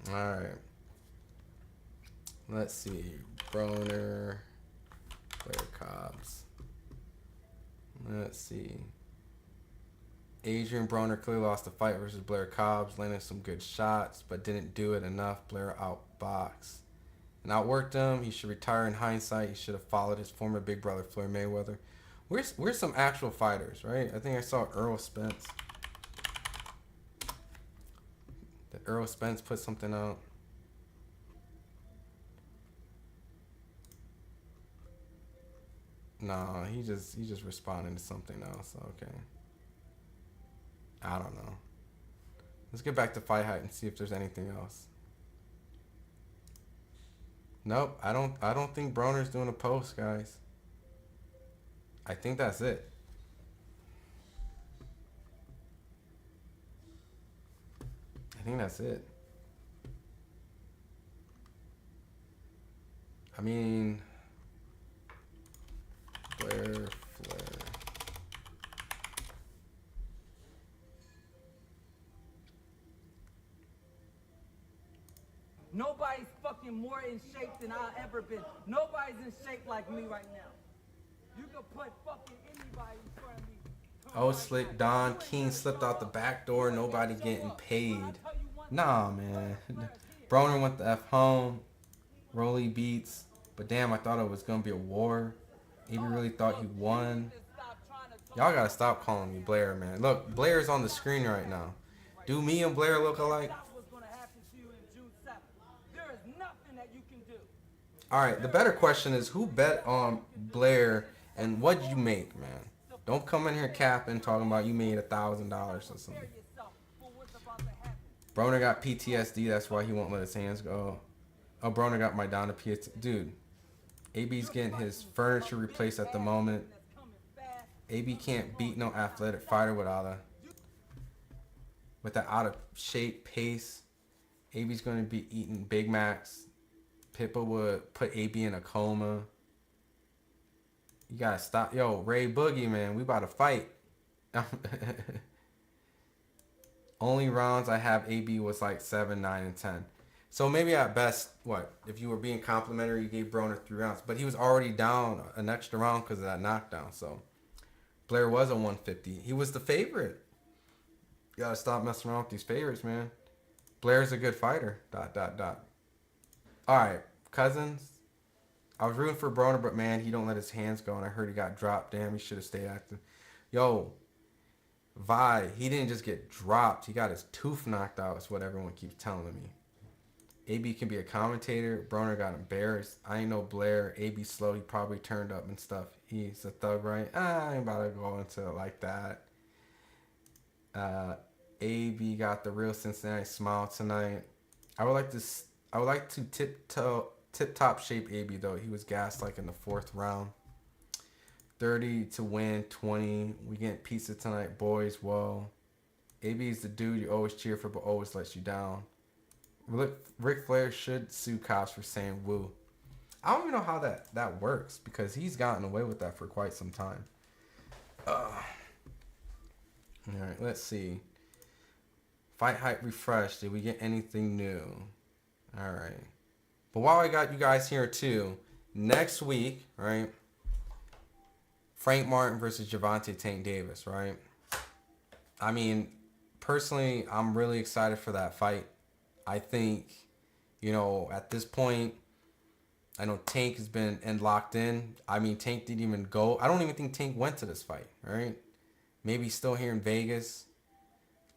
[SPEAKER 1] Alright. Let's see. Broner. Blair Cobbs. Let's see. Adrien Broner clearly lost the fight versus Blair Cobbs, landed some good shots, but didn't do it enough. Blair outboxed and outworked him. He should retire in hindsight. He should have followed his former big brother, Floyd Mayweather. Where's some actual fighters, right? I think I saw Earl Spence. Did Earl Spence put something out? No, he just responding to something else. Okay. I don't know. Let's get back to FightHype and see if there's anything else. Nope, I don't think Broner's doing a post, guys. I think that's it. I think that's it. I mean, Blair Flair.
[SPEAKER 2] Nobody's fucking more in shape than I've ever been. Nobody's in shape like me right now. You can put fucking anybody in front of me.
[SPEAKER 1] Oh, slick Don King slipped out the back door. Nobody getting paid. Nah, man. Broner went the F home. Rolly beats. But damn, I thought it was going to be a war. He really thought he won. Y'all got to stop calling me Blair, man. Look, Blair's on the screen right now. Do me and Blair look alike? Alright, the better question is who bet on Blair and what'd you make, man? Don't come in here capping talking about you made $1,000 or something. Broner got PTSD, that's why he won't let his hands go. Oh, Broner got Maidana PTSD. Dude, AB's getting his furniture replaced at the moment. AB can't beat no athletic fighter with an out of shape pace. AB's going to be eating Big Macs. Pippa would put AB in a coma. You gotta stop. Yo, Ray Boogie, man, we about to fight. Only rounds I have AB was like 7, 9, and 10. So maybe at best, what? If you were being complimentary, you gave Broner 3 rounds. But he was already down an extra round because of that knockdown. So Blair was a 150. He was the favorite. You gotta stop messing around with these favorites, man. Blair's a good fighter. ... All right, Cousins. I was rooting for Broner, but man, he don't let his hands go, and I heard he got dropped. Damn, he should have stayed active. Yo, Vi, he didn't just get dropped. He got his tooth knocked out, is what everyone keeps telling me. AB can be a commentator. Broner got embarrassed. I ain't know Blair. AB slow. He probably turned up and stuff. He's a thug, right? I ain't about to go into it like that. AB got the real Cincinnati smile tonight. I would like to tip-top shape AB, though. He was gassed like in the 4th round. 30 to win, 20. We getting pizza tonight, boys. Whoa. AB is the dude you always cheer for but always lets you down. Ric Flair should sue Cobbs for saying woo. I don't even know how that works because he's gotten away with that for quite some time. All right, let's see. FightHype refresh. Did we get anything new? All right. But while I got you guys here too, next week, right? Frank Martin versus Gervonta Tank Davis, right? I mean, personally, I'm really excited for that fight. I think, you know, at this point, I know Tank has been locked in. I mean, Tank didn't even go. I don't even think Tank went to this fight, right? Maybe he's still here in Vegas,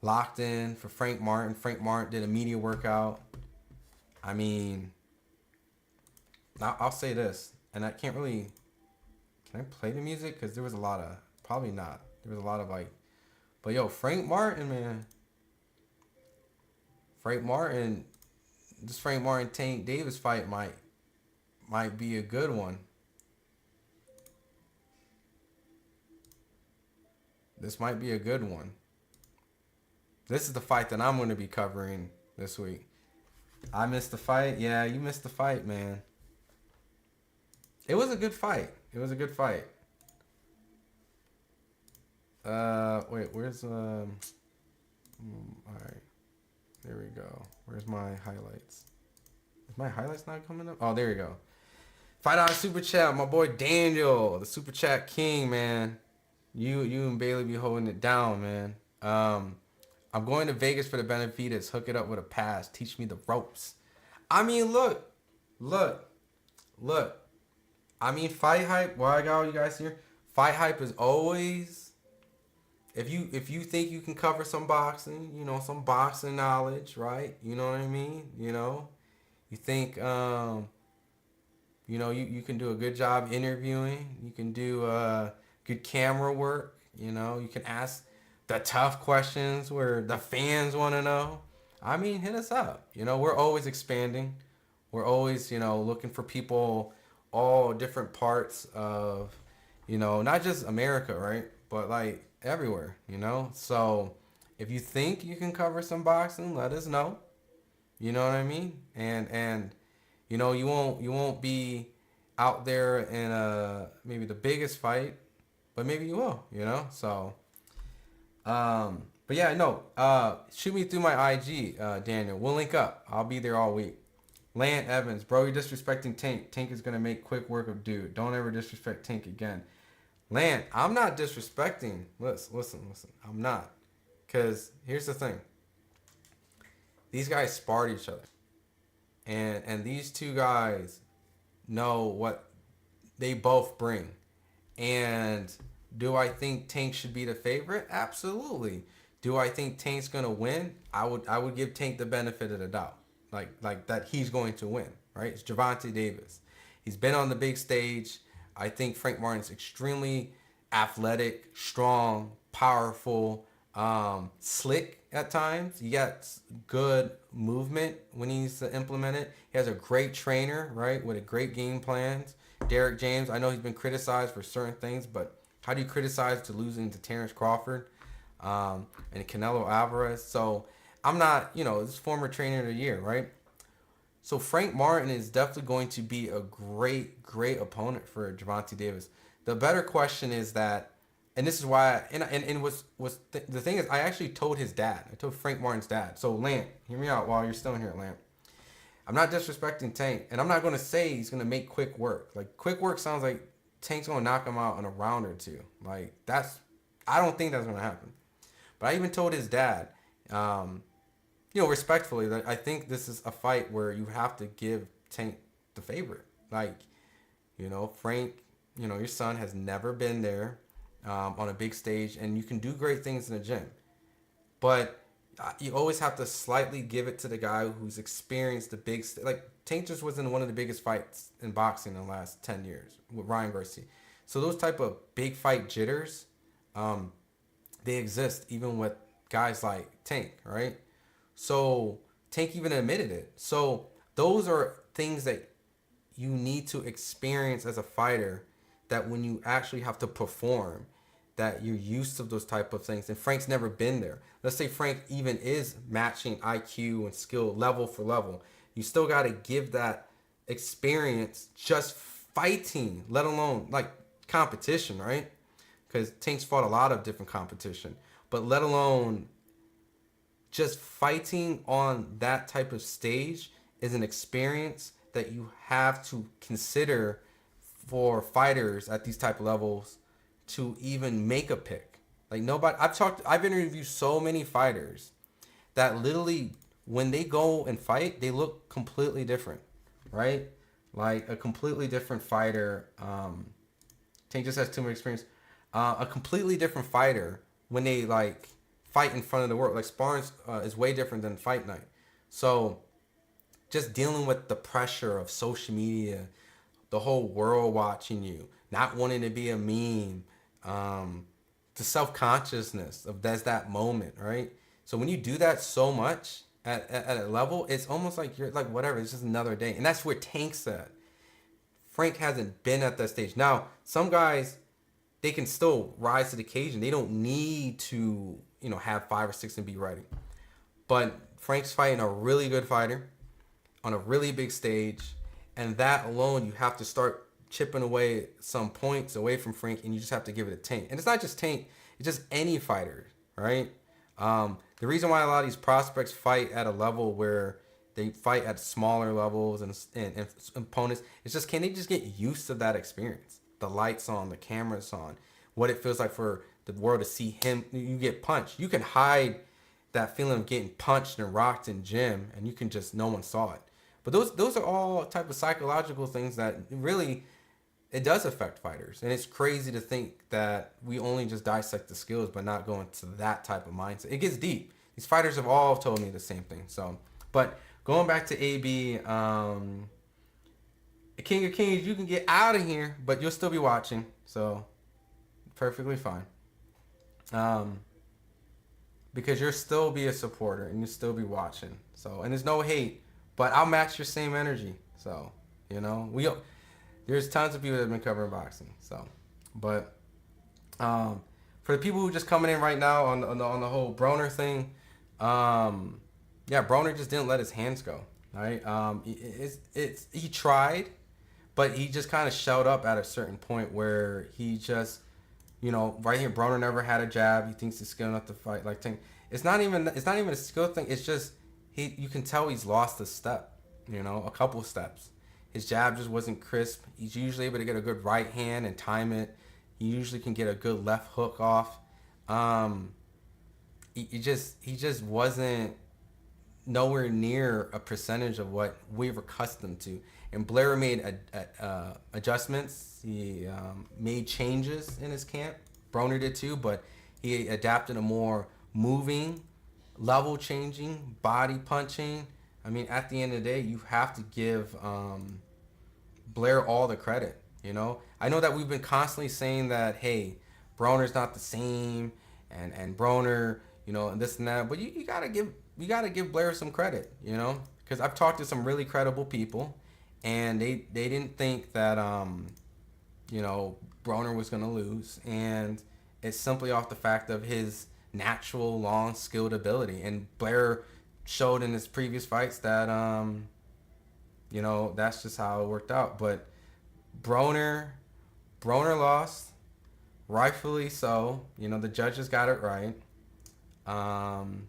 [SPEAKER 1] locked in for Frank Martin. Frank Martin did a media workout. I mean, I'll say this, and I can't really, can I play the music? Because there was a lot of, probably not. There was a lot of like, but yo, Frank Martin, man. This Frank Martin Tank Davis fight might be a good one. This might be a good one. This is the fight that I'm going to be covering this week. I missed the fight. Yeah, you missed the fight, man. It was a good fight. Wait, where's all right. There we go. Where's my highlights? Is my highlights not coming up? Oh, there you go. $5 super chat, my boy Daniel, the super chat king, man. You and Bailey be holding it down, man. I'm going to Vegas for the Benefitas. Hook it up with a pass. Teach me the ropes. I mean, look. I mean, FightHype. Why I got all you guys here? FightHype is always. If you think you can cover some boxing, you know, some boxing knowledge, right? You know what I mean? You know, you think, you know, you can do a good job interviewing. You can do good camera work. You know, you can ask the tough questions where the fans want to know. I mean, hit us up. You know, we're always expanding. We're always, you know, looking for people, all different parts of, you know, not just America, right? But like everywhere, you know? So if you think you can cover some boxing, let us know. You know what I mean? And you know, you won't be out there in maybe the biggest fight, but maybe you will, you know? So but yeah, no, shoot me through my IG, Daniel. We'll link up. I'll be there all week. Land Evans, bro, you're disrespecting Tank. Tank is gonna make quick work of dude. Don't ever disrespect Tank again. Land, I'm not disrespecting. Listen. I'm not. Because here's the thing. These guys sparred each other. And these two guys know what they both bring. And do I think Tank should be the favorite? Absolutely. Do I think Tank's going to win? I would give Tank the benefit of the doubt. Like that he's going to win, right? It's Gervonta Davis. He's been on the big stage. I think Frank Martin's extremely athletic, strong, powerful, slick at times. He got good movement when he's implemented. He has a great trainer, right, with a great game plan. Derek James, I know he's been criticized for certain things, but how do you criticize to losing to Terrence Crawford and Canelo Alvarez? So I'm not, this former trainer of the year, right? So Frank Martin is definitely going to be a great, great opponent for Gervonta Davis. The better question is that, and this is why, the thing is, I actually told his dad. I told Frank Martin's dad. So Lamp, hear me out while you're still in here, Lamp. I'm not disrespecting Tank, and I'm not going to say he's going to make quick work. Like, quick work sounds like Tank's going to knock him out in a round or two. Like, I don't think that's going to happen. But I even told his dad, respectfully, that I think this is a fight where you have to give Tank the favorite. Like, Frank, your son has never been there on a big stage, and you can do great things in the gym. But you always have to slightly give it to the guy who's experienced the big like Tank just was in one of the biggest fights in boxing in the last 10 years with Ryan Garcia. So those type of big fight jitters, they exist even with guys like Tank, right? So Tank even admitted it. So those are things that you need to experience as a fighter, that when you actually have to perform, that you're used to those type of things. And Frank's never been there. Let's say Frank even is matching IQ and skill level for level. You still got to give that experience just fighting, let alone like competition, right? Because Tank's fought a lot of different competition, but let alone just fighting on that type of stage is an experience that you have to consider for fighters at these type of levels to even make a pick. Like, nobody, I've interviewed so many fighters that literally when they go and fight, they look completely different, right? Like a completely different fighter. Tank just has too much experience. A completely different fighter when they like fight in front of the world. Like sparring is way different than fight night. So just dealing with the pressure of social media, the whole world watching you, not wanting to be a meme, the self-consciousness of that's that moment, right? So when you do that so much at a level, it's almost like you're like, whatever, it's just another day. And that's where Tank's at. Frank hasn't been at that stage. Now, some guys, they can still rise to the occasion. They don't need to, have 5 or 6 and be ready. But Frank's fighting a really good fighter on a really big stage. And that alone, you have to start chipping away some points away from Frank, and you just have to give it a Tank. And it's not just Tank, it's just any fighter, right? The reason why a lot of these prospects fight at a level where they fight at smaller levels and opponents, it's just, can they just get used to that experience? The lights on, the cameras on, what it feels like for the world to see him. You get punched. You can hide that feeling of getting punched and rocked in gym, and you can just, no one saw it. But those are all type of psychological things that really, it does affect fighters. And it's crazy to think that we only just dissect the skills but not go into that type of mindset. It gets deep. These fighters have all told me the same thing. So, but going back to AB, King of Kings, you can get out of here, but you'll still be watching. So, perfectly fine. Because you'll still be a supporter and you'll still be watching. So, and there's no hate, but I'll match your same energy. So, there's tons of people that have been covering boxing. So, but for the people who are just coming in right now on the whole Broner thing, Broner just didn't let his hands go. Right? He tried, but he just kind of showed up at a certain point where he just, right here, Broner never had a jab. He thinks he's skilled enough to fight like Tank. It's not even a skill thing. It's just you can tell he's lost a step, a couple steps. His jab just wasn't crisp. He's usually able to get a good right hand and time it. He usually can get a good left hook off. He just wasn't nowhere near a percentage of what we've accustomed to. And Blair made adjustments. He made changes in his camp. Broner did too, but he adapted a more moving, level changing, body punching. I mean, at the end of the day, you have to give Blair all the credit. I know that we've been constantly saying that, hey, Broner's not the same, and Broner, and this and that. But you gotta give Blair some credit, because I've talked to some really credible people, and they didn't think that Broner was gonna lose, and it's simply off the fact of his natural, long, skilled ability. And Blair showed in his previous fights that, you know, that's just how it worked out. But Broner lost, rightfully so. You know, the judges got it right. And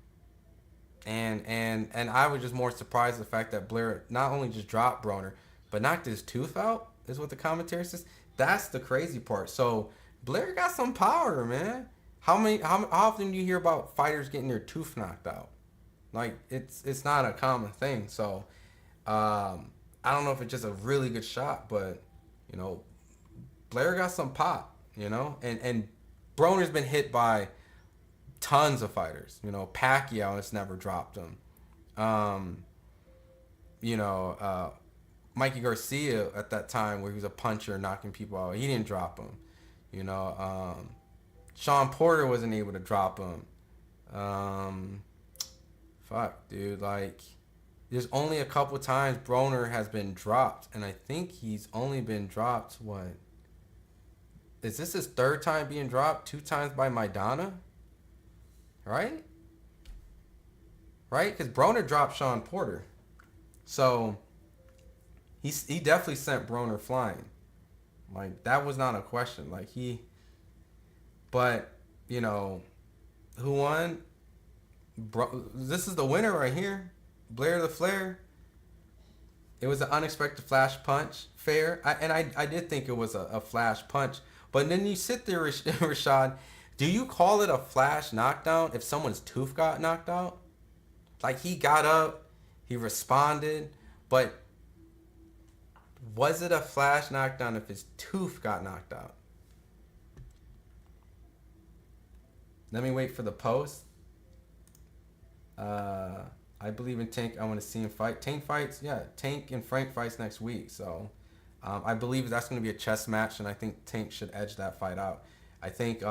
[SPEAKER 1] I was just more surprised the fact that Blair not only just dropped Broner, but knocked his tooth out, is what the commentary says. That's the crazy part. So Blair got some power, man. How often do you hear about fighters getting their tooth knocked out? Like, it's not a common thing. So I don't know if it's just a really good shot, but you know, Blair got some pop, you know, and Broner's been hit by tons of fighters. You know, Pacquiao has never dropped him. You know, Mikey Garcia at that time, where he was a puncher knocking people out, he didn't drop him. You know, Sean Porter wasn't able to drop him. Fuck, dude. Like, there's only a couple times Broner has been dropped, and I think he's only been dropped, what? Is this his third time being dropped? 2 times by Maidana? Right? Right? Because Broner dropped Sean Porter. So, he definitely sent Broner flying. Like, that was not a question. Like, but, you know, who won? This is the winner right here. Blair the Flair. It was an unexpected flash punch. Fair. I did think it was a flash punch. But then you sit there, Rashad. Do you call it a flash knockdown if someone's tooth got knocked out? Like, he got up, he responded, but was it a flash knockdown if his tooth got knocked out? Let me wait for the post. I believe in Tank. I want to see him fight. Tank fights, yeah. Tank and Frank fights next week. So I believe that's going to be a chess match, and I think Tank should edge that fight out. I think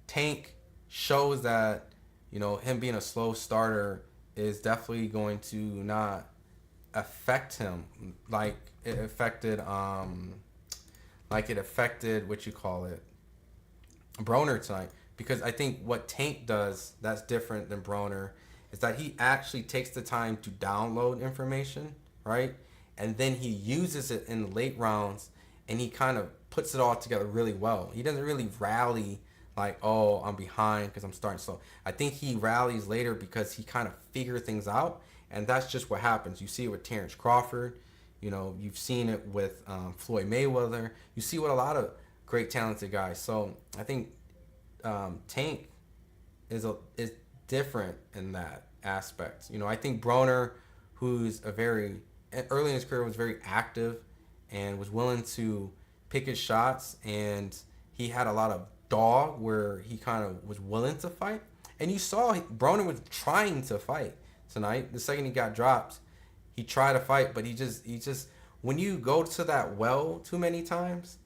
[SPEAKER 1] Tank shows that, you know, him being a slow starter is definitely going to not affect him like it affected what you call it, Broner tonight. Because I think what Tank does that's different than Broner is that he actually takes the time to download information, right? And then he uses it in the late rounds, and he kind of puts it all together really well. He doesn't really rally like, oh, I'm behind because I'm starting slow. I think he rallies later because he kind of figures things out, and that's just what happens. You see it with Terrence Crawford. You know, you've seen it with Floyd Mayweather. You see it with a lot of great talented guys. So I think Tank is different in that aspect. You know, I think Broner, who's early in his career was very active and was willing to pick his shots, and he had a lot of dog where he kind of was willing to fight. And you saw Broner was trying to fight tonight. The second he got dropped, he tried to fight, but he just when you go to that well too many times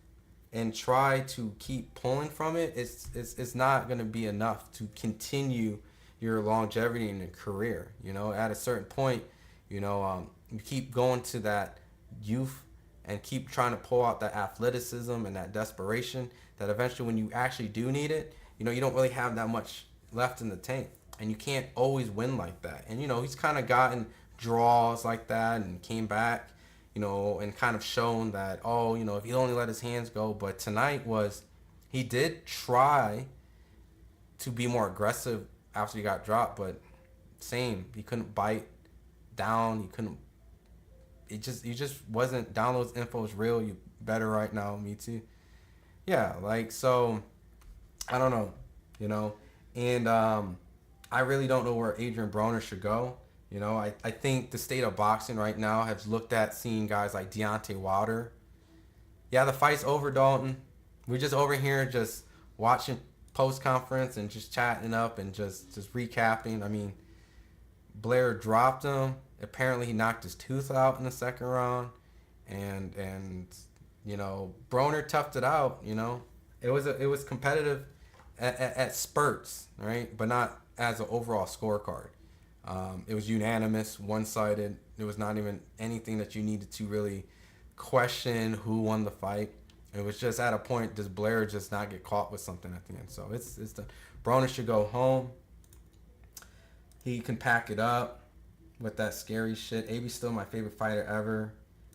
[SPEAKER 1] and try to keep pulling from it, it's not going to be enough to continue your longevity in your career. You know, at a certain point, you know, you keep going to that youth and keep trying to pull out that athleticism and that desperation that eventually when you actually do need it, you know, you don't really have that much left in the tank, and you can't always win like that. And, you know, he's kind of gotten draws like that and came back, you know, and kind of shown that, oh, you know, if he only let his hands go. But tonight he did try to be more aggressive after he got dropped, but same, he couldn't bite down, he just wasn't. Downloads info is real. You better right now. Me too. Yeah, like, so I don't know, you know, and I really don't know where Adrien Broner should go. You know, I think the state of boxing right now has looked at seeing guys like Deontay Wilder. Yeah, the fight's over, Dalton. We're just over here just watching post-conference and just chatting up and just recapping. I mean, Blair dropped him. Apparently he knocked his tooth out in the second round. And you know, Broner toughed it out, you know. It was competitive at spurts, right? But not as an overall scorecard. It was unanimous, one-sided. There was not even anything that you needed to really question who won the fight. It was just at a point, does Blair just not get caught with something at the end? So it's done. Broner should go home. He can pack it up with that scary shit. AB's still my favorite fighter ever.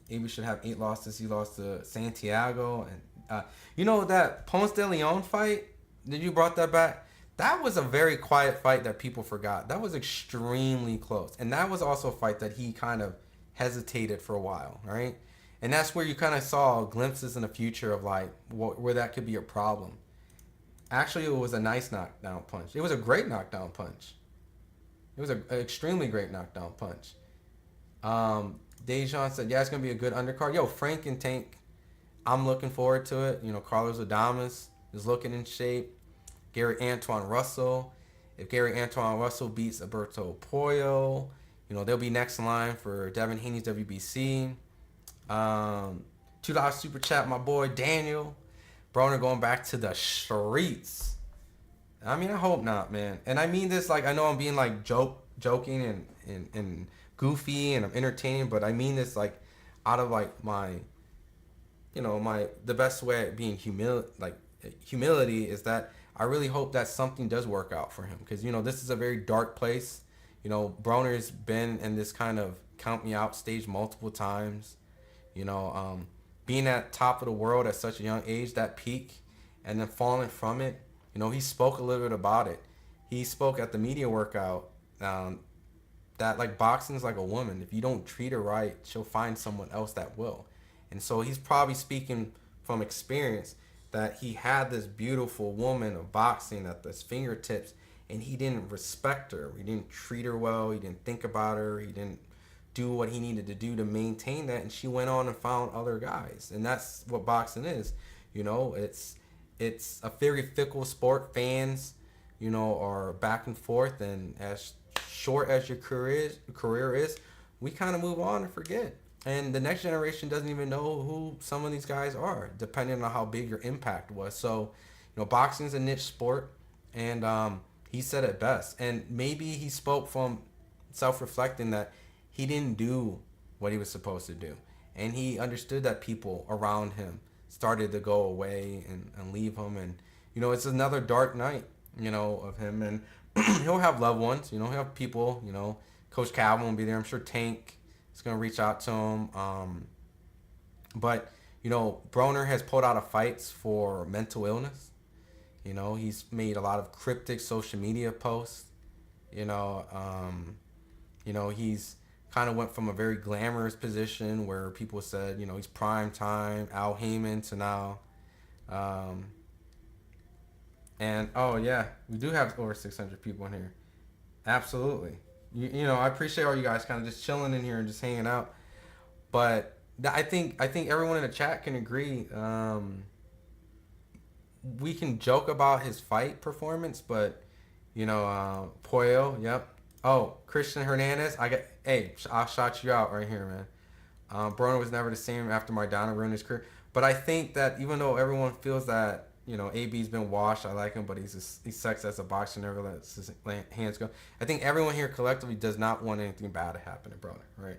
[SPEAKER 1] AB should have 8 losses. He lost to Santiago. And you know that Ponce de Leon fight? Did you brought that back? That was a very quiet fight that people forgot. That was extremely close. And that was also a fight that he kind of hesitated for a while, right? And that's where you kind of saw glimpses in the future of like where that could be a problem. Actually, it was a nice knockdown punch. It was a great knockdown punch. It was an extremely great knockdown punch. Dejan said, yeah, it's going to be a good undercard. Yo, Frank and Tank, I'm looking forward to it. You know, Carlos Adames is looking in shape. Gary Antoine Russell. If Gary Antoine Russell beats Alberto Pollo, you know, they'll be next in line for Devin Haney's WBC. $2 super chat, my boy Daniel. Broner going back to the streets. I mean, I hope not, man. And I mean this like, I know I'm being like joking and goofy and I'm entertaining, but I mean this like out of like my, you know, the best way at being humility is that I really hope that something does work out for him, because, you know, this is a very dark place. You know, Broner's been in this kind of count me out stage multiple times. You know, being at top of the world at such a young age, that peak, and then falling from it. You know, he spoke a little bit about it. He spoke at the media workout that like boxing's like a woman. If you don't treat her right, she'll find someone else that will. And so he's probably speaking from experience that he had this beautiful woman of boxing at his fingertips, and he didn't respect her. He didn't treat her well. He didn't think about her. He didn't do what he needed to do to maintain that, and she went on and found other guys. And that's what boxing is. You know, it's a very fickle sport. Fans, you know, are back and forth, and as short as your career is, we kind of move on and forget. And the next generation doesn't even know who some of these guys are, depending on how big your impact was. So, you know, boxing's a niche sport, and he said it best. And maybe he spoke from self-reflecting that he didn't do what he was supposed to do. And he understood that people around him started to go away and leave him. And, you know, it's another dark night, you know, of him. And he'll have loved ones, you know, he'll have people, you know, Coach Calvin will be there. I'm sure Tank is going to reach out to him. But, you know, Broner has pulled out of fights for mental illness. You know, he's made a lot of cryptic social media posts. You know, he's kind of went from a very glamorous position where people said, you know, he's prime time, Al Heyman, to now. And, oh, yeah, we do have over 600 people in here. Absolutely. You know, I appreciate all you guys kind of just chilling in here and just hanging out. But I think everyone in the chat can agree. We can joke about his fight performance, but, you know, Pollo, yep. Oh, Christian Hernandez, I'll shout you out right here, man. Broner was never the same after Maidana ruined his career. But I think that even though everyone feels that, you know, AB's been washed, I like him, but he sucks as a boxer, never lets his hands go. I think everyone here collectively does not want anything bad to happen to Broner, right?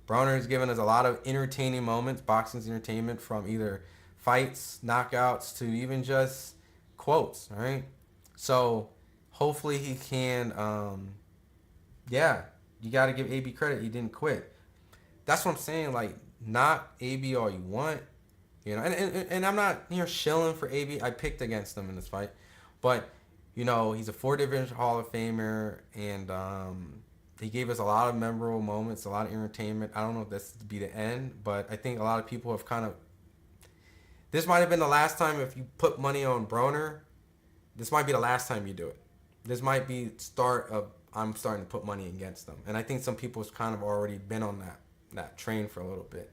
[SPEAKER 1] Broner has given us a lot of entertaining moments, boxing's entertainment, from either fights, knockouts, to even just quotes, right? So hopefully he can, you got to give AB credit. He didn't quit. That's what I'm saying. Like, knock AB all you want, you know. And I'm not here shilling for AB. I picked against him in this fight, but you know, he's a 4-division Hall of Famer, and he gave us a lot of memorable moments, a lot of entertainment. I don't know if this would be the end, but I think a lot of people have kind of. This might have been the last time, if you put money on Broner, this might be the last time you do it. This might be start of. I'm starting to put money against them. And I think some people have kind of already been on that train for a little bit.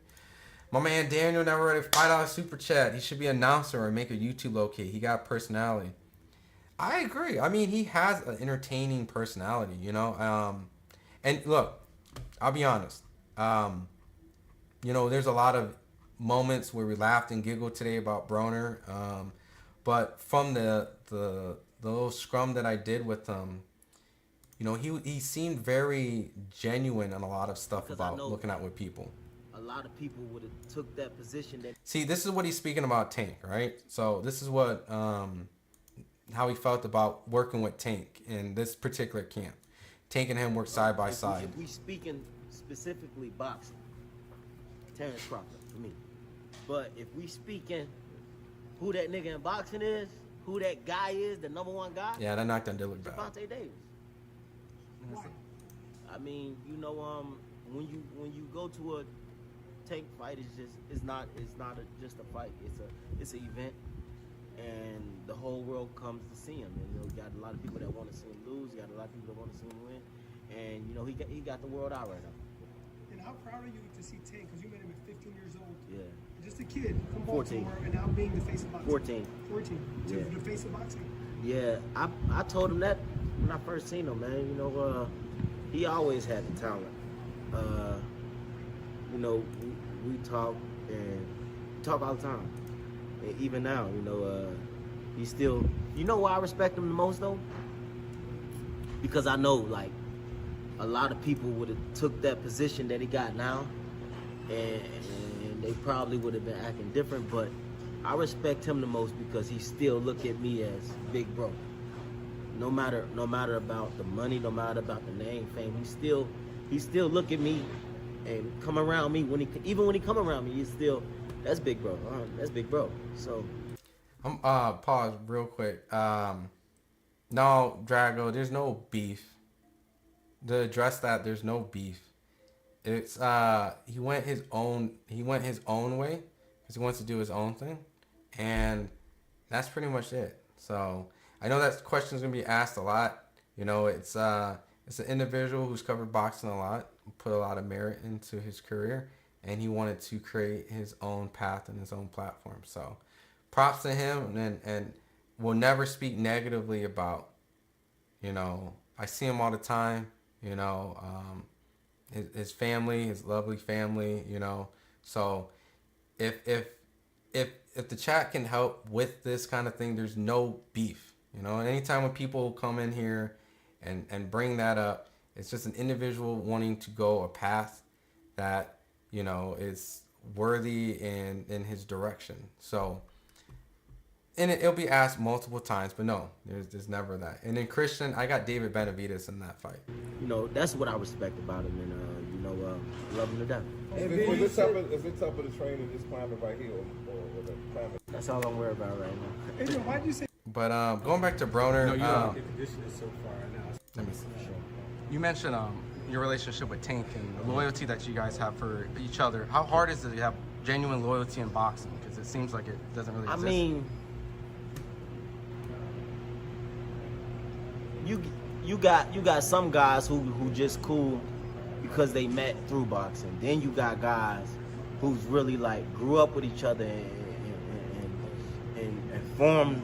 [SPEAKER 1] My man Daniel never read a $5 super chat. He should be an announcer or make a YouTube locate. He got personality. I agree. I mean, he has an entertaining personality, you know. And look, I'll be honest. You know, there's a lot of moments where we laughed and giggled today about Broner. But from the little scrum that I did with him, you know, he seemed very genuine on a lot of stuff about looking out with people.
[SPEAKER 10] A lot of people would have took that position.
[SPEAKER 1] See, this is what he's speaking about Tank, right? So this is what how he felt about working with Tank in this particular camp. Tank and him work side by side.
[SPEAKER 10] If we speaking specifically boxing, Terrence Crawford for me. But if we speaking who that nigga in boxing is, who that guy is, the number one guy.
[SPEAKER 1] Yeah, that knockdown did look bad.
[SPEAKER 10] Javante Davis. I mean, you know, when you go to a Tank fight, it's not just a fight. It's an event, and the whole world comes to see him. And you know, you got a lot of people that want to see him lose. You got a lot of people that want to see him win. And you know, he got the world out right now.
[SPEAKER 11] And how proud are you to see Tank? Because you met him at 15 years old.
[SPEAKER 10] Yeah.
[SPEAKER 11] Just a kid from
[SPEAKER 10] 14.
[SPEAKER 11] Baltimore, and now being the face of boxing.
[SPEAKER 10] 14.
[SPEAKER 11] 14. To
[SPEAKER 10] Yeah.
[SPEAKER 11] the face of boxing.
[SPEAKER 10] Yeah, I told him that when I first seen him, man. You know, he always had the talent. You know, we talk all the time. And even now, you know, he's still. You know why I respect him the most though? Because I know like a lot of people would have took that position that he got now, and they probably would have been acting different. But I respect him the most because he still look at me as big bro. No matter about the money, no matter about the name, fame, he still look at me and come around me even when he come around me, he's still, that's big bro. That's big bro. So
[SPEAKER 1] Pause real quick. No, Drago, there's no beef. To address that, there's no beef. It's he went his own way because he wants to do his own thing, and that's pretty much it. So I know that question's gonna be asked a lot. You know, it's an individual who's covered boxing a lot, put a lot of merit into his career, and he wanted to create his own path and his own platform. So props to him, and will never speak negatively about, you know, I see him all the time, you know, his family, his lovely family, you know. So if the chat can help with this kind of thing, there's no beef, you know. And anytime when people come in here and bring that up, it's just an individual wanting to go a path that, you know, is worthy in his direction. So, and it'll be asked multiple times, but no, there's never that. And then Christian, I got David Benavidez in that fight.
[SPEAKER 10] you know, that's what I respect about him, and you know, love him to death.
[SPEAKER 12] Is it tougher to train in this climate right here or the climate?
[SPEAKER 10] That's all I'm worried about right now.
[SPEAKER 11] Adrien, why did you say?
[SPEAKER 1] But going back to Broner,
[SPEAKER 4] No, you don't get conditioning so far now.
[SPEAKER 1] let me see. You mentioned your relationship with Tank and the loyalty that you guys have for each other. How hard is it to have genuine loyalty in boxing? Because it seems like it doesn't really exist.
[SPEAKER 10] I mean, you got some guys who just cool because they met through boxing. Then you got guys who's really like grew up with each other and formed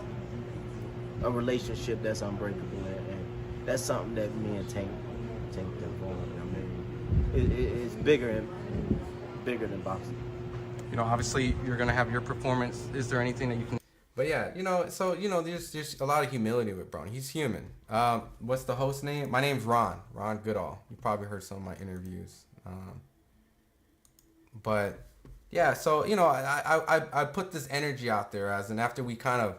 [SPEAKER 10] a relationship that's unbreakable. And that's something that me and Tank been formed. I mean, it's bigger than boxing.
[SPEAKER 1] You know, obviously you're gonna have your performance. Is there anything that you can? But yeah, you know, so you know, there's a lot of humility with Broner. He's human. What's the host name? My name's Ron Goodall. You probably heard some of my interviews. But yeah, so you know, I put this energy out there after we kind of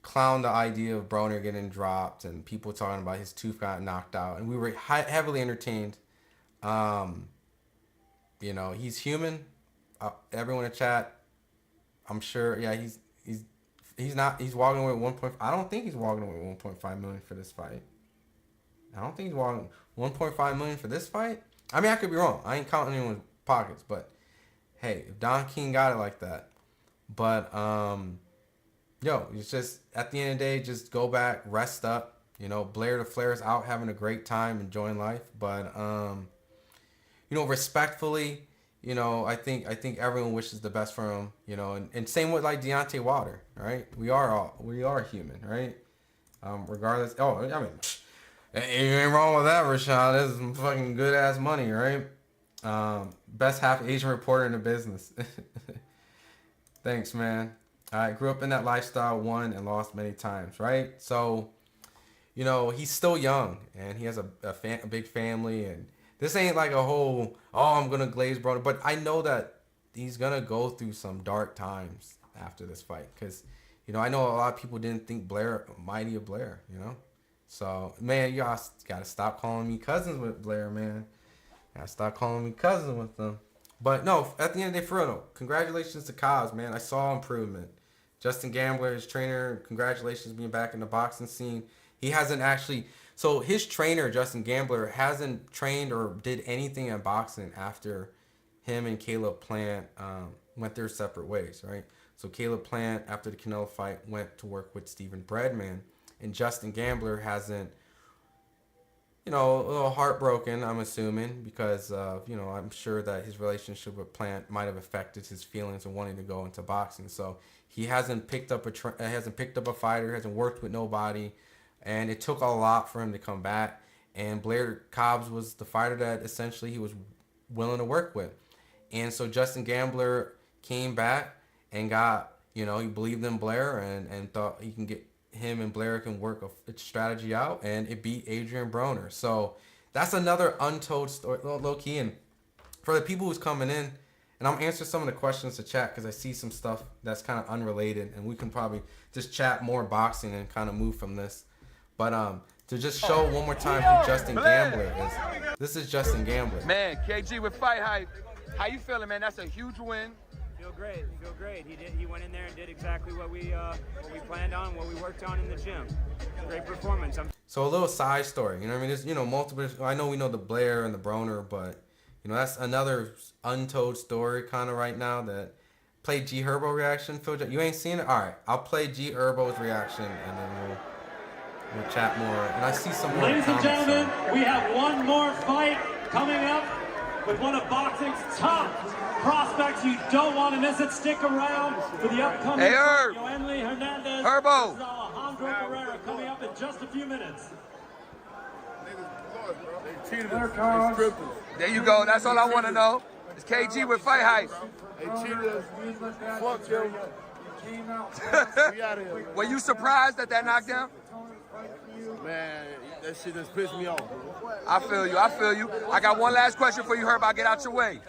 [SPEAKER 1] clowned the idea of Broner getting dropped and people talking about his tooth got knocked out, and we were heavily entertained. You know, he's human. Everyone in chat, I'm sure. Yeah, he's walking away with 1. I don't think he's walking away with 1.5 million for this fight. I don't think he's walking 1.5 million for this fight. I mean, I could be wrong. I ain't counting anyone's pockets, but hey, if Don King got it like that, but yo, it's just at the end of the day, just go back, rest up. You know, Blair the Flair's out having a great time, enjoying life, but you know, respectfully. You know, I think everyone wishes the best for him. You know, and same with like Deontay Wilder, right? We are human, right? Regardless. Oh, I mean, you ain't wrong with that, Rashawn. This is some fucking good ass money, right? Best half Asian reporter in the business. Thanks, man. I grew up in that lifestyle, won and lost many times, right? So, you know, he's still young and he has a big family, and this ain't like a whole, I'm going to glaze Broner. But I know that he's going to go through some dark times after this fight because, you know, I know a lot of people didn't think Blair mighty of Blair, you know. So man, you all gotta stop calling me cousins with Blair, man. Gotta stop calling me cousins with them. But no, at the end of the day, for real, though, congratulations to Cobbs, man. I saw improvement. Justin Gambler, his trainer, congratulations being back in the boxing scene. He hasn't actually, so his trainer, Justin Gambler, hasn't trained or did anything in boxing after him and Caleb Plant went their separate ways, right? So Caleb Plant, after the Canelo fight, went to work with Stephen Breadman, and Justin Gambler hasn't, you know, a little heartbroken, I'm assuming, because, you know, I'm sure that his relationship with Plant might have affected his feelings of wanting to go into boxing. So he hasn't picked up a fighter, hasn't worked with nobody, and it took a lot for him to come back. And Blair Cobbs was the fighter that essentially he was willing to work with. And so Justin Gambler came back and got, you know, he believed in Blair and thought he can get him and Blair can work a strategy out, and it beat Adrien Broner. So that's another untold story, low key. And for the people who's coming in, and I'm answering some of the questions to chat because I see some stuff that's kind of unrelated, and we can probably just chat more boxing and kind of move from this. But to just show one more time who Justin Gambler is. This is Justin Gambler.
[SPEAKER 6] Man, KG with FightHype. How you feeling, man? That's a huge win.
[SPEAKER 7] Feel great. Feel great. He went in there and did exactly what we planned on, what we worked on in the gym. Great performance.
[SPEAKER 1] So a little side story. You know what I mean? There's, you know, multiple. I know we know the Blair and the Broner, but you know that's another untold story kind of right now. That play G Herbo reaction. Phil, you ain't seen it? All right, I'll play G Herbo's reaction and then we'll chat more. And I see some more.
[SPEAKER 8] Ladies and gentlemen, we have one more fight coming up with one of boxing's top prospects. You don't want to miss it. Stick around for the upcoming Yoenli Hernandez.
[SPEAKER 6] Herbo.
[SPEAKER 8] Alejandro Guerrero coming up in just a few minutes.
[SPEAKER 6] There you go. That's all I want to know. It's KG with FightHype.
[SPEAKER 9] They cheated us. Fuck them.
[SPEAKER 6] Were you surprised at that knockdown?
[SPEAKER 9] Man, that shit just pissed me off, bro.
[SPEAKER 6] I feel you. I feel you. I got one last question for you, Herb. I'll get out your way.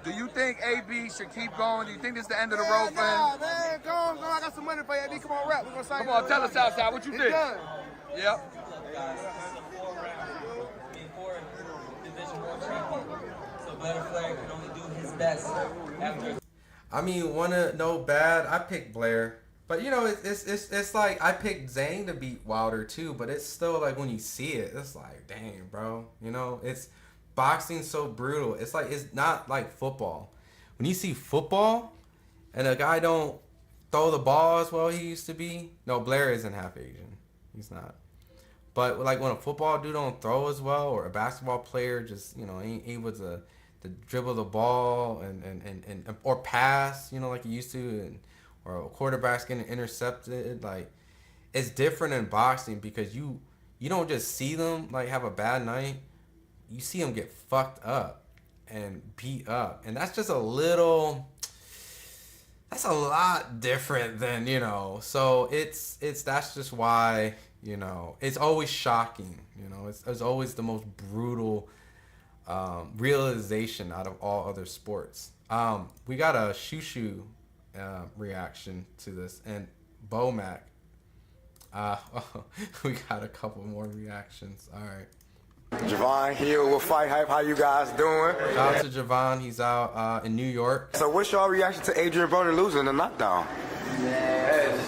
[SPEAKER 6] Do you think AB should keep going? Do you think this is the end of the road for him?
[SPEAKER 9] Man, go on. I got some money for you, AB. Come on, rap. We're gonna sign.
[SPEAKER 6] Come on, tell us outside what you think.
[SPEAKER 9] Done.
[SPEAKER 6] Yep.
[SPEAKER 13] So Blair can only do his best after.
[SPEAKER 1] I mean, wanna know bad? I picked Blair. But you know, it's like I picked Zhang to beat Wilder too, but it's still like when you see it, it's like, dang, bro. You know, it's boxing so brutal. It's like it's not like football. When you see football and a guy don't throw the ball as well he used to be. No, Blair isn't half Asian. He's not. But like when a football dude don't throw as well, or a basketball player just, you know, ain't able to dribble the ball and or pass, you know, like he used to, and or a quarterback's getting intercepted, like it's different in boxing because you don't just see them like have a bad night. You see them get fucked up and beat up, and that's just that's a lot different than, you know. So that's just why, you know, it's always shocking. You know, it's always the most brutal realization out of all other sports. We got a shoo reaction to this, and Bomac. We got a couple more reactions. All right.
[SPEAKER 14] Javon here with FightHype. How you guys doing?
[SPEAKER 1] Shout out to Javon. He's out in New York.
[SPEAKER 14] So what's your reaction to Adrien Broner losing the knockdown?
[SPEAKER 15] Man,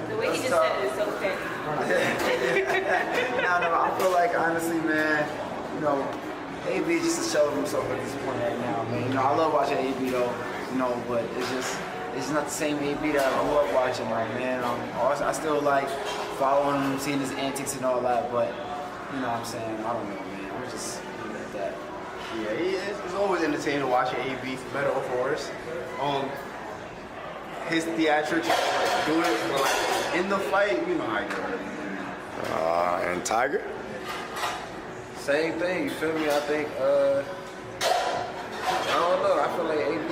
[SPEAKER 15] the way he just said it is so petty. No, I feel like, honestly, man, you know, AB just showed himself at this point right now, man. You know, I love watching AB though, you know, but it's not the same AB that I grew up watching, like, man. I still like following him, seeing his antics and all that, but you know what I'm saying? I don't know, man. I'm just leaving it at that.
[SPEAKER 16] Yeah, it's always entertaining to watch AB, for better or for worse. His theatrics, like, doing it, but like in the fight, you know how he does it.
[SPEAKER 14] And Tiger?
[SPEAKER 17] Same thing, you feel me? I think, I don't know, I feel like AB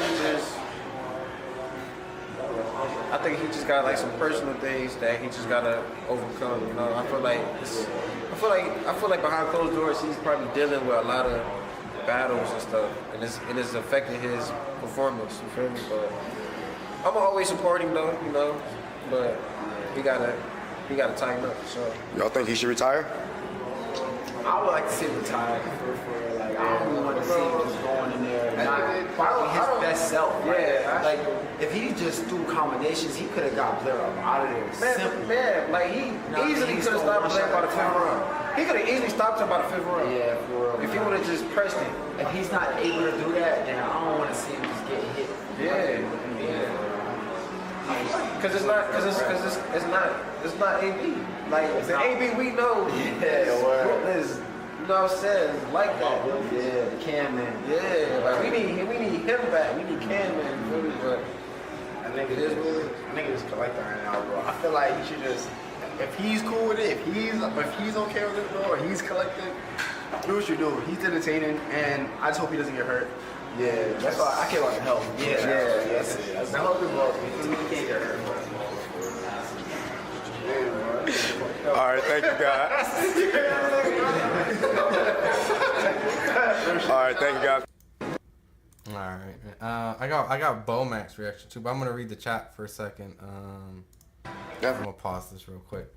[SPEAKER 17] I think he just got like some personal things that he just gotta overcome, you know? I feel like behind closed doors, he's probably dealing with a lot of battles and stuff, and it's affecting his performance, you feel me? But I'm always support him though, you know? but he gotta tighten up for sure.
[SPEAKER 14] Y'all think he should retire?
[SPEAKER 15] I would like to see him retire for like, I don't want to see him just going in there and not fighting his best self.
[SPEAKER 17] Yeah.
[SPEAKER 15] Like, if he just threw combinations, he could have got Blair up out of there. Simple.
[SPEAKER 17] Man, like he easily could have stopped Blair by the 5th round. He could have easily stopped him by the 5th round.
[SPEAKER 15] Yeah, for real.
[SPEAKER 17] If he would have just pressed him.
[SPEAKER 15] If he's not able to do that, then I don't want to see him just get hit.
[SPEAKER 17] Yeah. Because it's not AB. Like the AB we know is, you know what I'm saying, like that.
[SPEAKER 15] Yeah, the Cam man.
[SPEAKER 17] Yeah, like we need him back. We need Cam man, really, but
[SPEAKER 16] I think it is what I think it's collecting right now, bro. I feel like he should just, if he's cool with it, if he's okay with it, bro, or he's collecting, do what you do. He's entertaining, and I just hope he doesn't get hurt. Yeah, that's why I care about the health. Yeah, that's it. That's the health involved. He can't get hurt.
[SPEAKER 14] All right, thank you, guys. All right, thank you, guys.
[SPEAKER 1] All right, I got Bomax reaction too, but I'm gonna read the chat for a second. I'm gonna pause this real quick.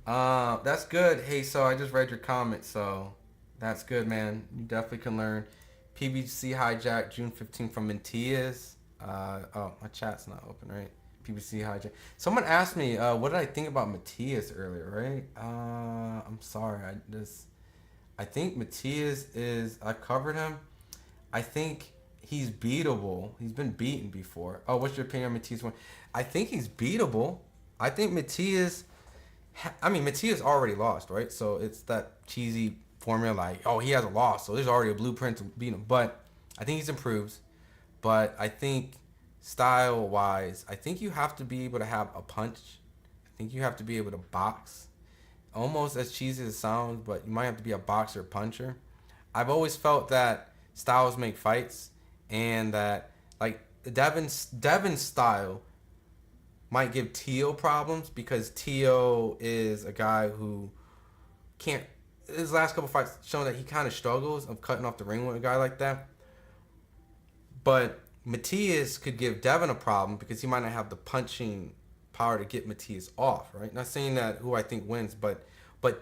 [SPEAKER 1] That's good. Hey, so I just read your comment, so that's good, man. You definitely can learn. PBC hijack June 15th from Matias. Oh, my chat's not open, right? PBC hijack. Someone asked me, what did I think about Matias earlier, right? I'm sorry. I think Matias I covered him. I think he's beatable. He's been beaten before. Oh, what's your opinion on Matias? I think he's beatable. I think Matias already lost, right? So it's that cheesy formula like, oh, he has a loss, so there's already a blueprint to beat him. But I think he's improved. But I think style-wise, I think you have to be able to have a punch. I think you have to be able to box. Almost as cheesy as it sounds, but you might have to be a boxer puncher. I've always felt that styles make fights, and that like Devin's style might give Tio problems because Tio is a guy who can't. His last couple fights shown that he kind of struggles of cutting off the ring with a guy like that. But Matias could give Devin a problem because he might not have the punching power to get Matias off, right? Not saying that who I think wins, but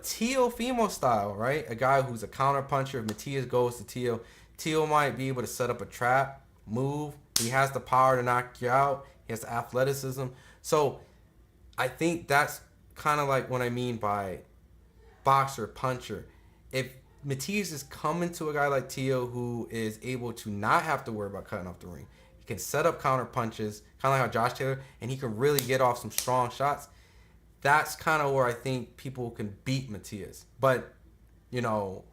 [SPEAKER 1] Tio Fimo style, right? A guy who's a counter puncher. If Matias goes to Tio might be able to set up a trap, move. He has the power to knock you out. He has the athleticism. So I think that's kind of like what I mean by boxer, puncher. If Matias is coming to a guy like Tio who is able to not have to worry about cutting off the ring, he can set up counter punches, kind of like how Josh Taylor, and he can really get off some strong shots. That's kind of where I think people can beat Matias. But, you know,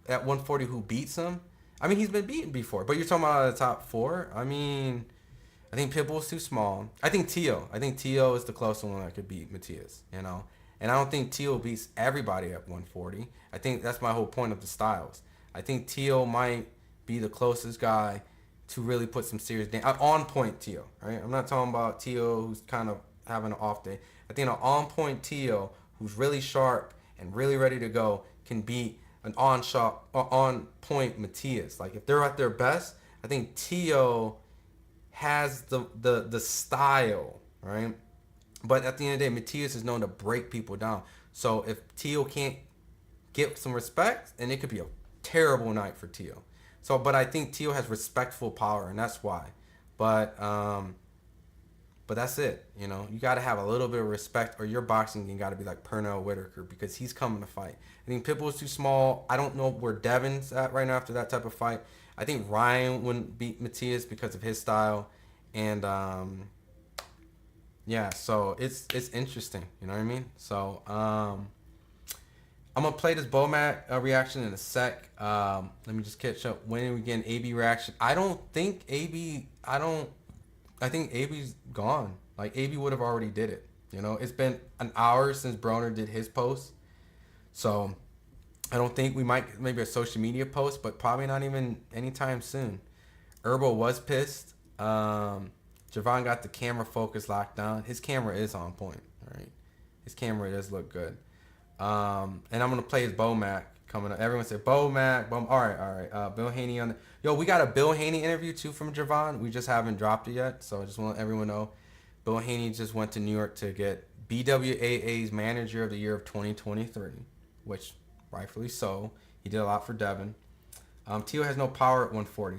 [SPEAKER 1] at 140, who beats him? I mean, he's been beaten before, but you're talking about out of the top four. I mean, I think Pitbull's too small. I think Tio is the closest one that could beat Matias, you know. And I don't think Tio beats everybody at 140. I think that's my whole point of the styles. I think Tio might be the closest guy to really put some serious damage. On point Tio, right? I'm not talking about Tio who's kind of having an off day. I think an on point Tio who's really sharp and really ready to go can beat an on point Matias. Like if they're at their best, I think Tio has the style, right? But at the end of the day, Matias is known to break people down. So if Tio can't get some respect, and it could be a terrible night for Tio. So, but I think Tio has respectful power, and that's why. But that's it. You know, you got to have a little bit of respect, or your boxing got to be like Pernell Whitaker because he's coming to fight. I think Pitbull's too small. I don't know where Devin's at right now after that type of fight. I think Ryan wouldn't beat Matias because of his style, and yeah, so it's interesting, you know what I mean? So I'm gonna play this Bomac reaction in a sec. Let me just catch up. When are we getting AB reaction? I think AB's gone. Like AB would have already did it. You know, it's been an hour since Broner did his post, so I don't think we might maybe a social media post, but probably not even anytime soon. Herbo was pissed. Javon got the camera focus locked down. His camera is on point, all right? His camera does look good. And I'm going to play his Bomac coming up. Everyone said Bomac. All right. Bill Haney on the... Yo, we got a Bill Haney interview, too, from Javon. We just haven't dropped it yet, so I just want everyone to know. Bill Haney just went to New York to get BWAA's Manager of the Year of 2023, which rightfully so. He did a lot for Devin. Tio has no power at 140.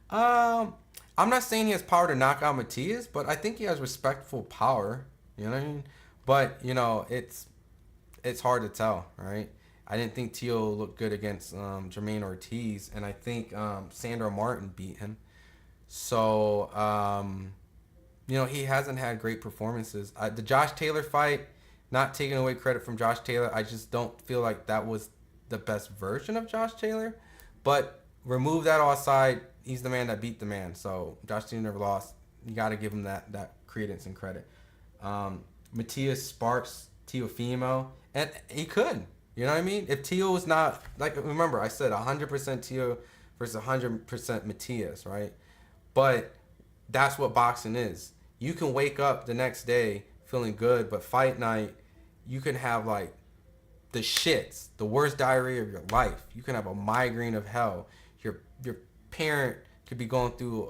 [SPEAKER 1] I'm not saying he has power to knock out Matias, but I think he has respectful power. You know what I mean? But, you know, it's hard to tell, right? I didn't think Tio looked good against Jermaine Ortiz, and I think Sandro Martin beat him. So, you know, he hasn't had great performances. The Josh Taylor fight, not taking away credit from Josh Taylor, I just don't feel like that was the best version of Josh Taylor. But remove that all aside, he's the man that beat the man. So Josh Taylor never lost. You got to give him that credence and credit. Matias Sparks Teofimo, and he could. You know what I mean? If Tio was not, like, remember, I said 100% Tio versus 100% Matias, right? But that's what boxing is. You can wake up the next day feeling good, but fight night, you can have, like, the shits, the worst diarrhea of your life. You can have a migraine of hell. Your parent could be going through,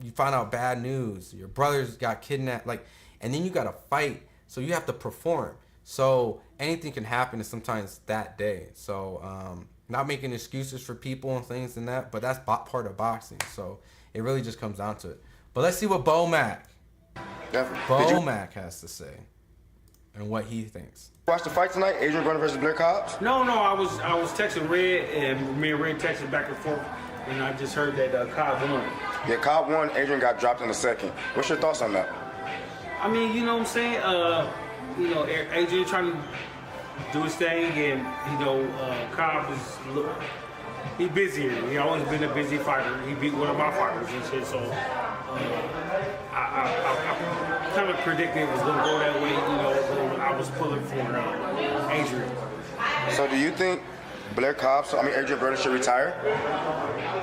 [SPEAKER 1] you find out bad news. Your brother's got kidnapped, like, and then you got to fight, so you have to perform. So anything can happen, and sometimes that day. So not making excuses for people and things and that, but that's part of boxing. So it really just comes down to it. But let's see what Mac has to say and what he thinks.
[SPEAKER 14] Watch the fight tonight, Adrien Broner versus Blair Cobbs?
[SPEAKER 18] No, I was texting Red, and me and Red texted back and forth, and I just heard that Cobb won.
[SPEAKER 14] Yeah, Cobb won. Adrien got dropped in the second. What's your thoughts on that?
[SPEAKER 18] I mean, you know what I'm saying? You know, Adrien trying to do his thing, and, you know, Cobb is, he busier. He always been a busy fighter. He beat one of my fighters and shit, so I kind of predicted it was going to go that way, you know, I was pulling for Adrien.
[SPEAKER 14] So do you think Blair Cobbs, Adrien Broner should retire?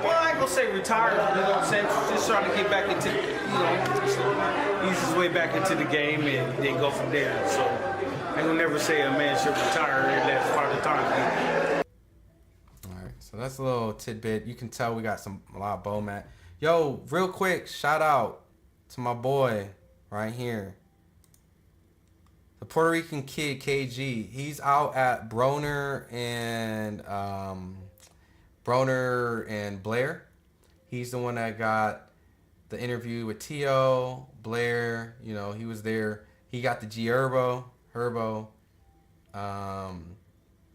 [SPEAKER 18] Well, I ain't gonna say retire, you know what I'm saying? Just trying to get back into, you know, ease his way back into the game and then go from there. So I ain't gonna never say a man should retire and that's part of the time.
[SPEAKER 1] All right, so that's a little tidbit. You can tell we got a lot of Bomac. Yo, real quick, shout out to my boy right here. The Puerto Rican kid, KG. He's out at Broner and Blair. He's the one that got the interview with Tio, Blair. You know, he was there. He got the Herbo.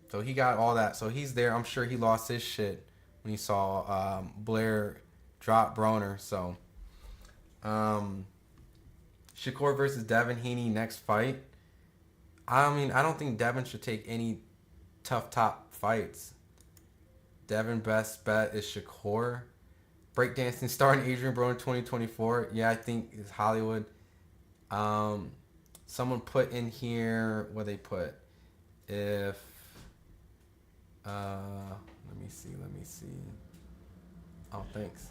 [SPEAKER 1] So he got all that. So he's there. I'm sure he lost his shit when he saw Blair drop Broner. So Shakur versus Devin Haney next fight. I mean, I don't think Devin should take any tough top fights. Devin best bet is Shakur. Breakdancing star in Adrien Broner 2024. Yeah, I think it's Hollywood. Someone put in here what they put. If let me see. Oh, thanks.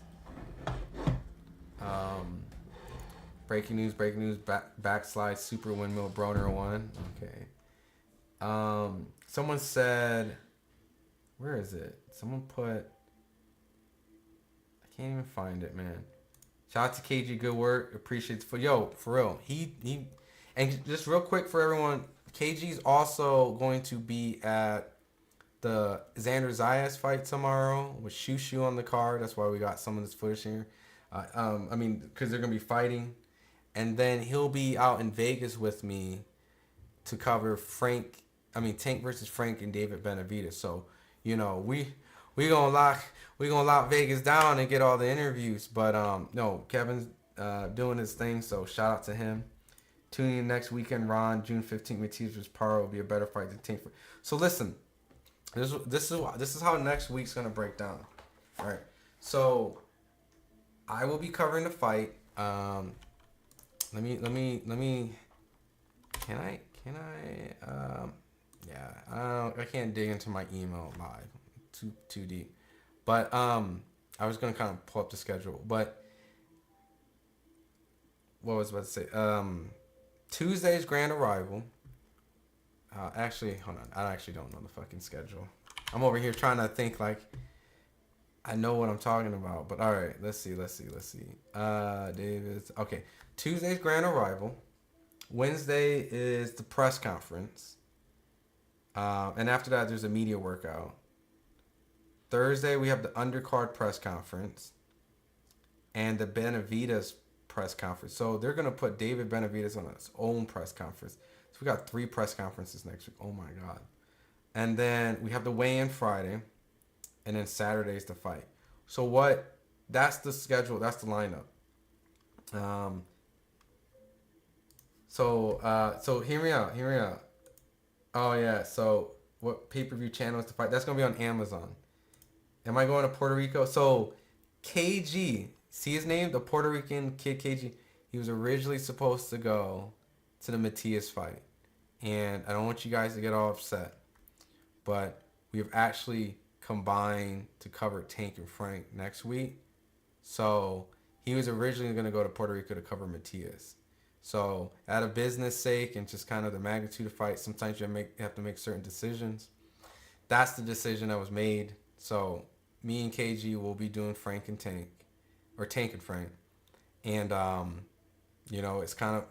[SPEAKER 1] Breaking news, backslide, super windmill, Broner won. Okay. Someone said, where is it? Someone put, I can't even find it, man. Shout out to KG, good work. Appreciate it. Yo, for real. He, and just real quick for everyone, KG's also going to be at the Xander Zayas fight tomorrow with Shushu on the card. That's why we got some of this footage here. I mean, because they're going to be fighting. And then he'll be out in Vegas with me to cover Tank versus Frank and David Benavidez. So, you know, we gonna lock Vegas down and get all the interviews. But no, Kevin's doing his thing, so shout out to him. Tuning in next weekend, Ron, June 15th, Matias versus Paro will be a better fight than Tank. So listen, this is how next week's gonna break down. All right. So I will be covering the fight. Let me. Can I? Yeah. I can't dig into my email live. Too deep. But I was gonna kind of pull up the schedule. But what was I about to say? Tuesday's Grand Arrival. Actually, hold on. I actually don't know the fucking schedule. I'm over here trying to think like. I know what I'm talking about, but all right, let's see. David's okay. Tuesday's grand arrival. Wednesday is the press conference, and after that, there's a media workout. Thursday, we have the undercard press conference, and the Benavidez press conference. So they're gonna put David Benavidez on his own press conference. So we got 3 press conferences next week. Oh my god! And then we have the weigh-in Friday. And then Saturday's the fight. So what? That's the schedule. That's the lineup. So hear me out. Oh yeah. So what pay-per-view channel is the fight? That's gonna be on Amazon. Am I going to Puerto Rico? So KG, see his name, the Puerto Rican kid KG. He was originally supposed to go to the Matias fight, and I don't want you guys to get all upset, but we have actually combined to cover Tank and Frank next week. So he was originally going to go to Puerto Rico to cover Matias. So out of business sake and just kind of the magnitude of fight, sometimes you have to make certain decisions. That's the decision that was made. So me and KG will be doing Frank and Tank, or Tank and Frank. And, it's kind of,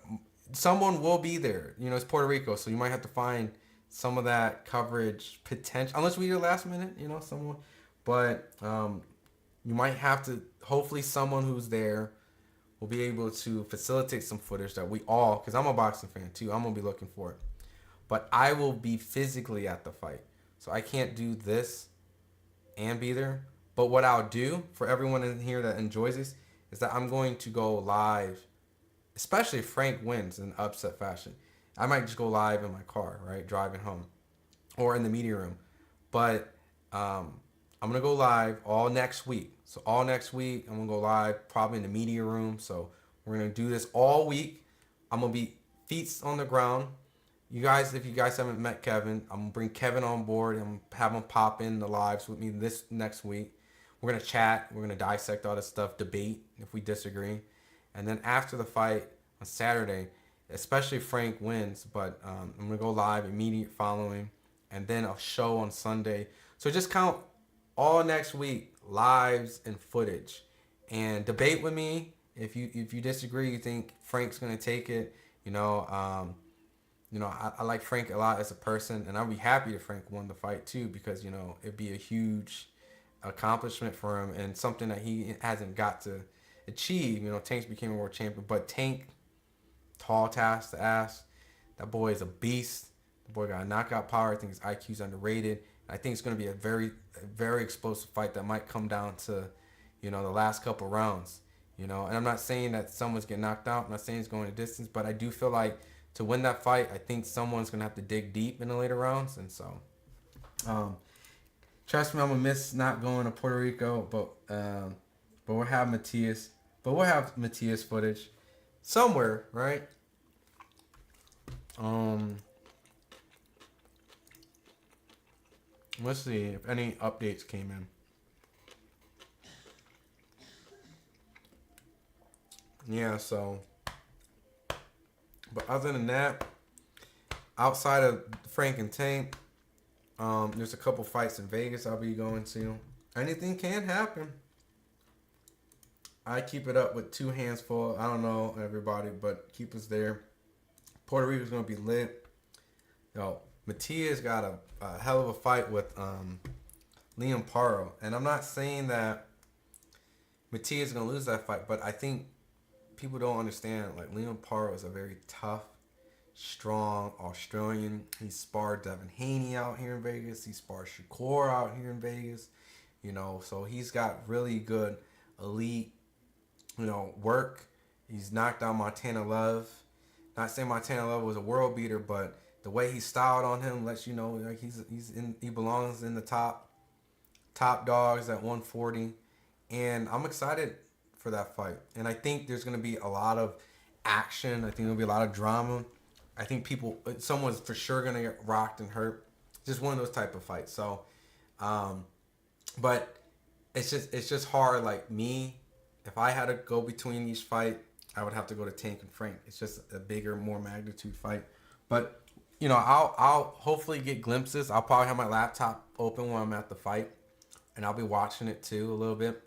[SPEAKER 1] someone will be there. It's Puerto Rico, so you might have to find some of that coverage potential, unless we do last minute, someone. But you might have to, hopefully someone who's there will be able to facilitate some footage that we all, because I'm a boxing fan too, I'm going to be looking for it. But I will be physically at the fight. So I can't do this and be there. But what I'll do for everyone in here that enjoys this is that I'm going to go live, especially if Frank wins in upset fashion. I might just go live in my car, right, driving home, or in the media room. But I'm going to go live all next week. So all next week, I'm going to go live probably in the media room. So we're going to do this all week. I'm going to be feet on the ground. You guys, if you guys haven't met Kevin, I'm going to bring Kevin on board and have him pop in the lives with me this next week. We're going to chat. We're going to dissect all this stuff, debate if we disagree. And then after the fight on Saturday, especially if Frank wins, but I'm going to go live immediate following, and then a show on Sunday. So just count all next week, lives and footage. And debate with me. If you disagree, you think Frank's going to take it, I like Frank a lot as a person, and I'd be happy if Frank won the fight too, because, it'd be a huge accomplishment for him and something that he hasn't got to achieve. Tank's became a world champion, but Tank, tall task to ask. That boy is a beast. The boy got knockout power. I think his IQ's underrated. I think it's going to be a very, very explosive fight that might come down to, the last couple rounds. And I'm not saying that someone's getting knocked out. I'm not saying it's going a distance, but I do feel like to win that fight, I think someone's going to have to dig deep in the later rounds. And so, trust me, I'm going to miss not going to Puerto Rico, but we'll have Matias. But we'll have Matias footage somewhere, right? Let's see if any updates came in. Yeah, so, but other than that, outside of Frank and Tank, there's a couple fights in Vegas I'll be going to. Anything can happen. I keep it up with 2 hands full. I don't know everybody, but keep us there. Puerto Rico's going to be lit. Matias got a hell of a fight with Liam Paro. And I'm not saying that Matias is going to lose that fight, but I think people don't understand. Like, Liam Paro is a very tough, strong Australian. He sparred Devin Haney out here in Vegas. He sparred Shakur out here in Vegas. So he's got really good elite work. He's knocked out Montana Love. Not saying Montana Love was a world beater, but the way he styled on him lets you know like he belongs in the top dogs at 140. And I'm excited for that fight. And I think there's going to be a lot of action. I think there'll be a lot of drama. I think someone's for sure going to get rocked and hurt. Just one of those type of fights. So, but it's just hard. Like me, if I had to go between each fight, I would have to go to Tank and Frank. It's just a bigger, more magnitude fight. But, I'll hopefully get glimpses. I'll probably have my laptop open when I'm at the fight. and I'll be watching it too a little bit.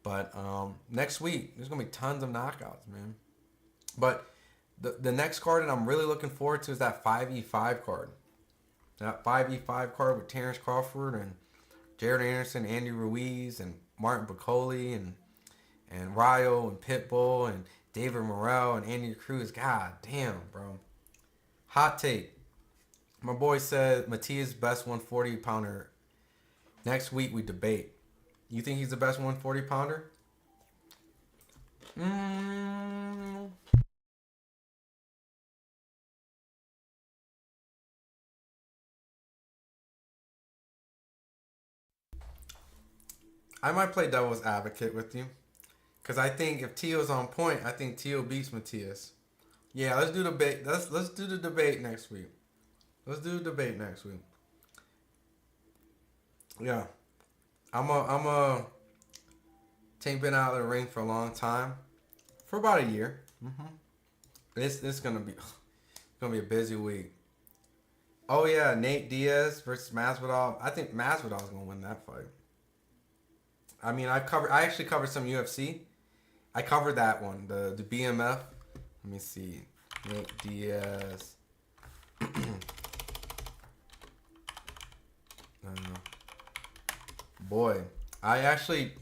[SPEAKER 1] But next week, there's going to be tons of knockouts, man. But the next card that I'm really looking forward to is that 5v5 card. That 5v5 card with Terrence Crawford and Jared Anderson, Andy Ruiz, and Martin Piccoli, and Ryo, and Pitbull, and David Morrell, and Andy Cruz. God damn, bro. Hot take. My boy said Matias best 140 pounder. Next week we debate. You think he's the best 140 pounder? I might play devil's advocate with you. Because I think if Tio's on point, I think Tio beats Matias. Yeah, let's do the debate. Let's do the debate next week. Let's do the debate next week. Yeah. Tank been out of the ring for a long time. For about a year. It's gonna be a busy week. Oh yeah, Nate Diaz versus Masvidal. I think Masvidal's gonna win that fight. I mean, I actually covered some UFC. I covered that one, the BMF. Let me see. Nate Diaz. Boy, I actually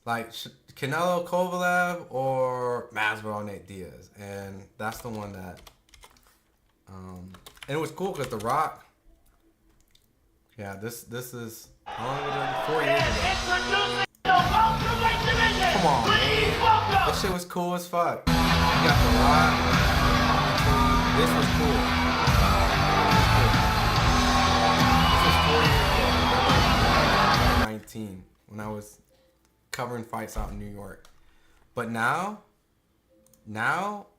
[SPEAKER 1] like Canelo Kovalev or Masvidal Nate Diaz, and that's the one that. And it was cool because The Rock. Yeah, this is how long ago? 4 years ago. Come on, man. That shit was cool as fuck. You got The Rock. This was cool. This was 4 years ago. 19 when I was covering fights out in New York. But now, I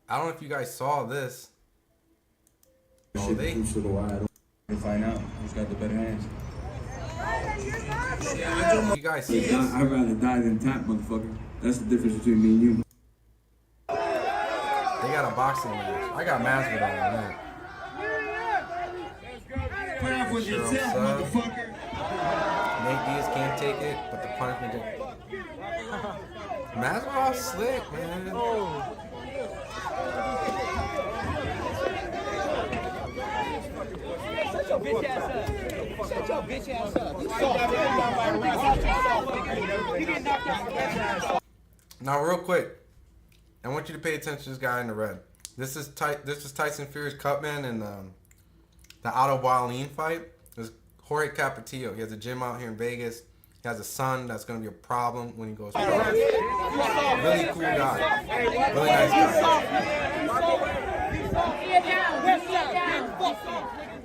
[SPEAKER 1] don't know if you guys saw this. Oh, they
[SPEAKER 19] find out who's got the better hands.
[SPEAKER 1] You guys see this?
[SPEAKER 19] I'd rather die than tap, motherfucker. That's the difference between me and you.
[SPEAKER 1] They got a boxing match. I got Masvidal on that.
[SPEAKER 19] Put off with your tap, motherfucker.
[SPEAKER 1] Nate Diaz can't take it, but the punishment. Masvidal's slick, man.
[SPEAKER 2] Shut your bitch ass up. Shut your bitch ass up.
[SPEAKER 1] Now, real quick, I want you to pay attention to this guy in the red. This is Tyson Fury's cutman in the Otto Wallin fight. This is Jorge Capetillo. He has a gym out here in Vegas. He has a son that's going to be a problem when he goes pro. Really cool guy. Really nice guy.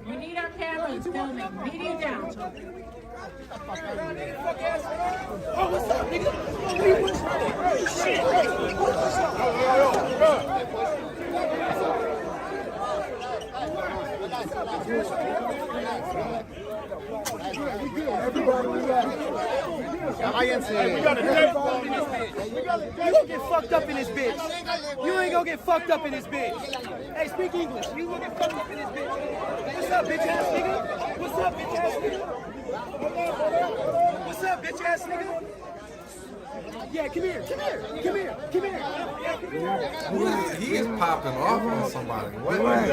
[SPEAKER 20] We need our cameras filming. Media down.
[SPEAKER 2] Oh, what's up, nigga? Shit.
[SPEAKER 3] Everybody relax. I am saying. You gonna get fucked up in this bitch. You ain't gonna get fucked up in this bitch. Hey, speak English. You gonna get fucked up in this bitch. What's up, bitch ass nigga? What's up, bitch ass nigga? What's up, bitch ass nigga? Yeah, come here.
[SPEAKER 1] He is popping off on somebody.
[SPEAKER 3] Relax.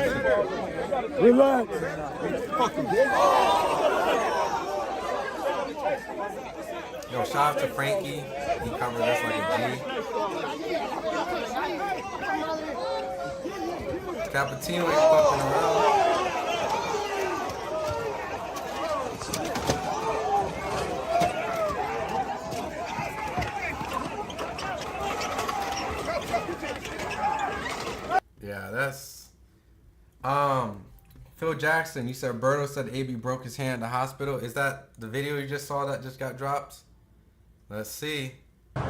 [SPEAKER 1] Yo, shout out to Frankie. He covered this like a G. Capetillo ain't fucking around. Yeah, that's Phil Jackson. You said Berto said AB broke his hand in the hospital. Is that the video you just saw that just got dropped? Let's see.
[SPEAKER 6] All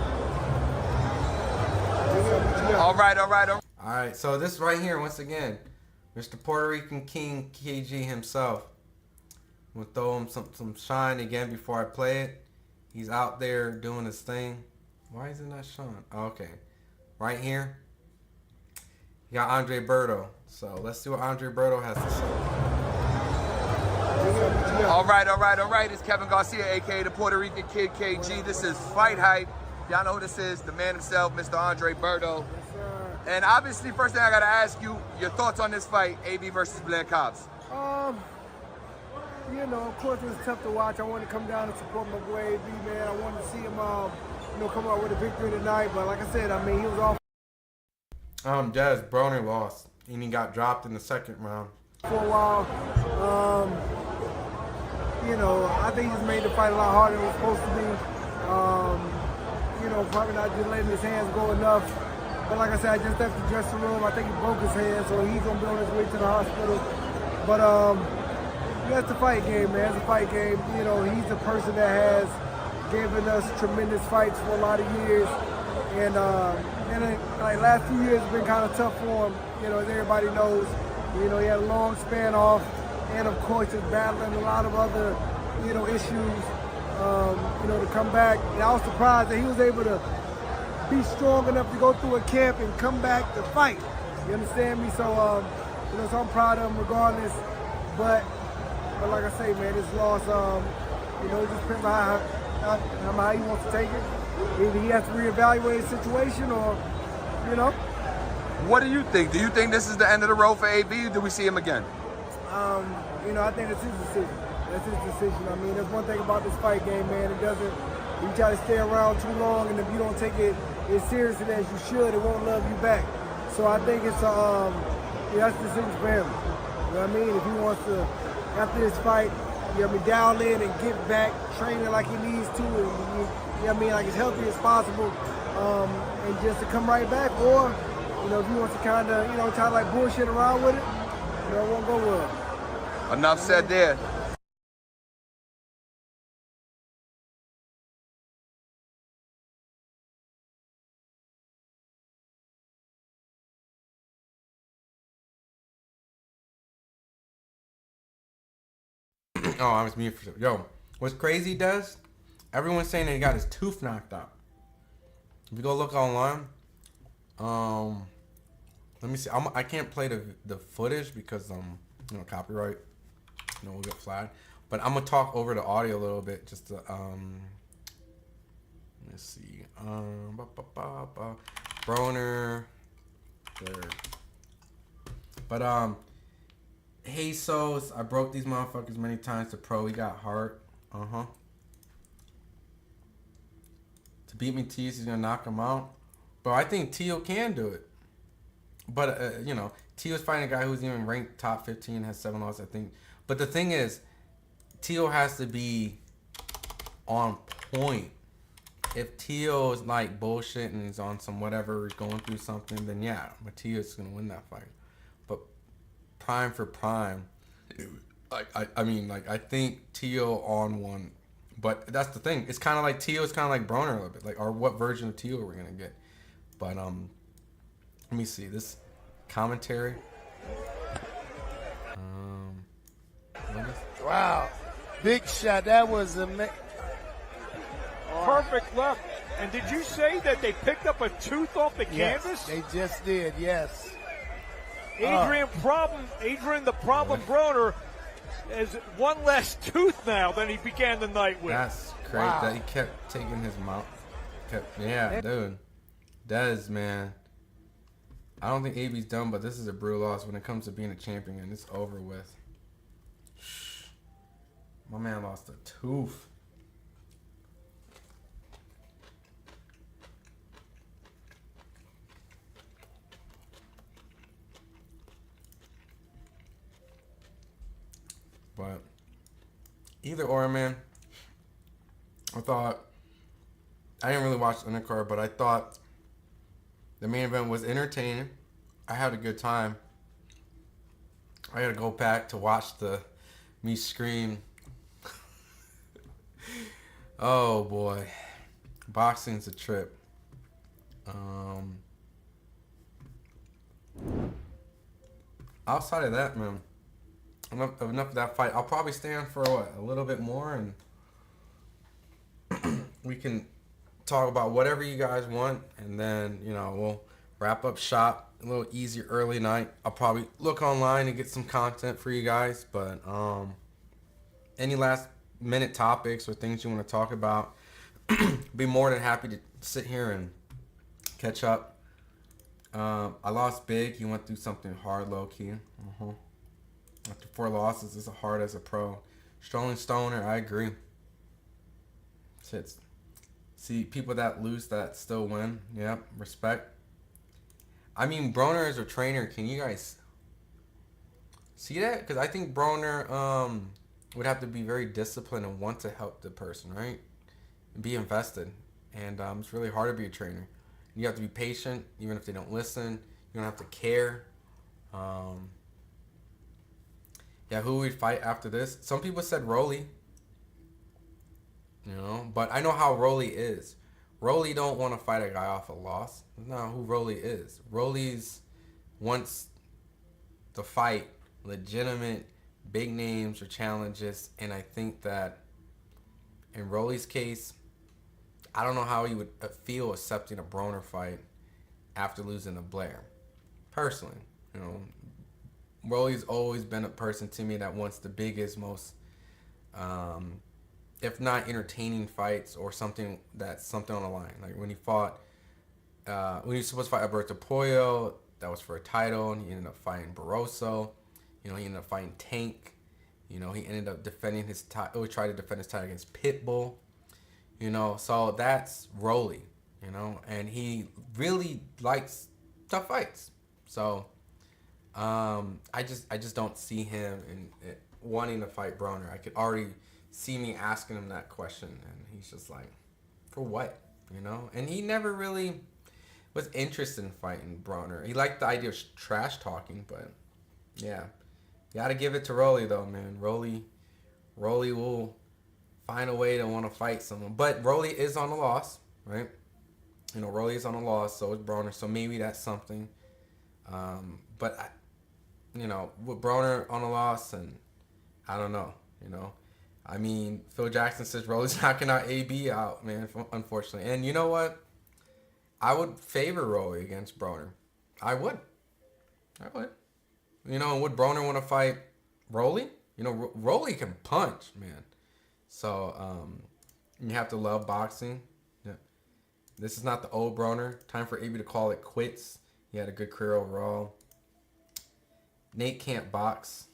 [SPEAKER 6] right.
[SPEAKER 1] Alright, so this right here, once again, Mr. Puerto Rican King KG himself. I'm gonna throw him some shine again before I play it. He's out there doing his thing. Why is it not shine? Oh, okay. Right here. You got Andre Berto. So let's see what Andre Berto has to say.
[SPEAKER 6] All right. It's Kevin Garcia, a.k.a. the Puerto Rican Kid, KG. This is Fight Hype. Y'all know who this is, the man himself, Mr. Adrien Broner. And obviously, first thing I got to ask you, your thoughts on this fight, AB versus Blair Cobbs.
[SPEAKER 3] You know, of course it was tough to watch. I wanted to come down and support my boy AB, man. I wanted to see him, come out with a victory tonight. But like I said, I mean, he was off.
[SPEAKER 1] Adrien Broner lost, and he got dropped in the second round.
[SPEAKER 3] For a while, you know, I think he's made the fight a lot harder than it was supposed to be. You know, probably not just letting his hands go enough. But like I said, I just left the dressing room. I think he broke his hand, so he's gonna be on his way to the hospital. But that's the fight game, man. It's a fight game. You know, he's a person that has given us tremendous fights for a lot of years. And like last few years have been kind of tough for him, you know, as everybody knows. You know, he had a long span off, and of course he's battling a lot of other, you know, issues, you know, to come back. And I was surprised that he was able to be strong enough to go through a camp and come back to fight. You understand me? So, you know, so I'm proud of him regardless. But like I say, man, this loss, you know, it just depends on how he wants to take it. Either he has to reevaluate his situation or, you know.
[SPEAKER 6] What do you think? Do you think this is the end of the road for AB, or do we see him again?
[SPEAKER 3] You know, I think that's his decision. That's his decision. I mean, there's one thing about this fight game, man. It doesn't, you try to stay around too long, and if you don't take it as seriously as you should, it won't love you back. So I think it's, that's the decision for him. You know what I mean? If he wants to, after this fight, you know what I mean, dial in and get back, training like he needs to, and you know what I mean, like as healthy as possible, and just to come right back, or, you know, if he wants to kind of, you know, try to like bullshit around with it, you know, it won't go well.
[SPEAKER 6] Enough said there.
[SPEAKER 1] Oh, I was muted for sure. Yo, what's crazy, Des? Everyone's saying that he got his tooth knocked out. If you go look online, let me see. I can't play the footage because you know, copyright. You know, we'll get flagged. But I'm gonna talk over the audio a little bit just to let's see. Broner. There. But Jesus, I broke these motherfuckers many times to pro. He got heart. To beat me, Tease, he's gonna knock him out. But I think Teo can do it. But you know, Teo's fighting a guy who's even ranked top 15, has 7 losses, I think. But the thing is, Teo has to be on point. If Teo is like bullshit and he's on some whatever, he's going through something, then yeah, Mateo's gonna win that fight. But prime for prime, I mean, like, I think Teo on one. But that's the thing. It's kind of like Teo's kind of like Broner a little bit. Like, or what version of Teo are we gonna get? But let me see this commentary.
[SPEAKER 3] Wow, big shot. That was
[SPEAKER 21] perfect left. And did you say that they picked up a tooth off the canvas?
[SPEAKER 3] They just did. Yes.
[SPEAKER 21] Adrien the problem Broner has one less tooth now than he began the night with.
[SPEAKER 1] That's crazy that he kept taking his mouth. Yeah, dude. Dez, man. I don't think AB's done, but this is a brutal loss when it comes to being a champion, and it's over with. My man lost a tooth. But either or, man. I didn't really watch the undercard, but I thought the main event was entertaining. I had a good time. I gotta go back to watch me scream. Oh boy, boxing's a trip. Outside of that, man, enough of that fight. I'll probably stay on for a little bit more, and we can talk about whatever you guys want, and then, you know, we'll wrap up shop. A little easier early night. I'll probably look online and get some content for you guys, but any last minute topics or things you want to talk about, be more than happy to sit here and catch up. I lost big. He went through something hard, low key. After 4 losses, it's hard as a pro. Strolling Stoner, I agree. Shit. See, people that lose that still win. Yep, respect. I mean, Broner as a trainer, can you guys see that? Because I think Broner would have to be very disciplined and want to help the person, right? And be invested. And it's really hard to be a trainer. You have to be patient, even if they don't listen. You don't have to care. Yeah, who would fight after this? Some people said Rolly. You know, but I know how Rolly is. Rolly don't want to fight a guy off a loss. That's not who Rolly is. Rolly's wants to fight legitimate big names or challenges, and I think that in Rolly's case, I don't know how he would feel accepting a Broner fight after losing to Blair. Personally, you know, Rolly's always been a person to me that wants the biggest, most, if not entertaining fights or something on the line. Like when he fought, when he was supposed to fight Alberto Pollo, that was for a title, and he ended up fighting Barroso. You know, he ended up fighting Tank. You know, he ended up defending his title. He tried to defend his title against Pitbull. You know, so that's Rolly, you know, and he really likes tough fights. So, I just don't see him in wanting to fight Broner. I could already see me asking him that question, and he's just like, for what, you know? And he never really was interested in fighting Broner. He liked the idea of trash talking, but yeah, you gotta give it to Rolly though, man. Rolly will find a way to want to fight someone. But Rolly is on a loss, right? You know, Rolly is on a loss, so is Broner. So maybe that's something. But, you know, with Broner on a loss, and I don't know, you know. I mean, Phil Jackson says Rolly's knocking out AB out, man, unfortunately. And you know what? I would favor Rolly against Broner. I would. You know, would Broner want to fight Rolly? You know, Rolly can punch, man. So, you have to love boxing. Yeah. This is not the old Broner. Time for AB to call it quits. He had a good career overall. Nate can't box.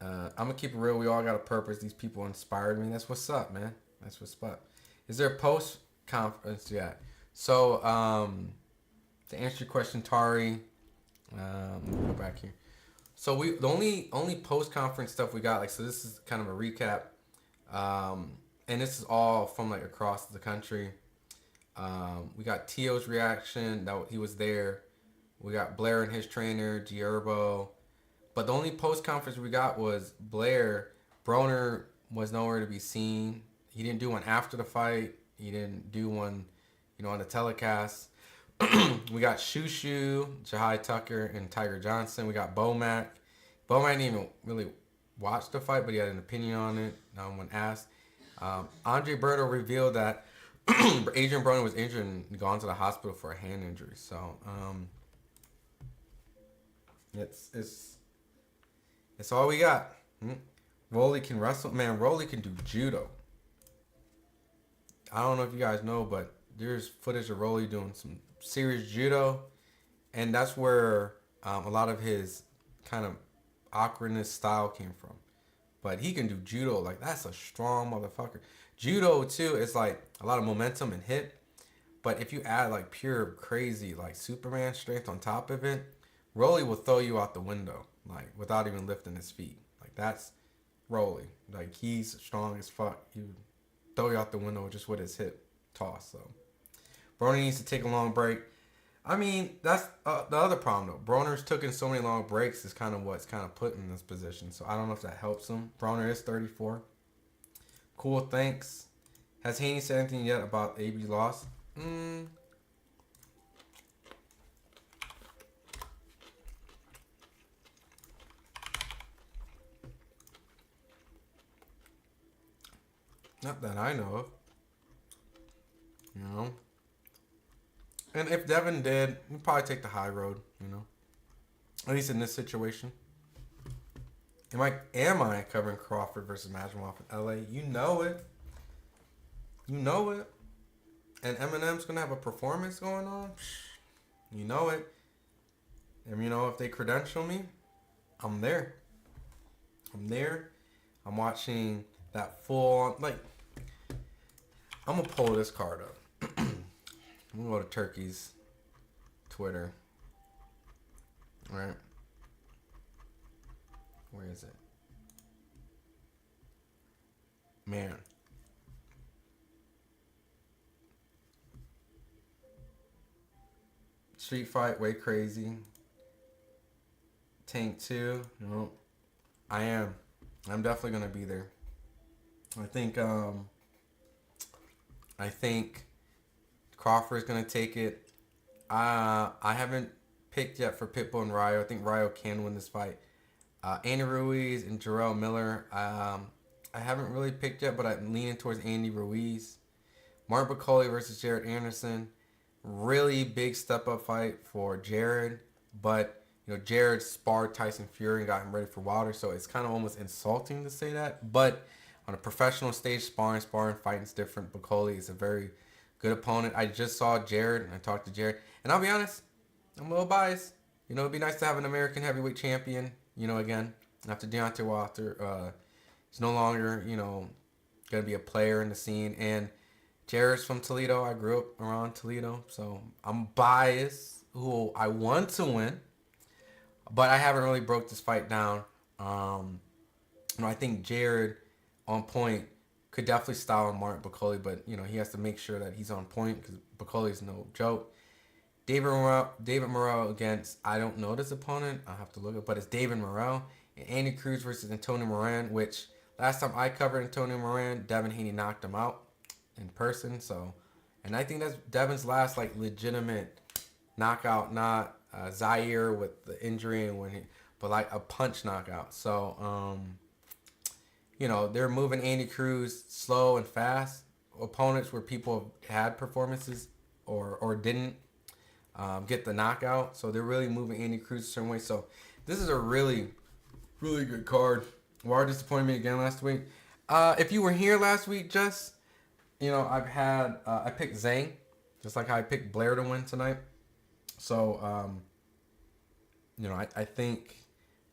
[SPEAKER 1] I'm going to keep it real. We all got a purpose. These people inspired me. That's what's up, man. That's what's up. Is there a post-conference yet? So, to answer your question, Tari, let me go back here. So the only post-conference stuff we got, like, so this is kind of a recap, and this is all from like across the country. We got Tio's reaction, that he was there. We got Blair and his trainer, Gierbo. But the only post-conference we got was Blair. Broner was nowhere to be seen. He didn't do one after the fight. He didn't do one, you know, on the telecast. We got Shushu, Jahai Tucker, and Tiger Johnson. We got Bomac. Bomac didn't even really watch the fight, but he had an opinion on it when asked. Adrien Broner revealed that Adrien Broner was injured and gone to the hospital for a hand injury. So, it's all we got. Rolly can wrestle. Man, Rolly can do judo. I don't know if you guys know, but there's footage of Rolly doing some serious judo, and that's where a lot of his kind of awkwardness style came from. But he can do judo. Like, that's a strong motherfucker. Judo too is like a lot of momentum and hit, but if you add like pure crazy like Superman strength on top of it, Rolly will throw you out the window, like, without even lifting his feet. Like, that's Rolly. Like, he's strong as fuck. He would throw you out the window just with his hip toss. So Broner needs to take a long break. I mean, that's the other problem, though. Broner's taking so many long breaks is kind of what's kind of put in this position. So I don't know if that helps him. Broner is 34. Cool, thanks. Has Haney said anything yet about AB's loss? Not that I know of. You know? And if Devin did, he'd probably take the high road, you know? At least in this situation. Am I covering Crawford versus Majimov in LA? You know it. You know it. And Eminem's gonna have a performance going on. You know it. And you know, if they credential me, I'm there. I'm there. I'm watching that full, like, I'm gonna pull this card up. I'm gonna go to Turkey's Twitter. All right. Where is it? Man. Street fight, way crazy. Tank 2. No. I am. I'm definitely gonna be there. I think Crawford's gonna take it. I haven't picked yet for Pitbull and Ryo. I think Ryo can win this fight. Andy Ruiz and Jarrell Miller. I haven't really picked yet, but I'm leaning towards Andy Ruiz. Mark Bacoli versus Jared Anderson. Really big step-up fight for Jared, but you know Jared sparred Tyson Fury and got him ready for Wilder, so it's kind of almost insulting to say that. But on a professional stage, sparring, fighting's different. Bacoli is a very good opponent. I just saw Jared, and I talked to Jared, and I'll be honest, I'm a little biased. You know, it'd be nice to have an American heavyweight champion. You know, again, after Deontay Wilder, he's no longer, you know, gonna be a player in the scene. And Jared's from Toledo. I grew up around Toledo, so I'm biased. Who I want to win, but I haven't really broke this fight down. You know, I think Jared on point could definitely style Mark Bacoli, but you know he has to make sure that he's on point because Bacoli is no joke. David Morrell against, I don't know this opponent. I'll have to look up, but it's David Morrell. And Andy Cruz versus Antonio Moran, which last time I covered Antonio Moran, Devin Haney knocked him out in person. So, and I think that's Devin's last like legitimate knockout, not Zaire with the injury and but like a punch knockout. So, you know, they're moving Andy Cruz slow and fast. Opponents where people had performances or didn't get the knockout. So they're really moving Andy Cruz a certain way. So this is a really, really good card. Wilder disappointed me again last week. If you were here last week, just, you know, I picked Zhang, just like how I picked Blair to win tonight. So, you know, I think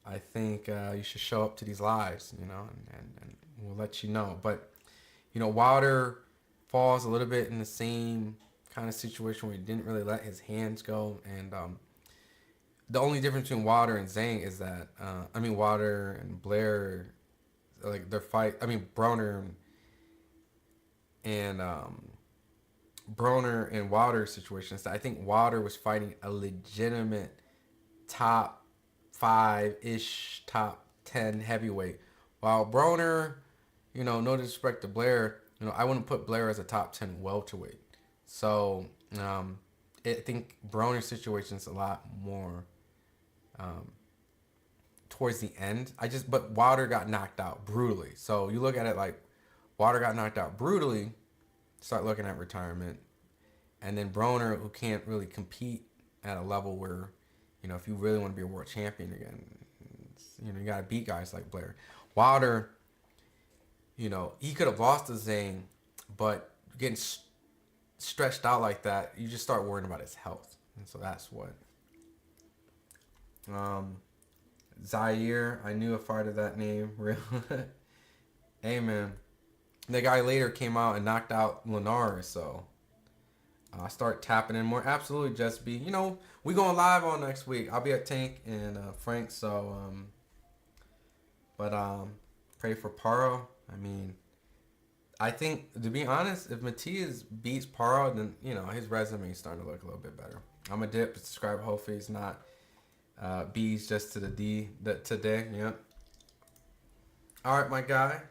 [SPEAKER 1] you should show up to these lives, you know, and we'll let you know. But, you know, Wilder falls a little bit in the same kind of situation where he didn't really let his hands go. And the only difference between Wilder and Zhang is that, Wilder and Blair, like their fight, Broner and Wilder's situation is that I think Wilder was fighting a legitimate top 5-ish, top 10 heavyweight. While Broner, you know, no disrespect to Blair, you know, I wouldn't put Blair as a top 10 welterweight. So, I think Broner's situation is a lot more towards the end. But Wilder got knocked out brutally. So you look at it like Wilder got knocked out brutally, start looking at retirement. And then Broner, who can't really compete at a level where, you know, if you really want to be a world champion again, you know, you got to beat guys like Blair. Wilder, you know, he could have lost to Zhang, but getting stretched out like that, you just start worrying about his health. And so that's what. Zaire, I knew a fighter that name. Real. Hey, man. The guy later came out and knocked out Linares, so I start tapping in more. Absolutely, Just Be. You know, we going live on next week. I'll be at Tank and Frank, so pray for Paro. I think, to be honest, if Matias beats Paro, then, you know, his resume is starting to look a little bit better. I'm a dip, subscribe, hopefully it's not B's just to the D today. Yep. All right, my guy.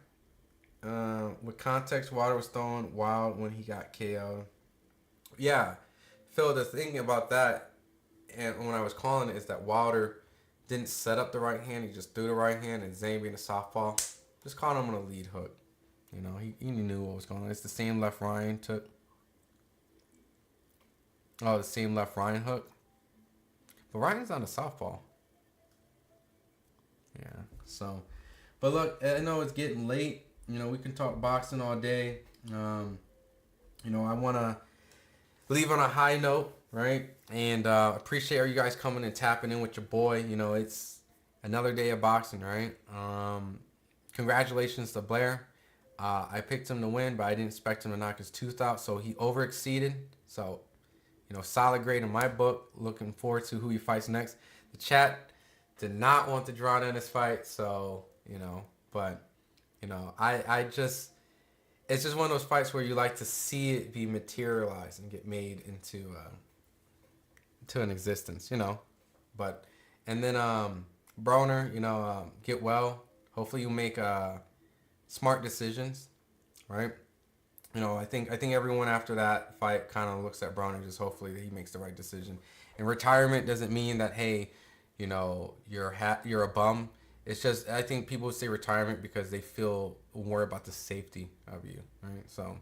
[SPEAKER 1] With context, Wilder was throwing wild when he got KO'd. Yeah, Phil, the thing about that, and when I was calling it, is that Wilder didn't set up the right hand. He just threw the right hand, and Zhang being a softball, just caught him on a lead hook. You know, he knew what was going on. It's the same left Ryan took. Oh, the same left Ryan hook. But Ryan's on a softball. Yeah, so But look, I know it's getting late. You know, we can talk boxing all day. You know, I want to leave on a high note, right? And appreciate all you guys coming and tapping in with your boy. You know, it's another day of boxing, right? Congratulations to Blair. I picked him to win, but I didn't expect him to knock his tooth out, so he overexceeded. So, you know, solid grade in my book. Looking forward to who he fights next. The chat did not want to draw in this fight, so, you know, but, you know, it's just one of those fights where you like to see it be materialized and get made into an existence, you know. But, and then Broner, you know, get well. Hopefully you make smart decisions, right? You know, I think everyone after that fight kind of looks at Broner, just hopefully that he makes the right decision. And retirement doesn't mean that, hey, you know, you're a bum. It's just, I think people say retirement because they feel worried about the safety of you, right? So,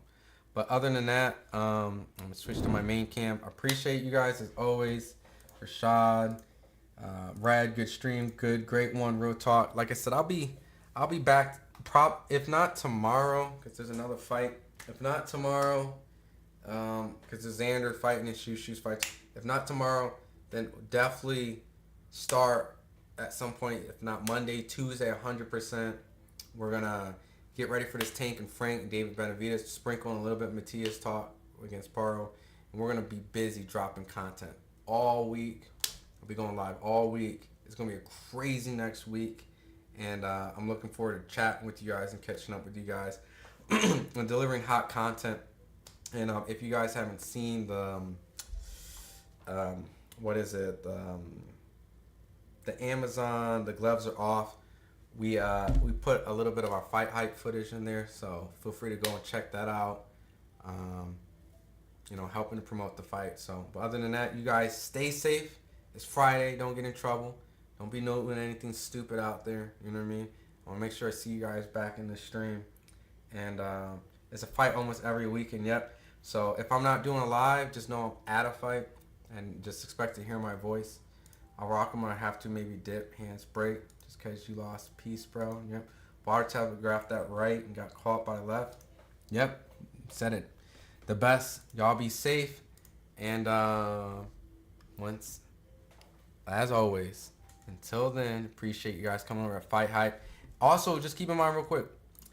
[SPEAKER 1] but other than that, I'm gonna switch to my main cam. I appreciate you guys as always. Rashad, Rad, good stream, great one, real talk. Like I said, I'll be back. If not tomorrow, because there's another fight. If not tomorrow, because there's Xander fighting and Shoes fights. If not tomorrow, then definitely start at some point, if not Monday, Tuesday, 100%. We're going to get ready for this Tank and Frank and David Benavidez, sprinkle in a little bit of Matias talk against Paro. And we're going to be busy dropping content all week. I'll be going live all week. It's going to be a crazy next week. And I'm looking forward to chatting with you guys and catching up with you guys and delivering hot content. And if you guys haven't seen the, the Amazon, the gloves are off. We put a little bit of our FightHype footage in there, so feel free to go and check that out. You know, helping to promote the fight. So, but other than that, you guys stay safe. It's Friday. Don't get in trouble. Don't be doing anything stupid out there. You know what I mean? I want to make sure I see you guys back in the stream. And it's a fight almost every weekend. Yep. So if I'm not doing a live, just know I'm at a fight, and just expect to hear my voice. I'll rock them when I have to, maybe dip, hands break, just in case you lost peace, bro. Yep. Bar telegraphed that right and got caught by the left. Yep. Said it. The best. Y'all be safe. And as always, until then, appreciate you guys coming over at FightHype. Also, just keep in mind real quick,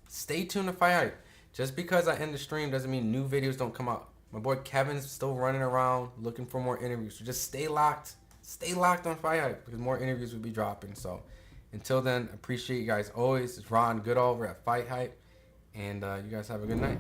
[SPEAKER 1] stay tuned to FightHype. Just because I end the stream doesn't mean new videos don't come out. My boy Kevin's still running around looking for more interviews. So just stay locked. Stay locked on FightHype because more interviews will be dropping. So until then, appreciate you guys always. It's Ron Goodall over at FightHype. And you guys have a good night.